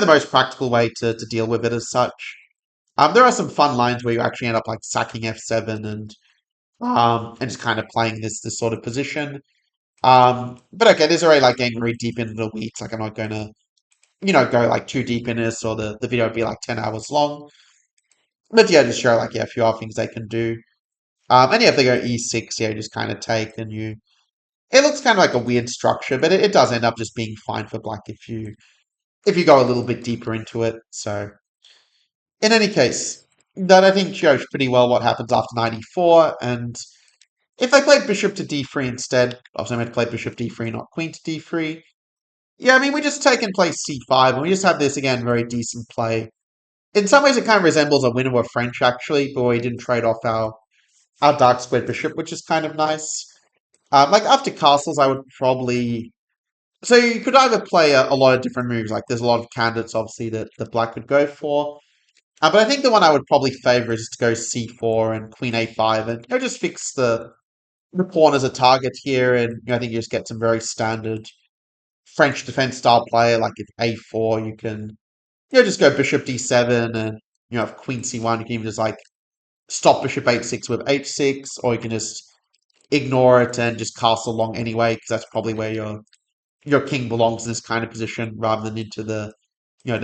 most practical way to deal with it as such. There are some fun lines where you actually end up like sacking f7 and just kind of playing this sort of position. But okay, this is already like getting very deep into the weeds. Like I'm not going to go like too deep in this, or the video would be like 10 hours long. But yeah, just show like a few other things they can do. And yeah, if they go e6, yeah, just kind of take, and it looks kind of like a weird structure, but it does end up just being fine for black if you go a little bit deeper into it. So in any case, that I think shows pretty well what happens after 94, and If they play bishop to d3 instead, obviously I'm going to play bishop d3, not queen to d3. Yeah, I mean, we just take and play c5, and we just have this, again, very decent play. In some ways, it kind of resembles a winner or French, actually, but we didn't trade off our dark squared bishop, which is kind of nice. Like, after castles, I would probably... So you could either play a lot of different moves, like there's a lot of candidates, obviously, that black could go for. But I think the one I would probably favor is to go c4 and queen a5, and just fix the pawn as a target here, and I think you just get some very standard French defense style play, like if a4, you can just go bishop d7, and if queen c1, you can even just like stop bishop h6 with h6, or you can just ignore it and just castle long anyway, because that's probably where your king belongs in this kind of position, rather than into the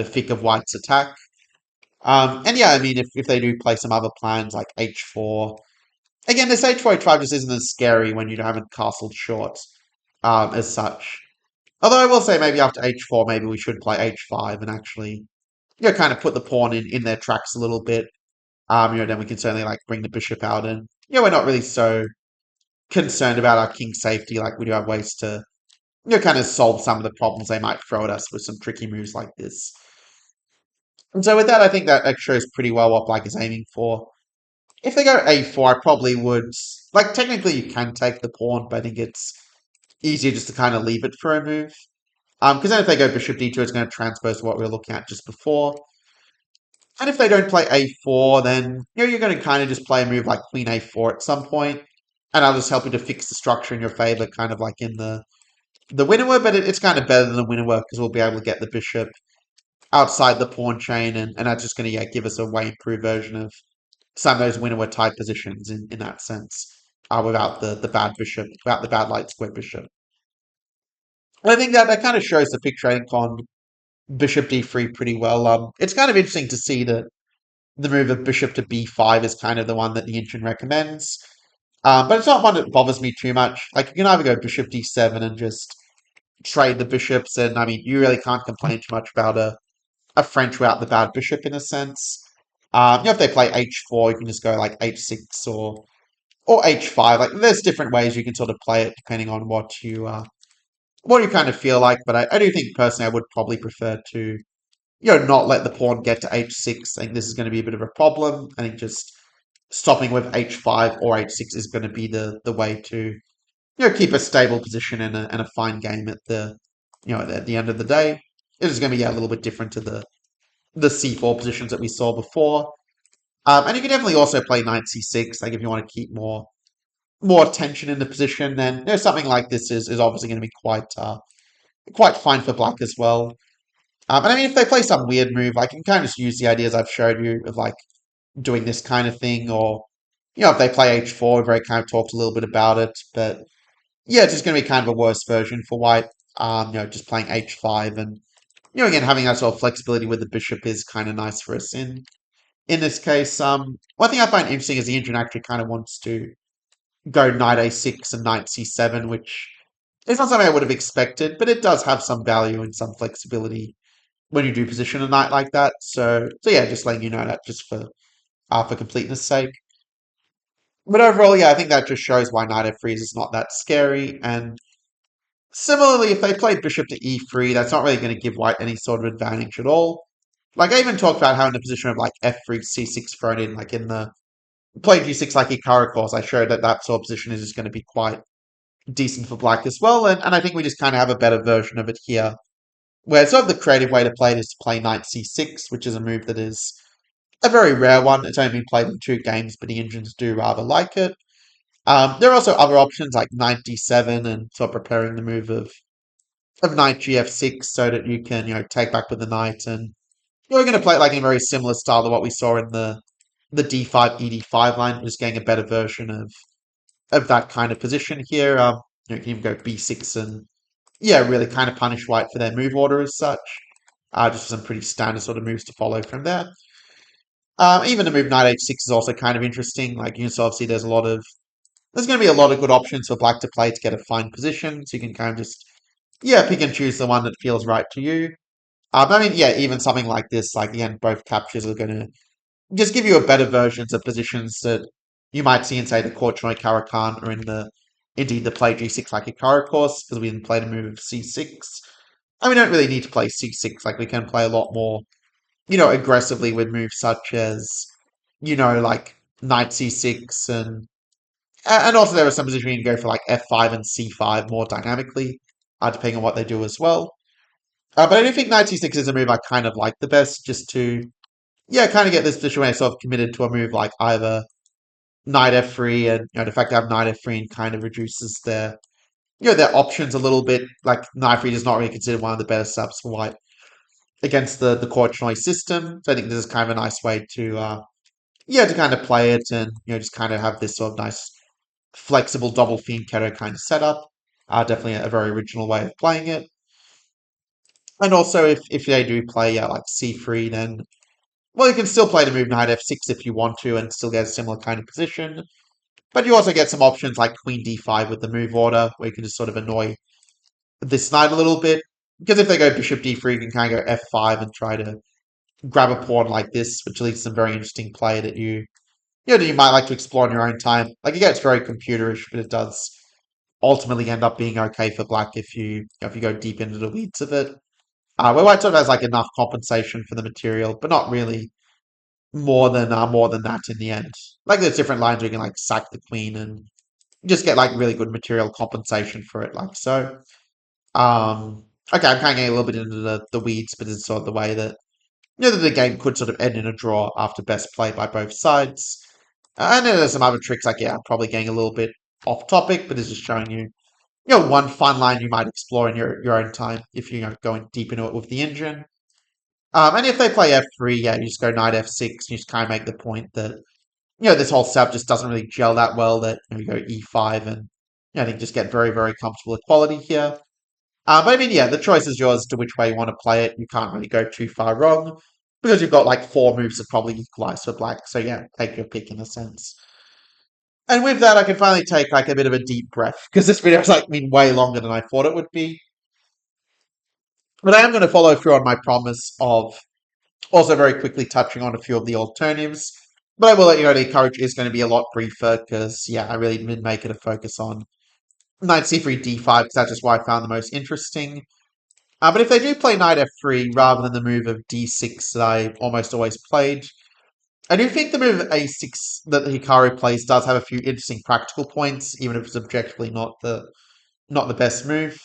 thick of white's attack. And yeah, I mean, if they do play some other plans like h4, again, this h4 h5 just isn't as scary when you haven't castled short as such. Although I will say maybe after h4, maybe we should play h5 and actually, kind of put the pawn in their tracks a little bit. Then we can certainly like bring the bishop out, and we're not really so concerned about our king's safety. Like we do have ways to, kind of solve some of the problems they might throw at us with some tricky moves like this. And so with that, I think that shows pretty well what black is aiming for. If they go a4, I probably would, like technically you can take the pawn, but I think it's easier just to kind of leave it for a move. Because then if they go bishop d2, it's going to transpose what we were looking at just before. And if they don't play a4, then you're going to kind of just play a move like queen a4 at some point, and I'll just help you to fix the structure in your favor, kind of like in the winnower. But it's kind of better than the winnower because we'll be able to get the bishop outside the pawn chain, and that's just going to give us a way improved version of some of those winnower type positions in that sense, without the bad bishop, without the bad light square bishop. And I think that kind of shows the picture, I think, on bishop d3 pretty well. It's kind of interesting to see that the move of bishop to b5 is kind of the one that the engine recommends. But it's not one that bothers me too much. Like, you can either go bishop d7 and just trade the bishops, and I mean, you really can't complain too much about a French without the bad bishop in a sense. If they play h4, you can just go like h6 or h5. Like, there's different ways you can sort of play it depending on what you kind of feel like. But I do think personally, I would probably prefer to not let the pawn get to h6. I think this is going to be a bit of a problem. I think just stopping with h5 or h6 is going to be the way to keep a stable position and a fine game at the at the end of the day. It is going to be a little bit different to the c4 positions that we saw before. And you can definitely also play knight c6. Like if you want to keep more tension in the position, then something like this is obviously going to be quite fine for black as well. And I mean, if they play some weird move, I can kind of just use the ideas I've showed you of like doing this kind of thing, or if they play h4, we've already kind of talked a little bit about it. But yeah, it's just going to be kind of a worse version for white. Just playing h5, and again having that sort of flexibility with the bishop is kind of nice for us in this case. One thing I find interesting is the engine actually kind of wants to go knight a6 and knight c7, which is not something I would have expected, but it does have some value and some flexibility when you do position a knight like that. So yeah, just letting you know that just for completeness sake. But overall, yeah, I think that just shows why knight f3 is not that scary. And similarly, if they play bishop to e3, that's not really going to give white any sort of advantage at all. Like I even talked about how in the position of like f3, c6 thrown in, like in the play g6 like Ikara course, I showed that sort of position is just going to be quite decent for black as well. And I think we just kind of have a better version of it here, where sort of the creative way to play it is to play knight c6, which is a move that is a very rare one. It's only been played in 2 games, but the engines do rather like it. There are also other options like knight d7 and sort of preparing the move of knight gf6 so that you can take back with the knight, and we're going to play it like in a very similar style to what we saw in the d5 ed5 line, just getting a better version of that kind of position here. You can even go b6 and really kind of punish white for their move order as such. Just some pretty standard sort of moves to follow from there. Even the move knight h6 is also kind of interesting. Like you can sort of see there's going to be a lot of good options for black to play to get a fine position. So you can kind of just pick and choose the one that feels right to you. I mean, even something like this, like again, both captures are going to just give you a better versions of positions that you might see in, say, the Korchnoi Karakan or in the indeed the play G6 like Hikaru course, because we didn't play the move of C6. And we don't really need to play C6, like we can play a lot more, aggressively with moves such as, like Knight C6 and also there was some position you can go for like F5 and C5 more dynamically, depending on what they do as well. But I do think Knight C6 is a move I kind of like the best, just to, kind of get this position where I'm sort of committed to a move like either Knight F3 and, the fact that I have Knight F3 kind of reduces their options a little bit. Like Knight F3 is not really considered one of the better subs for white against the Korchnoi system. So I think this is kind of a nice way to kind of play it and, just kind of have this sort of nice flexible double Fianchetto kind of setup. Definitely a very original way of playing it. And also, if they do play like C3, then, well, you can still play the move Knight F6 if you want to and still get a similar kind of position. But you also get some options like Queen D5 with the move order, where you can just sort of annoy this knight a little bit. Because if they go Bishop D3, you can kind of go F5 and try to grab a pawn like this, which leads to some very interesting play that that you might like to explore in your own time. Like, again, it's very computerish, but it does ultimately end up being okay for black if you go deep into the weeds of it. Where white sort of has like enough compensation for the material, but not really more than that in the end. Like there's different lines where you can like sack the queen and just get like really good material compensation for it, like so. Okay, I'm kind of getting a little bit into the weeds, but it's sort of the way that that the game could sort of end in a draw after best play by both sides. And then there's some other tricks like probably getting a little bit off topic, but it's just showing you one fun line you might explore in your own time if you're going deep into it with the engine. And if they play F3, you just go Knight F6, you just kind of make the point that this whole setup just doesn't really gel that well. That you go E5 and I think just get very very comfortable equality here. But I mean, the choice is yours to which way you want to play it. You can't really go too far wrong because you've got like four moves that probably equalize for black. So take your pick in a sense. And with that, I can finally take like a bit of a deep breath because this video has like been way longer than I thought it would be. But I am going to follow through on my promise of also very quickly touching on a few of the alternatives. But I will let you know the coverage is going to be a lot briefer because, I really did make it a focus on Knight C3 D5 because that's just what I found the most interesting. But if they do play Knight F3 rather than the move of D6 that I almost always played, I do think the move of A6 that Hikaru plays does have a few interesting practical points, even if it's objectively not the best move.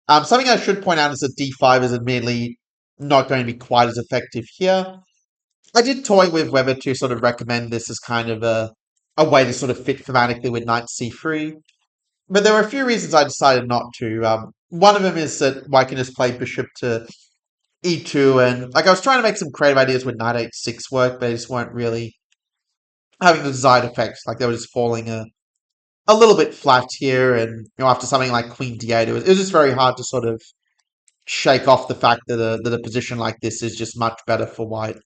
Something I should point out is that D5 is admittedly not going to be quite as effective here. I did toy with whether to sort of recommend this as kind of a way to sort of fit thematically with Knight C3, but there were a few reasons I decided not to. One of them is that I can just play Bishop to E2, and like I was trying to make some creative ideas with Knight H6 work, but they just weren't really having the desired effects. Like they were just falling a little bit flat here, and after something like Queen D8, it was just very hard to sort of shake off the fact that a position like this is just much better for white.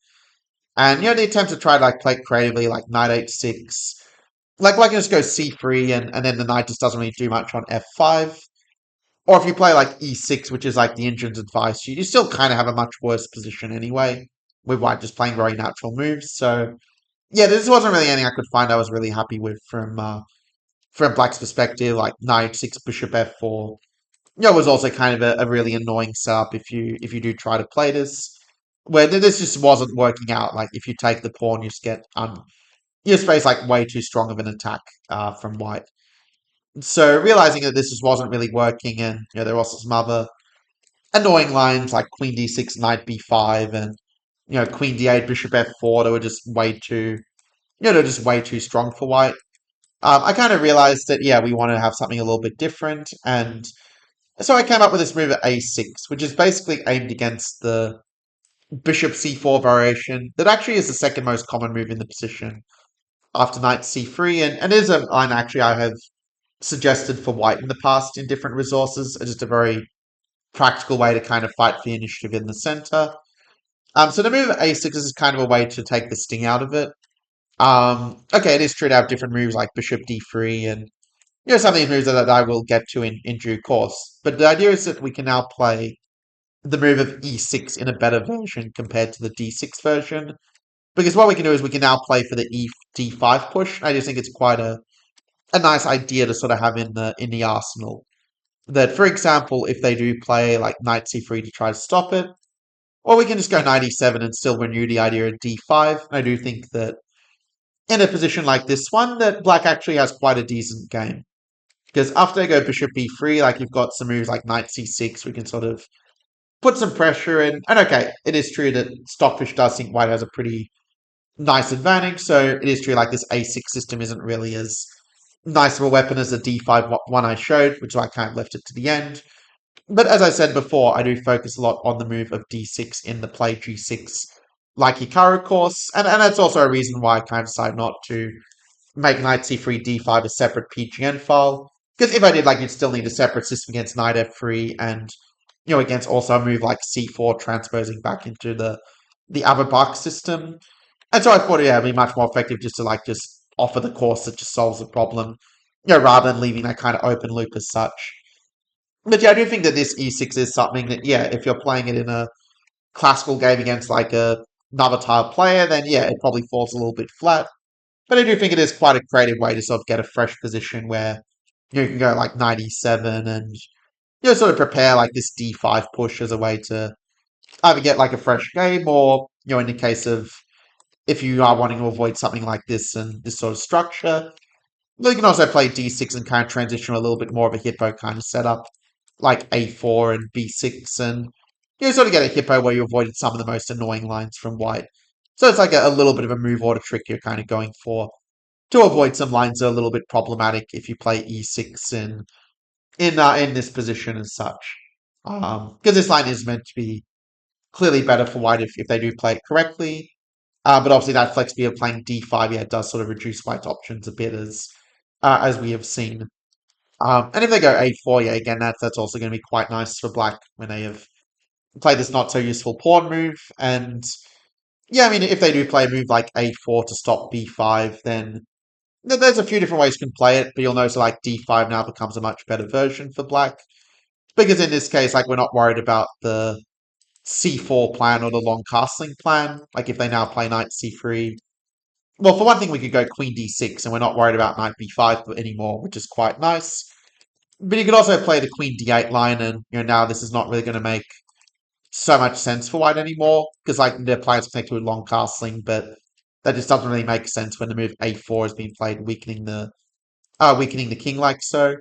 And the attempt to try to like play creatively, like Knight H6, like I can just go C3, and then the knight just doesn't really do much on F5. Or if you play like E6, which is like the engine's advice, you still kind of have a much worse position anyway, with white just playing very natural moves. So this wasn't really anything I could find I was really happy with from black's perspective. Like Knight 6 Bishop F4, was also kind of a really annoying setup if you do try to play this, where this just wasn't working out. Like if you take the pawn, you just get you just face like way too strong of an attack from white. So realizing that this just wasn't really working, and there were also some other annoying lines like Queen D6, Knight B5, and Queen D8, Bishop F4. They were just way too, they're just way too strong for white. I kind of realized that we want to have something a little bit different, and so I came up with this move at A6, which is basically aimed against the Bishop C4 variation. That actually is the second most common move in the position after Knight C3, and is a line actually I have suggested for white in the past in different resources. It's just a very practical way to kind of fight for the initiative in the center. So the move A6 is kind of a way to take the sting out of it. Okay, it is true to have different moves like Bishop D3 and some of these moves that I will get to in due course. But the idea is that we can now play the move of E6 in a better version compared to the D6 version. Because what we can do is we can now play for the d5 push. I just think it's quite a nice idea to sort of have in the arsenal. That, for example, if they do play like knight c3 to try to stop it, or we can just go knight e7 and still renew the idea of d5. I do think that in a position like this one, that black actually has quite a decent game. Because after they go bishop b3, like you've got some moves like knight c6, we can sort of put some pressure in. And okay, it is true that Stockfish does think white has a pretty nice advantage, so it is true like this a6 system isn't really as nice of a weapon as the d5 one I showed, which I kind of left it to the end. But as I said before, I do focus a lot on the move of d6 in the play g6 like Hikaru course, and that's also a reason why I kind of decided not to make knight c3 d5 a separate PGN file. Because if I did, like, you'd still need a separate system against knight f3 and, you know, against also a move like c4 transposing back into the other box system. And so I thought, yeah, it'd be much more effective just to, like, just offer the course that just solves the problem, you know, rather than leaving that kind of open loop as such. But yeah, I do think that this e6 is something that, yeah, if you're playing it in a classical game against, like, another tile player, then yeah, it probably falls a little bit flat. But I do think it is quite a creative way to sort of get a fresh position where you can go like 97 and you know sort of prepare like this d5 push as a way to either get like a fresh game or you know in the case of if you are wanting to avoid something like this and this sort of structure, you can also play d6 and kind of transition a little bit more of a hippo kind of setup like a4 and b6 and you sort of get a hippo where you avoided some of the most annoying lines from white. So it's like a little bit of a move order trick you're kind of going for to avoid some lines that are a little bit problematic if you play e6 in this position as such. Because this line is meant to be clearly better for white if they do play it correctly. But obviously that flexibility of playing d5, yeah, does sort of reduce white's options a bit as we have seen. And if they go a4, yeah, again, that's also going to be quite nice for black when they have played this not so useful pawn move. And yeah, I mean, if they do play a move like a4 to stop b5, then there's a few different ways you can play it, but you'll notice like d5 now becomes a much better version for black. Because in this case, like we're not worried about the c4 plan or the long castling plan. Like if they now play knight c3. Well, for one thing, we could go queen d6, and we're not worried about knight b5 anymore, which is quite nice. But you could also play the queen d8 line, and you know now this is not really going to make so much sense for white anymore, because like their players connect to a long castling, but that just doesn't really make sense when the move a4 is being played, weakening the king like so.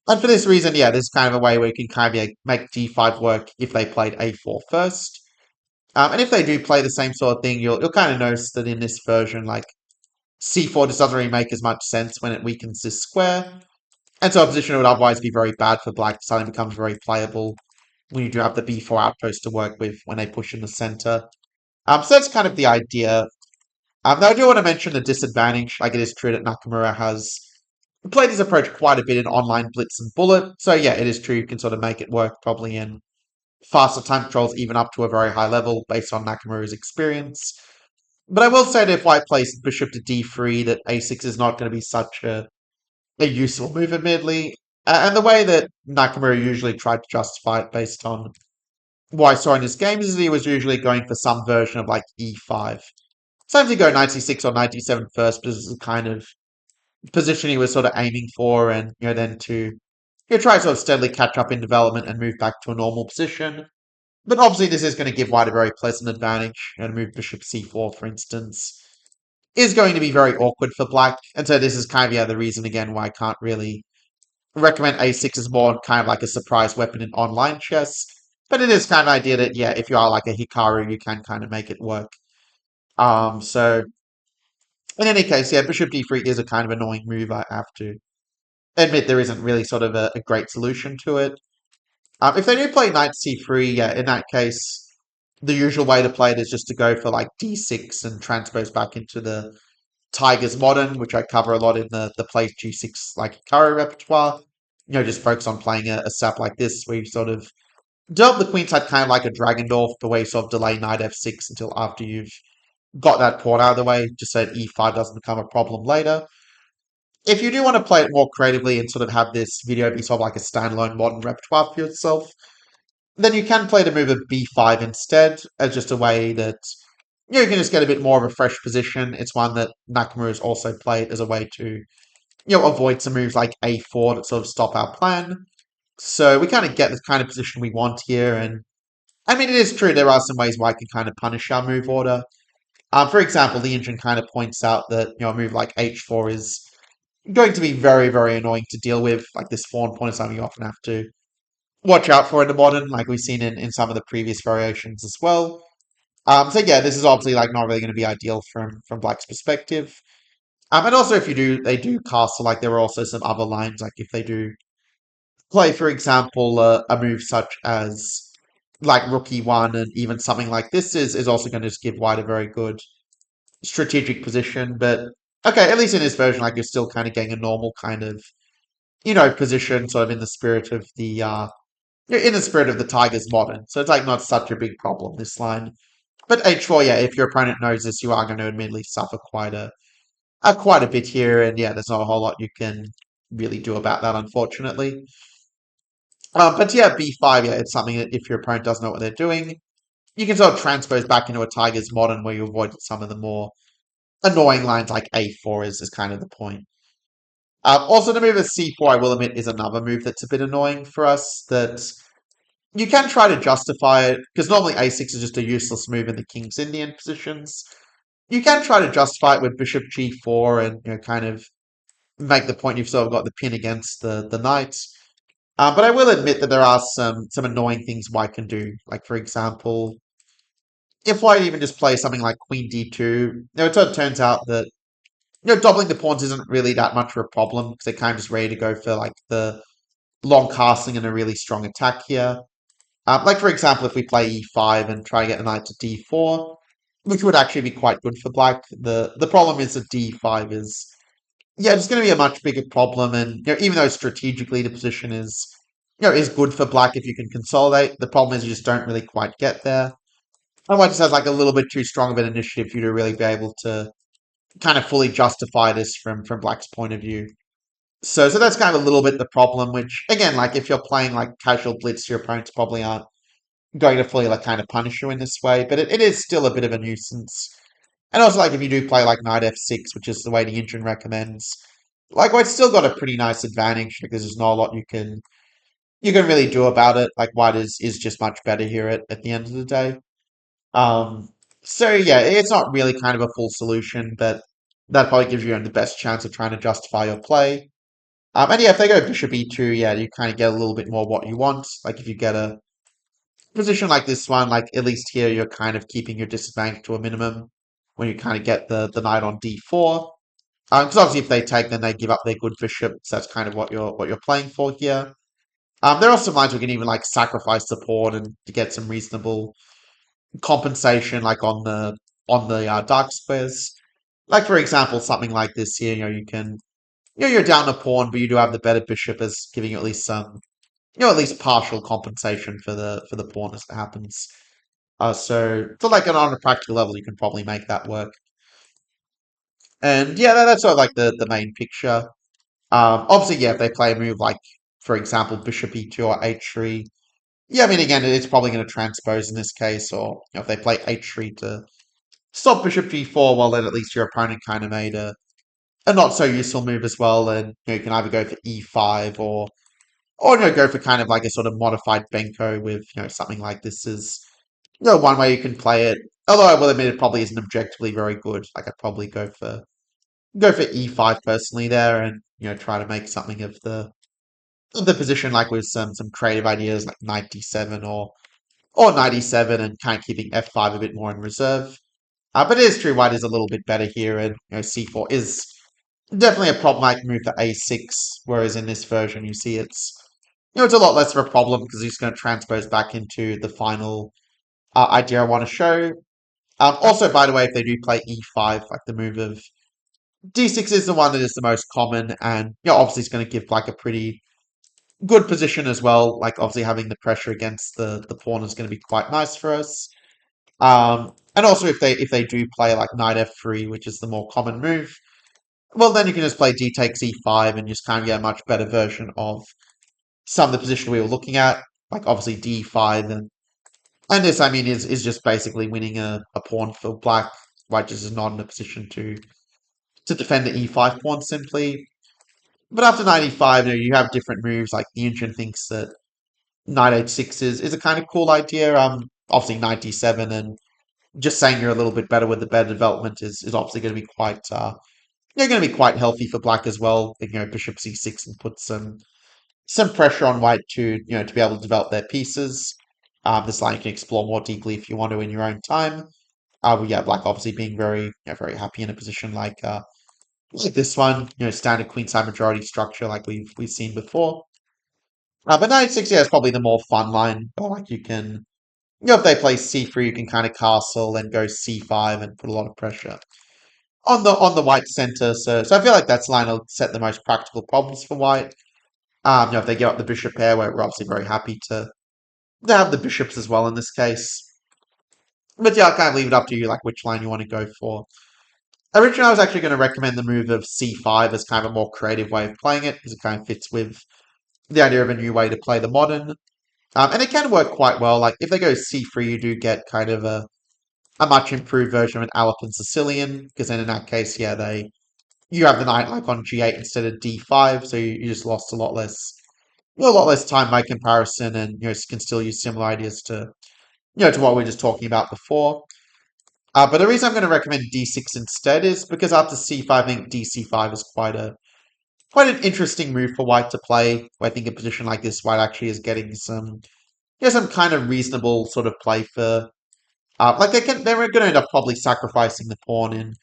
And for this reason, yeah, there's kind of a way where you can kind of make g5 work if they played a4 first. And if they do play the same sort of thing, you'll kind of notice that in this version, like c4 just doesn't really make as much sense when it weakens this square. And so a position would otherwise be very bad for black suddenly becomes very playable when you do have the b4 outpost to work with when they push in the center. So that's kind of the idea. Now I do want to mention the disadvantage. Like it is true that Nakamura has played this approach quite a bit in online Blitz and Bullet. So yeah, it is true you can sort of make it work probably in faster time controls even up to a very high level based on Nakamura's experience. But I will say that if white plays bishop to d3, that a6 is not going to be such a useful move admittedly. And the way that Nakamura usually tried to justify it based on what I saw in his games is he was usually going for some version of like e5. Sometimes he go 96 or 97 first, but this is the kind of position he was sort of aiming for, and you know, then to try to sort of steadily catch up in development and move back to a normal position. But obviously, this is going to give white a very pleasant advantage. You know, to move bishop c4, for instance, is going to be very awkward for black, and so this is kind of the reason again why I can't really recommend a6 as more kind of like a surprise weapon in online chess. But it is kind of an idea that yeah, if you are like a Hikaru, you can kind of make it work. So in any case, yeah, bishop d3 is a kind of annoying move. I have to admit there isn't really sort of a great solution to it. If they do play knight c3, yeah, in that case, the usual way to play it is just to go for like d6 and transpose back into the Tigers Modern, which I cover a lot in the play g6 like Hikaru repertoire. You know, just focus on playing a sap like this, where you sort of develop the queen side kind of like a Dragendorf, the way you sort of delay knight f6 until after you've got that pawn out of the way, just so that e5 doesn't become a problem later. If you do want to play it more creatively and sort of have this video be sort of like a standalone modern repertoire for yourself, then you can play the move of b5 instead, as just a way that you can just get a bit more of a fresh position. It's one that Nakamura's also played as a way to, avoid some moves like a4 that sort of stop our plan. So we kind of get the kind of position we want here. And I mean, it is true there are some ways why I can kind of punish our move order. For example, the engine kind of points out that, a move like h4 is going to be very, very annoying to deal with. Like this pawn point is something you often have to watch out for in the modern, like we've seen in some of the previous variations as well. So yeah, this is obviously like not really going to be ideal from Black's perspective. And also if they do castle, like there are also some other lines, like if they do play, for example, a move such as like rook e1, and even something like this is also going to just give white a very good strategic position. But okay, at least in this version, like you're still kind of getting a normal kind of position, sort of in the spirit of the Tigers modern. So it's like not such a big problem this line. But h4, yeah, if your opponent knows this, you are going to admittedly suffer quite a bit here, and yeah, there's not a whole lot you can really do about that, unfortunately. But yeah, b5, yeah, it's something that if your opponent doesn't know what they're doing, you can sort of transpose back into a Tigers modern where you avoid some of the more annoying lines like a4 is kind of the point. Also, the move of c4, I will admit, is another move that's a bit annoying for us. That you can try to justify it because normally a6 is just a useless move in the king's Indian positions. You can try to justify it with bishop g4 and kind of make the point you've sort of got the pin against the knight. But I will admit that there are some annoying things white can do. Like for example, if white even just plays something like queen d2, it sort of turns out that doubling the pawns isn't really that much of a problem because they're kind of just ready to go for like the long castling and a really strong attack here. Like for example, if we play e5 and try to get the knight to d4, which would actually be quite good for black. The problem is that d5 is it's going to be a much bigger problem, and even though strategically the position is good for black if you can consolidate, the problem is you just don't really quite get there. And white just has like a little bit too strong of an initiative for you to really be able to kind of fully justify this from black's point of view. So that's kind of a little bit the problem, which again, like if you're playing like casual blitz, your opponents probably aren't going to fully like kind of punish you in this way, but it is still a bit of a nuisance. And also like if you do play like knight f6, which is the way the engine recommends, like white's still got a pretty nice advantage because there's not a lot you can really do about it. Like white is just much better here at the end of the day. Um so yeah, it's not really kind of a full solution, but that probably gives you the best chance of trying to justify your play. And yeah, if they go bishop e2, yeah, you kind of get a little bit more what you want. Like if you get a position like this one, like at least here you're kind of keeping your disadvantage to a minimum when you kind of get the knight on d4. Because obviously if they take, then they give up their good bishop. So that's kind of what you're playing for here. There are some lines we can even like sacrifice the pawn and to get some reasonable compensation, like on the dark squares. Like for example, something like this here. You can you're down a pawn, but you do have the better bishop as giving you at least some at least partial compensation for the pawn as it happens. So like on a practical level, you can probably make that work. And yeah, that's sort of like the main picture. Obviously, yeah, if they play a move like, for example, bishop e2 or h3, yeah, I mean, again, it's probably going to transpose in this case, or if they play h3 to stop bishop g4, well, then at least your opponent kind of made a not so useful move as well, and you can either go for e5 or go for kind of like a sort of modified benko with something like this is one way you can play it. Although I will admit it probably isn't objectively very good. Like I'd probably go for e5 personally there, and try to make something of the position like with some creative ideas like knight d7 or knight e7 and kind of keeping f5 a bit more in reserve. But it is true white is a little bit better here, and c4 is definitely a problematic move for a6, whereas in this version you see it's a lot less of a problem because it's going to transpose back into the final idea I want to show. Also, by the way, if they do play e5, like the move of d6 is the one that is the most common, and obviously it's going to give black a pretty good position as well. Like obviously having the pressure against the pawn is going to be quite nice for us. And also if they do play like knight f3, which is the more common move, well then you can just play d takes e5 and just kind of get a much better version of some of the position we were looking at, like obviously d5 and And this, I mean, is just basically winning a pawn for black. White just is not in a position to defend the e5 pawn simply. But after knight e5, you have different moves. Like the Indian thinks that knight h6 is a kind of cool idea. Obviously knight d7 and just saying you're a little bit better with the better development is obviously going to be quite they're going to be quite healthy for black as well. Bishop c6 and put some pressure on white to be able to develop their pieces. This line you can explore more deeply if you want to in your own time. Yeah, black obviously being very happy in a position like this one, standard queenside majority structure like we've seen before. But knight six, yeah, is probably the more fun line. Like you can, if they play c3, you can kind of castle and go c5 and put a lot of pressure on the white center. So I feel like that's line will set the most practical problems for white. If they get up the bishop pair, we're obviously very happy to have the bishops as well in this case. But yeah, I'll kind of leave it up to you, like which line you want to go for. Originally, I was actually going to recommend the move of c5 as kind of a more creative way of playing it, because it kind of fits with the idea of a new way to play the modern. And it can work quite well. Like, if they go c3, you do get kind of a much improved version of an Alpen Sicilian, because then in that case, yeah, you have the knight like on g8 instead of d5, so you just lost a lot less time by comparison, and can still use similar ideas to what we were just talking about before. But the reason I'm going to recommend d6 instead is because after c5, I think dc5 is quite an interesting move for white to play. I think a position like this, white actually is getting some kind of reasonable sort of play for. Like they're going to end up probably sacrificing the pawn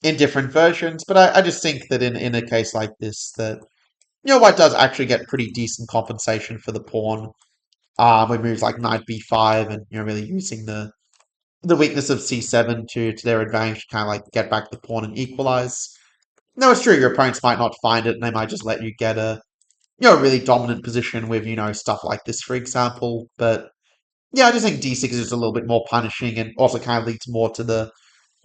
in different versions, but I just think that in a case like this, that white does actually get pretty decent compensation for the pawn. With moves like knight b5 and really using the weakness of c7 to their advantage to kind of like get back the pawn and equalize. No, it's true, your opponents might not find it and they might just let you get a really dominant position with, stuff like this, for example. But yeah, I just think d6 is a little bit more punishing and also kind of leads more to the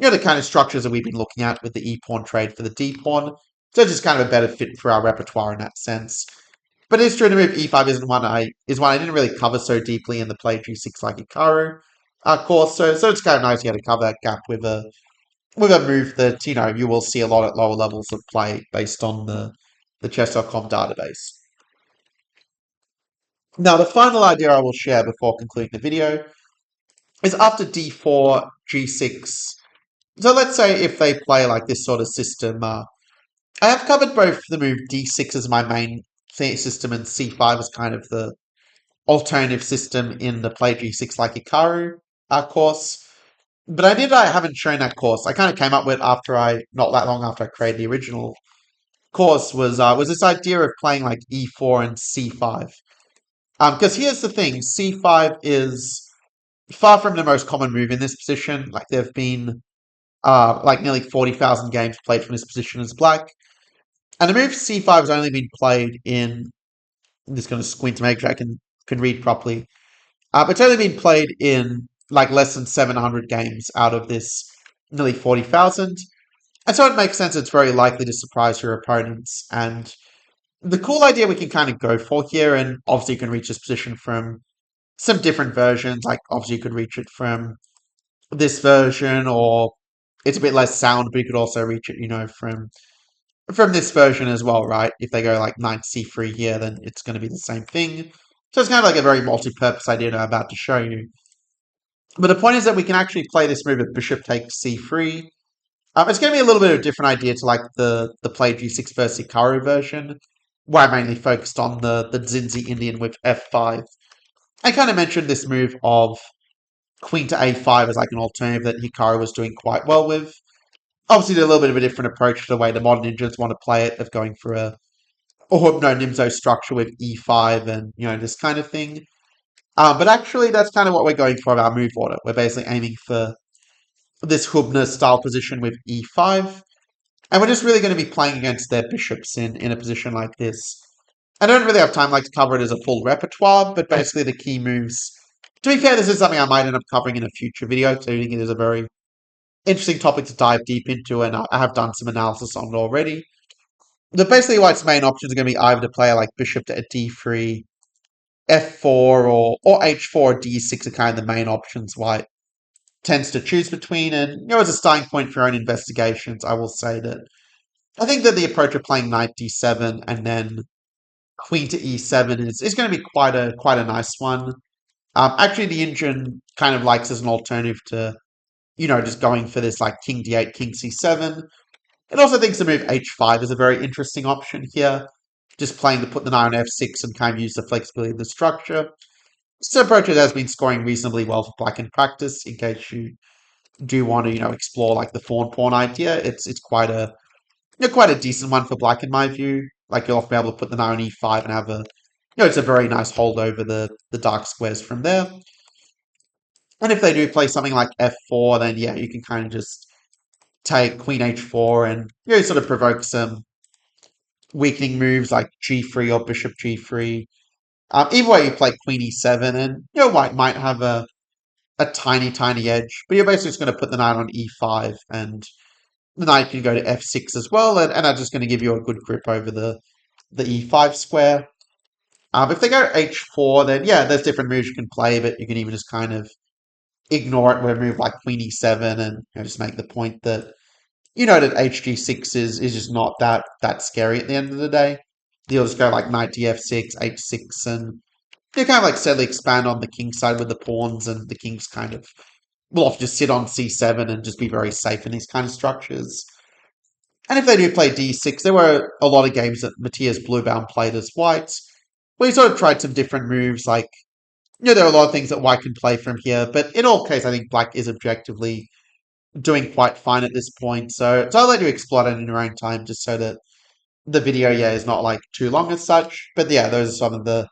kind of structures that we've been looking at with the e-pawn trade for the d-pawn. So it's just kind of a better fit for our repertoire in that sense. But it's true to move e5 isn't one I didn't really cover so deeply in the play g6 like Hikaru course. So it's kind of nice to get to cover that gap with a move that you will see a lot at lower levels of play based on the chess.com database. Now the final idea I will share before concluding the video is after d4 g6. So let's say if they play like this sort of system, I have covered both the move d6 as my main system and c5 as kind of the alternative system in the play g6 like Hikaru course. But I haven't shown that course. I kind of came up with not that long after I created the original course was this idea of playing like e4 and c5. Because here's the thing, c5 is far from the most common move in this position. Like there have been like nearly 40,000 games played from this position as black. And the move c5 has only been played in, I'm just going to squint to make sure I can read properly. It's only been played in like less than 700 games out of this nearly 40,000. And so it makes sense it's very likely to surprise your opponents. And the cool idea we can kind of go for here, and obviously you can reach this position from some different versions, like obviously you could reach it from this version, or it's a bit less sound, but you could also reach it, from this version as well, right? If they go like knight c3 here, then it's going to be the same thing. So it's kind of like a very multi-purpose idea that I'm about to show you. But the point is that we can actually play this move at bishop takes c3. It's going to be a little bit of a different idea to like the play g6 versus Hikaru version, where I mainly focused on the Zinzi Indian with f5. I kind of mentioned this move of queen to a5 as like an alternative that Hikaru was doing quite well with. Obviously, a little bit of a different approach to the way the modern ninjas want to play it, of going for a Hubno Nimzo structure with e5 and this kind of thing. But actually, that's kind of what we're going for with our move order. We're basically aiming for this Hubner style position with e5. And we're just really going to be playing against their bishops in a position like this. I don't really have time to cover it as a full repertoire, but basically the key moves. To be fair, this is something I might end up covering in a future video, because I think it is a very interesting topic to dive deep into, and I have done some analysis on it already. But basically, White's main options are going to be either to play like bishop to d3, f4 or h4 or d6 are kind of the main options white tends to choose between. And as a starting point for your own investigations, I will say that I think that the approach of playing knight d7 and then queen to e7 is going to be quite a nice one. Actually, the engine kind of likes as an alternative to just going for this like king d8, king c7. It also thinks the move h5 is a very interesting option here. Just playing to put the knight on f6 and kind of use the flexibility of the structure. This approach has been scoring reasonably well for black in practice. In case you do want to, explore like the fawn pawn idea, it's quite a decent one for black in my view. Like you'll often be able to put the knight on e5 and have it's a very nice hold over the dark squares from there. And if they do play something like f4, then yeah, you can kind of just take queen h4 and sort of provoke some weakening moves like g3 or bishop g3. Either way, you play queen e7, and white might have a tiny edge, but you're basically just going to put the knight on e5, and the knight can go to f6 as well, and that's just going to give you a good grip over the e5 square. If they go h4, then yeah, there's different moves you can play, but you can even just kind of ignore it with a move like queen e7 and just make the point that that hg6 is just not that scary at the end of the day. You'll just go like knight df6, h6, and you kind of like steadily expand on the king side with the pawns, and the kings kind of will often just sit on c7 and just be very safe in these kind of structures. And if they do play d6, there were a lot of games that Matthias Bluebaum played as white, where he sort of tried some different moves, like, there are a lot of things that white can play from here, but in all cases, I think black is objectively doing quite fine at this point. So I'll let you explore it in your own time, just so that the video, yeah, is not like too long as such. But yeah, those are some of the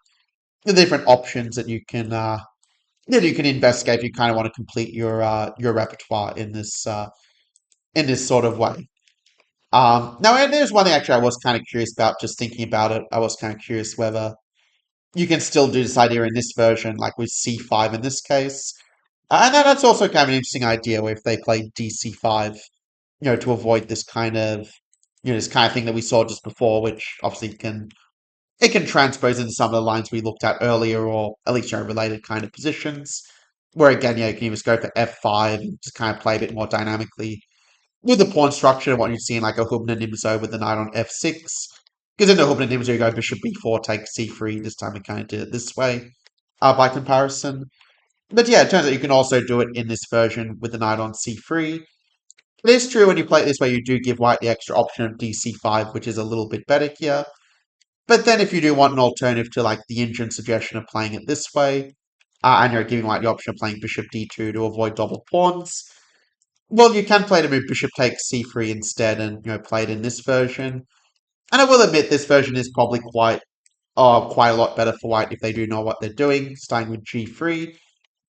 different options that you can investigate if you kind of want to complete your repertoire in this sort of way. Now, and there's one thing actually I was kind of curious about, just thinking about it. I was kind of curious whether you can still do this idea in this version, like with c5 in this case. And then that's also kind of an interesting idea where if they play dc5, to avoid this kind of, this kind of thing that we saw just before, which obviously it can transpose into some of the lines we looked at earlier, or at least, related kind of positions. Where again, you can even just go for f5 and just kind of play a bit more dynamically with the pawn structure, what you'd see in like a Hubner Nimzo with the knight on f6. Because in the Hubner Nimzo, you go bishop b4, take c3. This time we kind of did it this way by comparison. But yeah, it turns out you can also do it in this version with the knight on c3. It is true when you play it this way, you do give white the extra option of dc5, which is a little bit better here. But then if you do want an alternative to like the engine suggestion of playing it this way, and you're giving white the option of playing bishop d2 to avoid double pawns, well, you can play the move bishop takes c3 instead and play it in this version. And I will admit this version is probably quite a lot better for white if they do know what they're doing, starting with g3.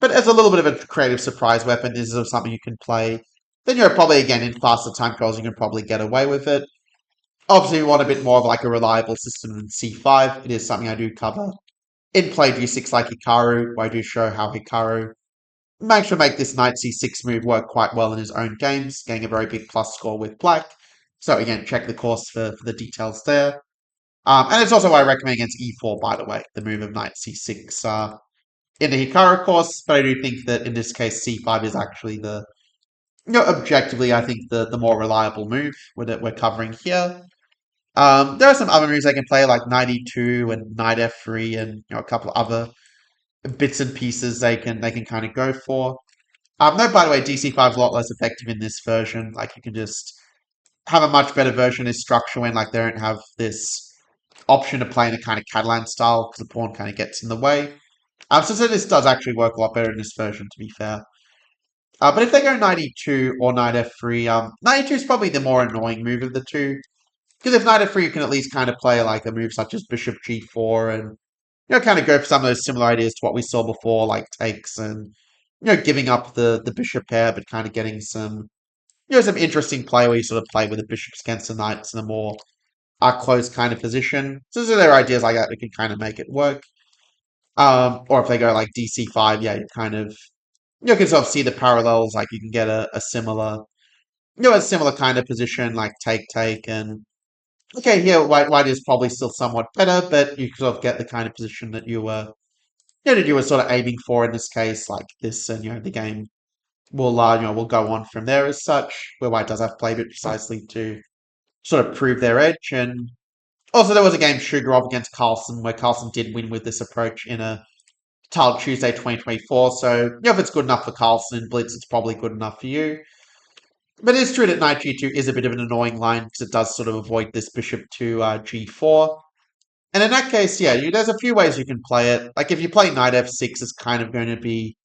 But as a little bit of a creative surprise weapon, this is something you can play. Then probably, again, in faster time trials, you can probably get away with it. Obviously, you want a bit more of like a reliable system than c5. It is something I do cover in Play g6 like Hikaru, where I do show how Hikaru managed to make this knight c6 move work quite well in his own games, getting a very big plus score with black. So again, check the course for the details there. And it's also why I recommend against e4, by the way, the move of knight c6 in the Hikaru course. But I do think that in this case, c5 is actually objectively, I think the more reliable move that we're covering here. There are some other moves they can play, like knight e2 and knight f3, and a couple of other bits and pieces they can kind of go for. No, by the way, dc5 is a lot less effective in this version. Like you can just have a much better version of this structure when like they don't have this option to play in a kind of Catalan style because the pawn kind of gets in the way. So this does actually work a lot better in this version, to be fair. But if they go knight e2 or knight f3, knight e2 is probably the more annoying move of the two. Because if knight f3, you can at least kind of play like a move such as bishop g4 and kind of go for some of those similar ideas to what we saw before, like takes and giving up the bishop pair, but kind of getting some some interesting play where you sort of play with the bishops against the knights in a more close kind of position. So there are ideas like that that can kind of make it work. Or if they go like dc5, yeah, you kind of can sort of see the parallels. Like you can get a similar a similar kind of position like take and okay, here white is probably still somewhat better, but you sort of get the kind of position that you were that you were sort of aiming for in this case, like this, and the game will will go on from there as such, where white does have played it precisely to sort of prove their edge. And also there was a game Sugarov against Carlsen where Carlsen did win with this approach in a Tiled Tuesday 2024. So if it's good enough for Carlsen in Blitz, it's probably good enough for you. But it is true that knight g2 is a bit of an annoying line because it does sort of avoid this bishop to g4. And in that case, yeah, there's a few ways you can play it. Like if you play knight f6, it's kind of going to be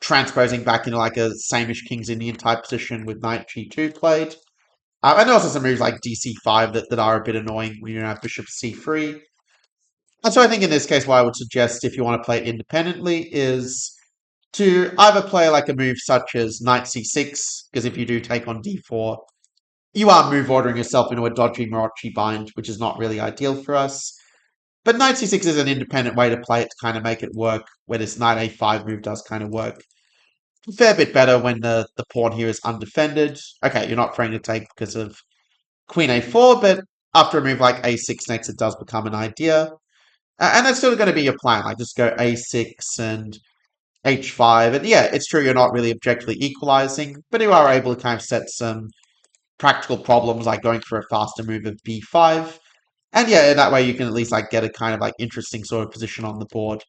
transposing back into like a same-ish King's Indian type position with knight g2 played. And also some moves like dc5 that are a bit annoying when you don't have bishop c3. And so I think in this case, what I would suggest if you want to play it independently is to either play like a move such as knight c6, because if you do take on d4, you are move ordering yourself into a dodgy Marochi bind, which is not really ideal for us. But knight c6 is an independent way to play it to kind of make it work, where this knight a5 move does kind of work a fair bit better when the pawn here is undefended. Okay, you're not trying to take because of queen a4, but after a move like a6 next, it does become an idea. And that's still going to be your plan, like just go a6 and h5. And yeah, it's true you're not really objectively equalizing, but you are able to kind of set some practical problems like going for a faster move of b5. And yeah, in that way you can at least like get a kind of like interesting sort of position on the board.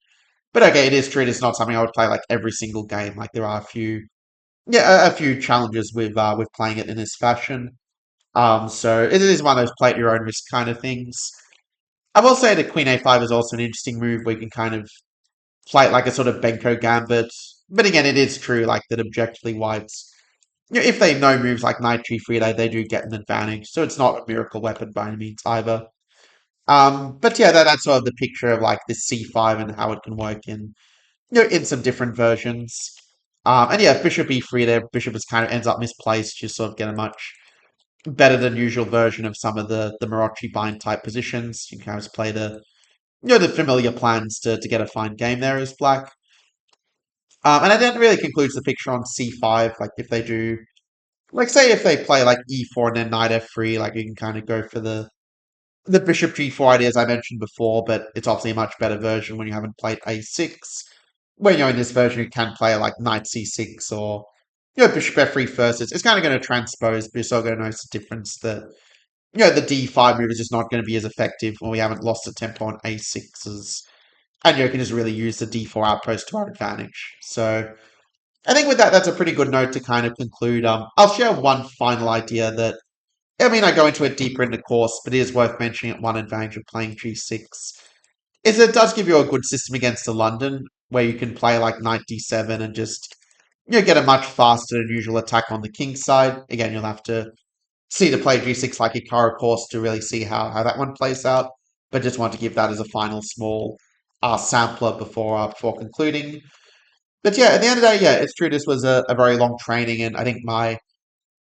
But okay, it is true it's not something I would play like every single game. Like there are a few challenges with playing it in this fashion. So it is one of those play at your own risk kind of things. I will say that Queen A5 is also an interesting move where you can kind of play it like a sort of Benko gambit. But again, it is true like that objectively whites, if they know moves like Knight G3, they do get an advantage. So it's not a miracle weapon by any means either. But yeah, that's sort of the picture of like this C5 and how it can work in some different versions. And yeah, Bishop E3 there, Bishop is kind of ends up misplaced. You sort of get a much better than usual version of some of the Marochi bind type positions. You can kind of play the familiar plans to get a fine game there as black. And that really concludes the picture on C5. Like if they do, like say if they play like E4 and then Knight F3, like you can kind of go for the Bishop G4 idea as I mentioned before, but it's obviously a much better version when you haven't played A6. When you're in this version, you can play like Knight C6 or Bishop F3 first. It's kind of going to transpose, but you're still going to notice the difference that the D5 move is just not going to be as effective when we haven't lost the tempo on A6s. And you can just really use the D4 outpost to our advantage. So I think with that, that's a pretty good note to kind of conclude. I'll share one final idea that, I mean, I go into it deeper in the course, but it is worth mentioning at one advantage of playing G6 is it does give you a good system against the London, where you can play like Knight D7 and just get a much faster than usual attack on the king side. Again, you'll have to see the play G6 like Hikaru course to really see how that one plays out. But just want to give that as a final small sampler before concluding. But yeah, at the end of the day, yeah, it's true this was a very long training, and I think my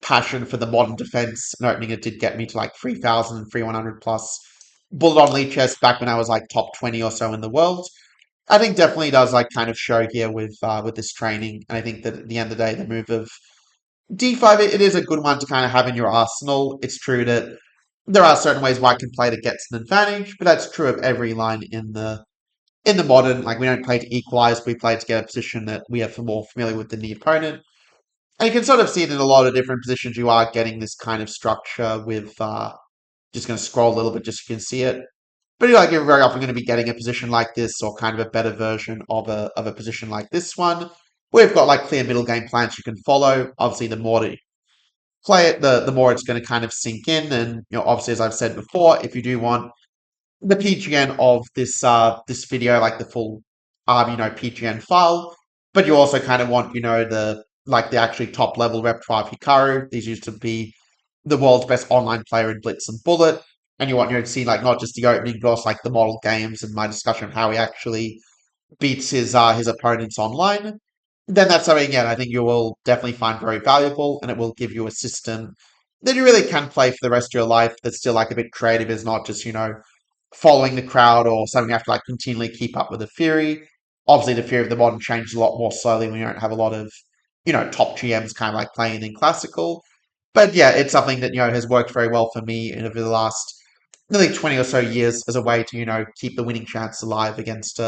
passion for the modern defense and opening it did get me to like 3,000, 3,100 plus bullet on Lichess back when I was like top 20 or so in the world. I think definitely does like kind of show here with this training. And I think that at the end of the day, the move of D5, it is a good one to kind of have in your arsenal. It's true that there are certain ways white can play to get an advantage, but that's true of every line in the modern. Like we don't play to equalize, we play to get a position that we are more familiar with than the opponent. And you can sort of see it in a lot of different positions. You are getting this kind of structure with just going to scroll a little bit just so you can see it. But you're very often going to be getting a position like this or kind of a better version of a position like this one. We've got like clear middle game plans you can follow. Obviously, the more to play it, the more it's going to kind of sink in. And obviously, as I've said before, if you do want the PGN of this video, like the full PGN file, but you also kind of want the actually top level repertoire of Hikaru. These used to be the world's best online player in Blitz and Bullet, and you want to see like not just the opening, but also like the model games and my discussion of how he actually beats his opponents online. Then that's something again I think you will definitely find very valuable, and it will give you a system that you really can play for the rest of your life. That's still like a bit creative. Is not just following the crowd or something you have to like continually keep up with the theory. Obviously, the theory of the modern changes a lot more slowly when you don't have a lot of, top GMs kind of like playing in classical. But yeah, it's something that, has worked very well for me over the last nearly 20 or so years as a way to, keep the winning chance alive against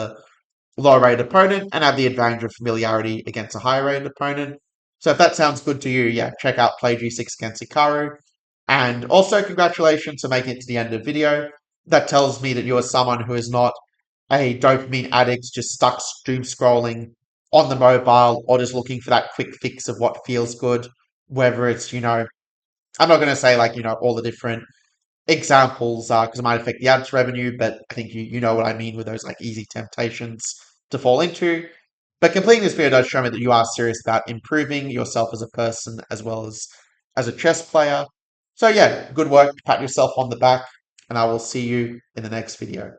lower rated opponent and have the advantage of familiarity against a higher rated opponent. So if that sounds good to you, yeah, check out Play G6 against Hikaru. And also congratulations for making it to the end of the video. That tells me that you are someone who is not a dopamine addict just stuck doom scrolling on the mobile or just looking for that quick fix of what feels good, whether it's, I'm not going to say like, all the different examples because it might affect the ads revenue, but I think you know what I mean with those like easy temptations to fall into. But completing this video does show me that you are serious about improving yourself as a person as well as a chess player. So yeah, good work. Pat yourself on the back, and I will see you in the next video.